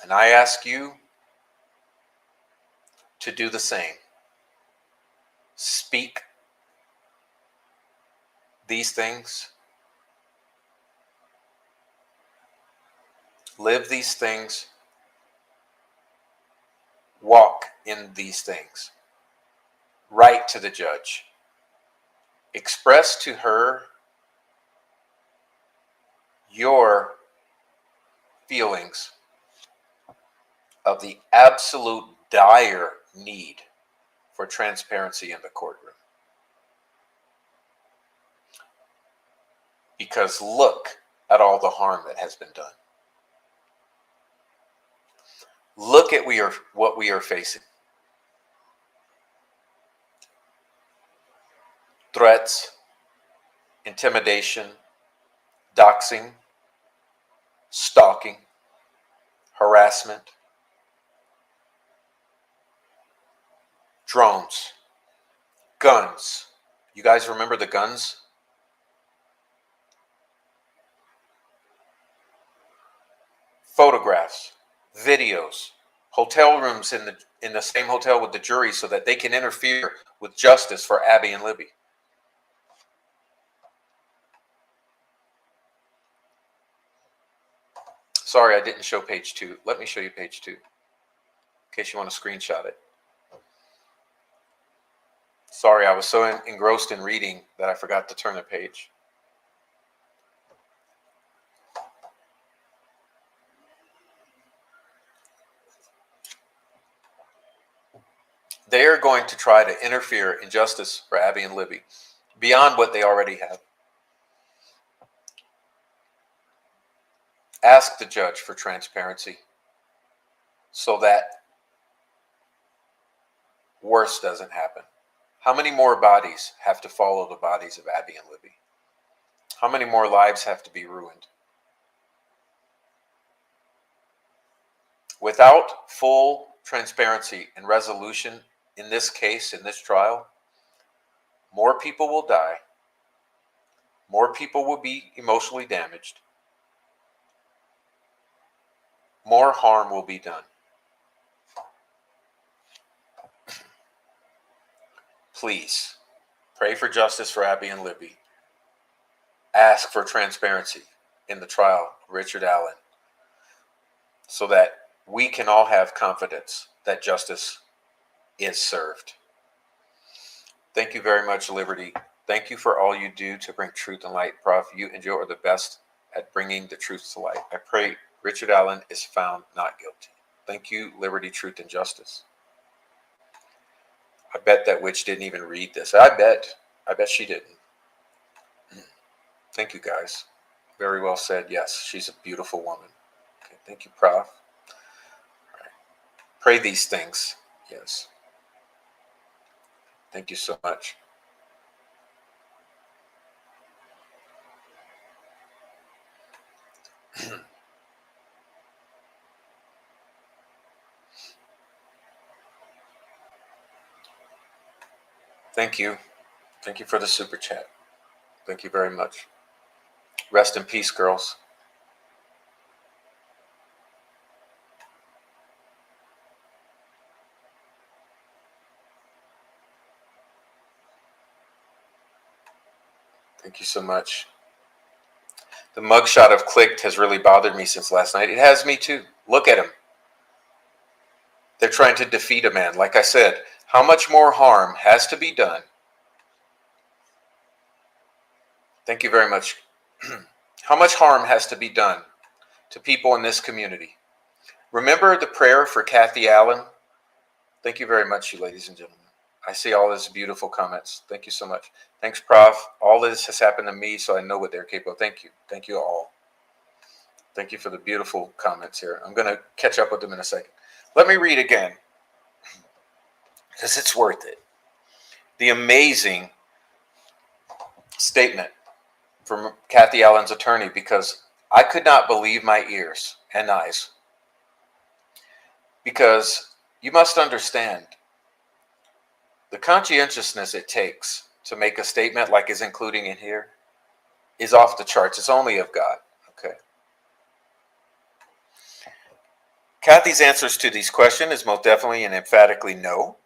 And I ask you to do the same. Speak these things. Live these things. Walk in these things. Write to the judge. Express to her your feelings of the absolute dire need for transparency in the courtroom. Because look at all the harm that has been done. Look at what we are facing. Threats, intimidation, doxing, stalking, harassment, drones, guns. You guys remember the guns? Photographs, videos, hotel rooms in the same hotel with the jury so that they can interfere with justice for Abby and Libby. Sorry, I didn't show page 2. Let me show you page 2 in case you want to screenshot it. Sorry, I was so engrossed in reading that I forgot to turn the page. They are going to try to interfere in justice for Abby and Libby beyond what they already have. Ask the judge for transparency so that worse doesn't happen. How many more bodies have to follow the bodies of Abby and Libby? How many more lives have to be ruined? Without full transparency and resolution in this case, in this trial, more people will die, more people will be emotionally damaged, more harm will be done. Please, pray for justice for Abby and Libby. Ask for transparency in the trial of Richard Allen so that we can all have confidence that justice is served. Thank you very much, Liberty. Thank you for all you do to bring truth and light. Prof, you and Joe are the best at bringing the truth to light. I pray Richard Allen is found not guilty. Thank you, Liberty, Truth, and Justice. I bet that witch didn't even read this. I bet she didn't. Thank you, guys. Very well said. Yes, she's a beautiful woman. Okay, thank you, Prof. All right. Pray these things. Yes. Thank you so much. Thank you. Thank you for the super chat. Thank you very much. Rest in peace, girls. Thank you so much. The mugshot of Clicked has really bothered me since last night. It has me too. Look at him. They're trying to defeat a man. Like I said, how much more harm has to be done? Thank you very much. How much harm has to be done to people in this community? Remember the prayer for Kathy Allen? Thank you very much, you ladies and gentlemen. I see all these beautiful comments. Thank you so much. Thanks, Prof. All this has happened to me, so I know what they're capable of. Thank you. Thank you all. Thank you for the beautiful comments here. I'm going to catch up with them in a second. Let me read again, because it's worth it. The amazing statement from Kathy Allen's attorney, because I could not believe my ears and eyes. Because You must understand the conscientiousness it takes to make a statement like is including in here is off the charts. It's only of God. Okay. Kathy's answers to these questions is most definitely and emphatically no.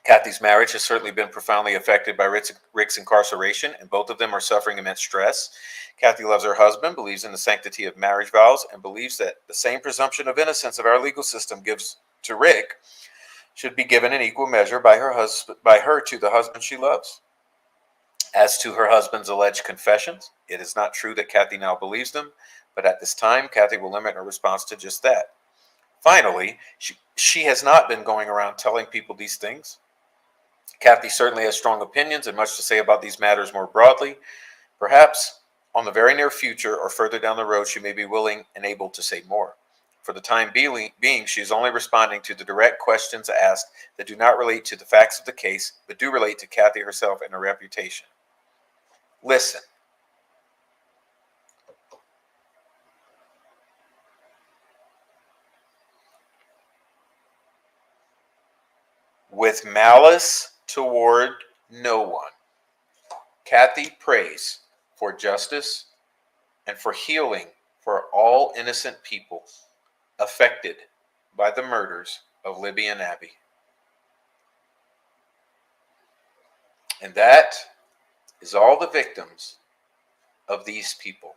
Kathy's marriage has certainly been profoundly affected by Rick's incarceration, and both of them are suffering immense stress. Kathy loves her husband, believes in the sanctity of marriage vows, and believes that the same presumption of innocence that our legal system gives to Rick should be given in equal measure by her to the husband she loves. As to her husband's alleged confessions, it is not true that Kathy now believes them, but at this time, Kathy will limit her response to just that. Finally, she has not been going around telling people these things. Kathy certainly has strong opinions and much to say about these matters more broadly. Perhaps on the very near future or further down the road, she may be willing and able to say more. For the time being, she is only responding to the direct questions asked that do not relate to the facts of the case, but do relate to Kathy herself and her reputation. Listen. With malice toward no one, Kathy prays for justice and for healing for all innocent people affected by the murders of Libby and Abby. And that is all the victims of these people.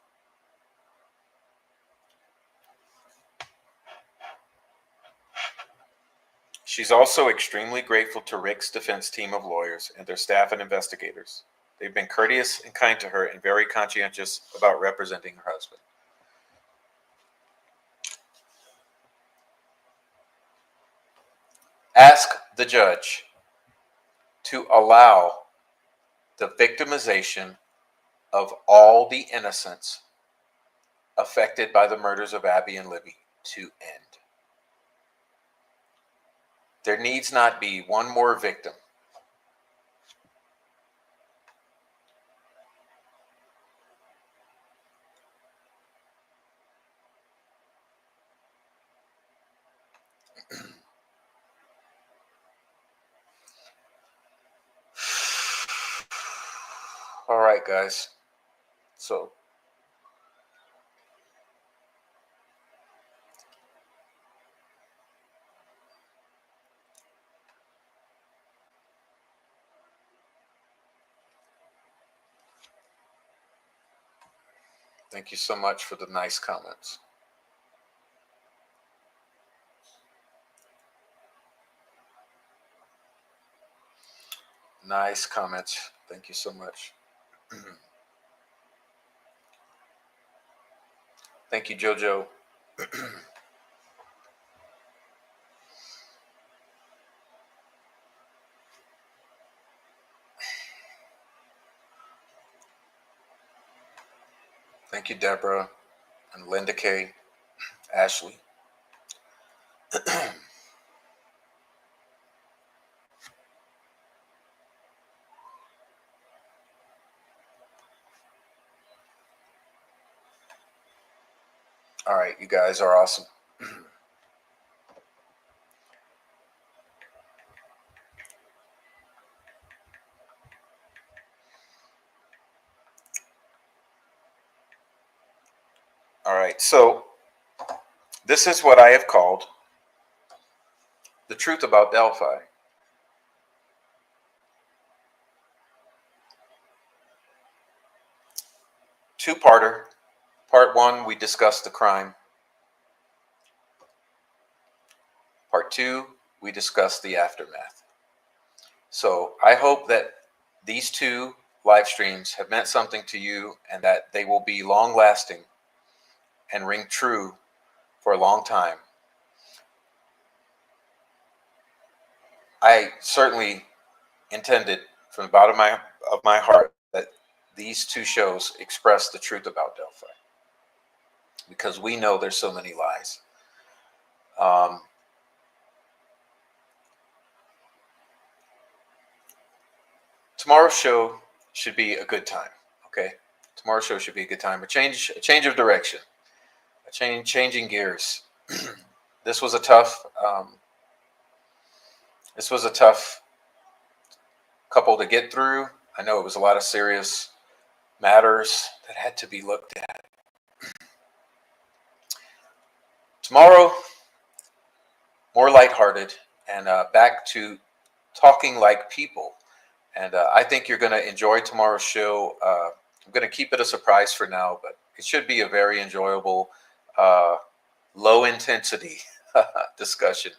She's also extremely grateful to Rick's defense team of lawyers and their staff and investigators. They've been courteous and kind to her and very conscientious about representing her husband. Ask the judge to allow the victimization of all the innocents affected by the murders of Abby and Libby to end. There needs not be one more victim. All right, guys. So thank you so much for the nice comments. Nice comments. Thank you so much. Thank you, Jojo. Thank you, Deborah and Linda K. Ashley. All right, you guys are awesome. All right, so this is what I have called the truth about Delphi. Two-parter. Part one, we discussed the crime. Part two, we discussed the aftermath. So I hope that these two live streams have meant something to you and that they will be long-lasting and ring true for a long time. I certainly intended from the bottom of my heart that these two shows express the truth about Delphi, because we know there's so many lies. Tomorrow's show should be a good time. Okay, tomorrow's show should be a good time. A change of direction, changing gears. This was a tough This was a tough couple to get through. I know it was a lot of serious matters that had to be looked at. Tomorrow, more lighthearted and back to talking like people. And I think you're going to enjoy tomorrow's show. I'm going to keep it a surprise for now, but it should be a very enjoyable, low intensity discussion.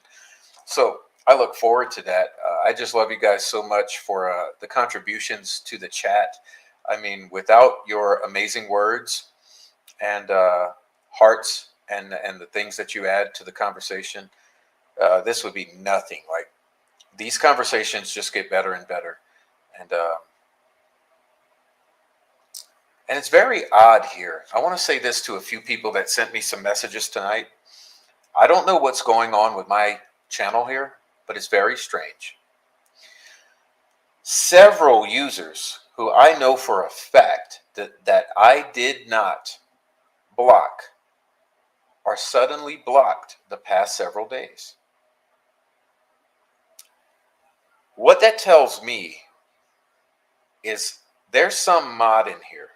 So I look forward to that. I just love you guys so much for the contributions to the chat. I mean, without your amazing words and hearts and the things that you add to the conversation, this would be nothing. Like, these conversations just get better and better. And it's very odd here. I want to say this to a few people that sent me some messages tonight. I don't know what's going on with my channel here, but it's very strange. Several users who I know for a fact that I did not block are suddenly blocked the past several days. What that tells me is there's some mod in here.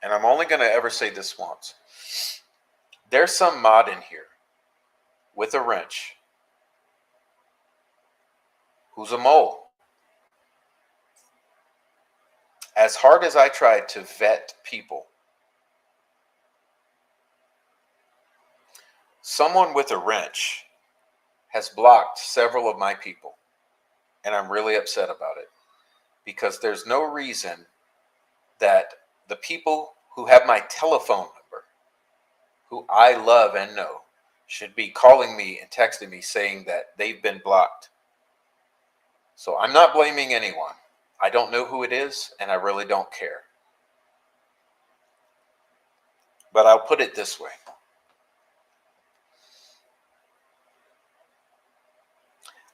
And I'm only going to ever say this once. There's some mod in here with a wrench who's a mole. As hard as I tried to vet people, someone with a wrench has blocked several of my people. And I'm really upset about it, because there's no reason that the people who have my telephone number, who I love and know, should be calling me and texting me saying that they've been blocked. So I'm not blaming anyone. I don't know who it is, and I really don't care. But I'll put it this way.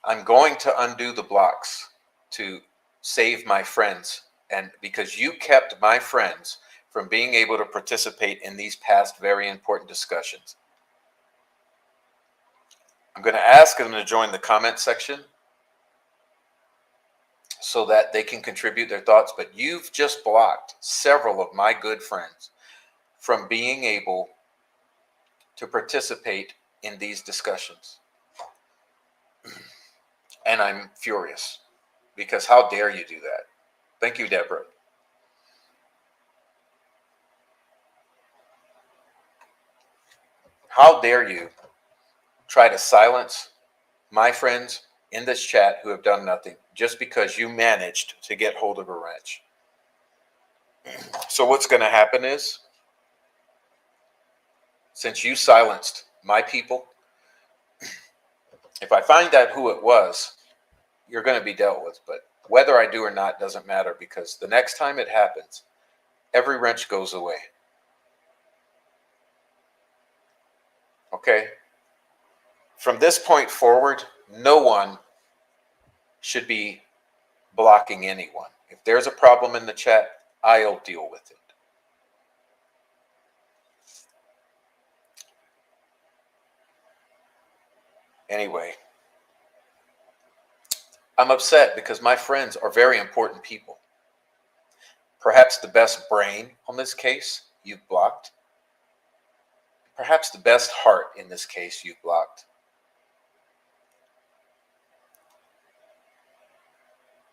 I'm going to undo the blocks to save my friends, and because you kept my friends from being able to participate in these past very important discussions. I'm going to ask them to join the comment section so that they can contribute their thoughts, but you've just blocked several of my good friends from being able to participate in these discussions. And I'm furious, because how dare you do that? Thank you, Deborah. How dare you try to silence my friends in this chat who have done nothing just because you managed to get hold of a wrench? So what's going to happen is, since you silenced my people, if I find out who it was, you're going to be dealt with. But whether I do or not doesn't matter, because the next time it happens, every wrench goes away. Okay? From this point forward, no one should be blocking anyone. If there's a problem in the chat, I'll deal with it. Anyway, I'm upset because my friends are very important people. Perhaps the best brain on this case you've blocked. Perhaps the best heart in this case you've blocked.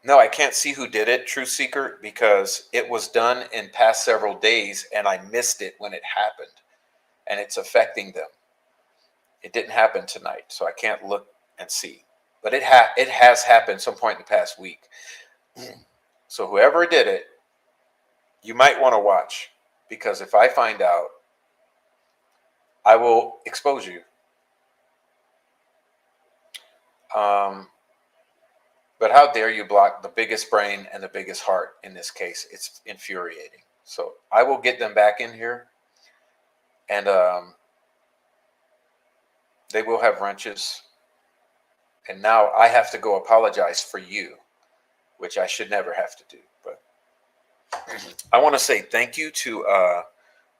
No, I can't see who did it, Truth Seeker, because it was done in past several days and I missed it when it happened, and it's affecting them. It didn't happen tonight, so I can't look and see. But it has happened some point in the past week. So whoever did it, you might want to watch, because if I find out, I will expose you. But how dare you block the biggest brain and the biggest heart in this case? It's infuriating. So I will get them back in here, and they will have wrenches. And now I have to go apologize for you, which I should never have to do. But I want to say thank you to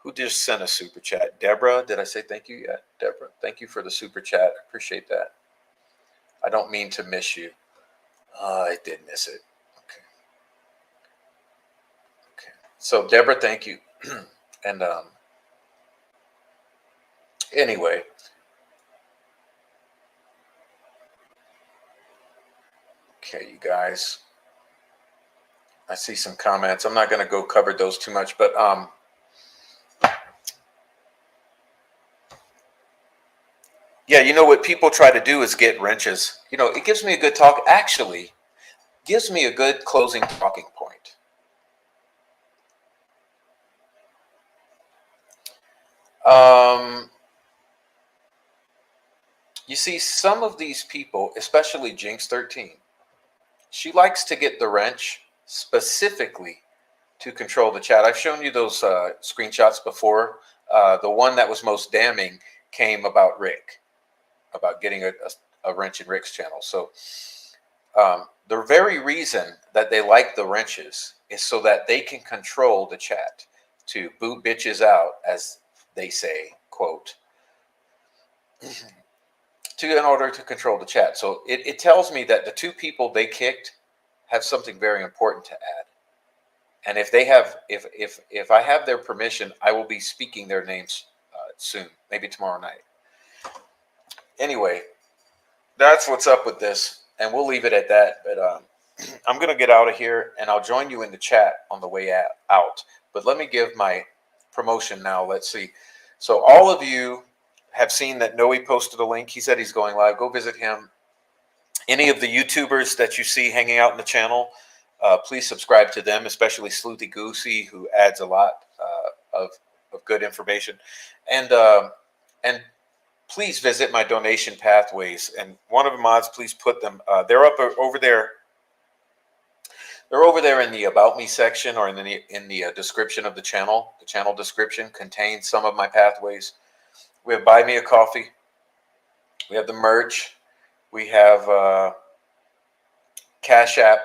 Who just sent a super chat? Deborah, did I say thank you yet? Deborah, thank you for the super chat. I appreciate that. I don't mean to miss you. I did miss it. Okay. Okay. So Deborah, thank you. And anyway, okay, you guys. I see some comments. I'm not going to go cover those too much, but yeah, you know what people try to do is get wrenches. You know, it gives me a good talk. Actually, gives me a good closing talking point. You see, some of these people, especially Jinx 13, she likes to get the wrench specifically to control the chat. I've shown you those screenshots before. The one that was most damning came about Rick, about getting a wrench in Rick's channel. So the very reason that they like the wrenches is so that they can control the chat, to boot bitches out, as they say, quote, in order to control the chat. So it tells me that the two people they kicked have something very important to add. And if they have, if I have their permission, I will be speaking their names soon, maybe tomorrow night. Anyway, that's what's up with this, and we'll leave it at that. But I'm gonna get out of here, and I'll join you in the chat on the way out. But let me give my promotion now. Let's see. So all of you have seen that Noe posted a link. He said he's going live. Go visit him. Any of the YouTubers that you see hanging out in the channel, please subscribe to them, especially Sleuthy Goosey, who adds a lot of good information. And please visit my donation pathways. And one of the mods, please put them. They're up over there. They're over there in the About Me section, or in the description of the channel. The channel description contains some of my pathways. We have Buy Me a Coffee. We have the merch. We have Cash App.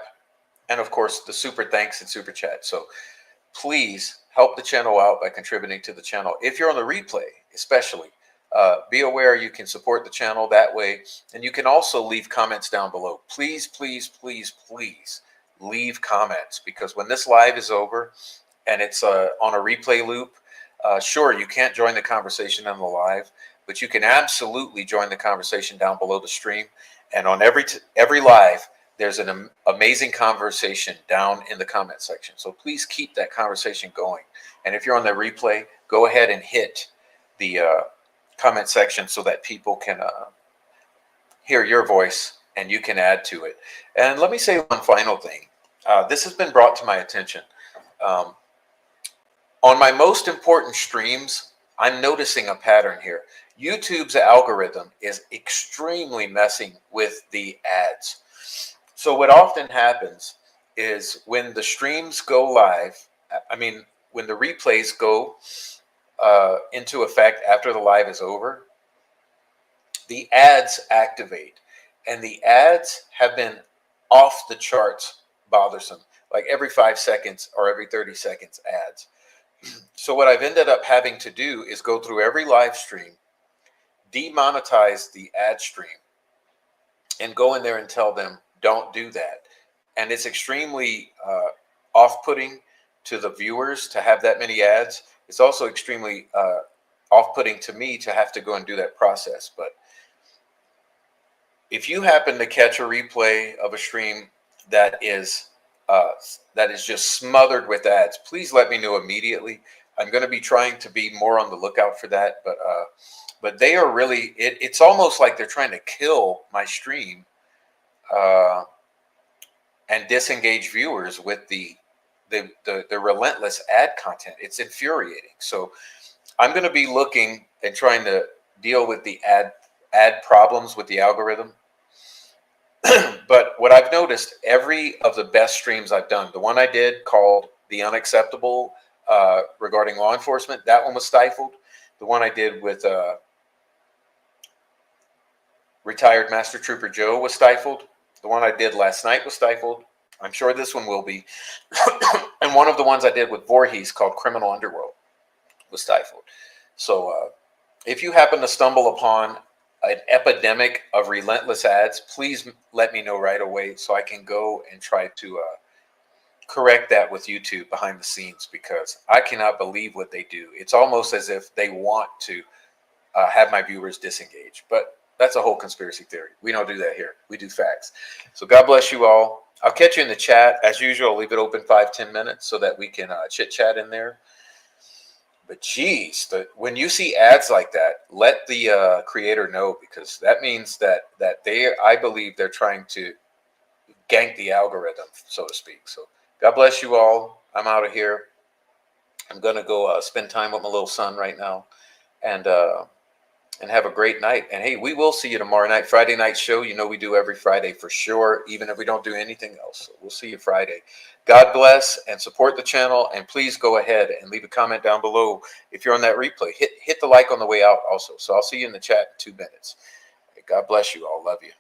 And of course, the super thanks and super chat. So please help the channel out by contributing to the channel. If you're on the replay, especially, be aware you can support the channel that way. And you can also leave comments down below. Please, please, please, please leave comments, because when this live is over and it's on a replay loop, sure, you can't join the conversation on the live, but you can absolutely join the conversation down below the stream. And on every live, there's an amazing conversation down in the comment section. So please keep that conversation going. And if you're on the replay, go ahead and hit the comment section so that people can hear your voice and you can add to it. And let me say one final thing. This has been brought to my attention. On my most important streams, I'm noticing a pattern here. YouTube's algorithm is extremely messing with the ads. So what often happens is when the streams go live, when the replays go into effect after the live is over, the ads activate. And the ads have been off the charts bothersome, like every 5 seconds or every 30 seconds ads. So what I've ended up having to do is go through every live stream, demonetize the ad stream, and go in there and tell them, don't do that. And it's extremely off-putting to the viewers to have that many ads. It's also extremely off-putting to me to have to go and do that process. But if you happen to catch a replay of a stream that is just smothered with ads, please let me know immediately. I'm going to be trying to be more on the lookout for that. But they are really, it's almost like they're trying to kill my stream and disengage viewers with the relentless ad content. It's infuriating. So I'm going to be looking and trying to deal with the ad problems with the algorithm. But what I've noticed, every of the best streams I've done, the one I did called The Unacceptable regarding law enforcement, that one was stifled. The one I did with retired Master Trooper Joe was stifled. The one I did last night was stifled. I'm sure this one will be. And one of the ones I did with Voorhees called Criminal Underworld was stifled. So if you happen to stumble upon an epidemic of relentless ads, please let me know right away so I can go and try to correct that with YouTube behind the scenes, because I cannot believe what they do. It's almost as if they want to have my viewers disengage, but that's a whole conspiracy theory. We don't do that here. We do facts. So God bless you all. I'll catch you in the chat. As usual, I'll leave it open 5-10 minutes so that we can chit chat in there. But geez, when you see ads like that, let the creator know, because that means that I believe they're trying to gank the algorithm, so to speak. So God bless you all. I'm out of here. I'm gonna go spend time with my little son right now, and have a great night. And hey, we will see you tomorrow night, Friday night show. You know we do every Friday for sure, even if we don't do anything else. So we'll see you Friday. God bless, and support the channel. And please go ahead and leave a comment down below if you're on that replay. Hit the like on the way out also. So I'll see you in the chat in 2 minutes. God bless you all. Love you.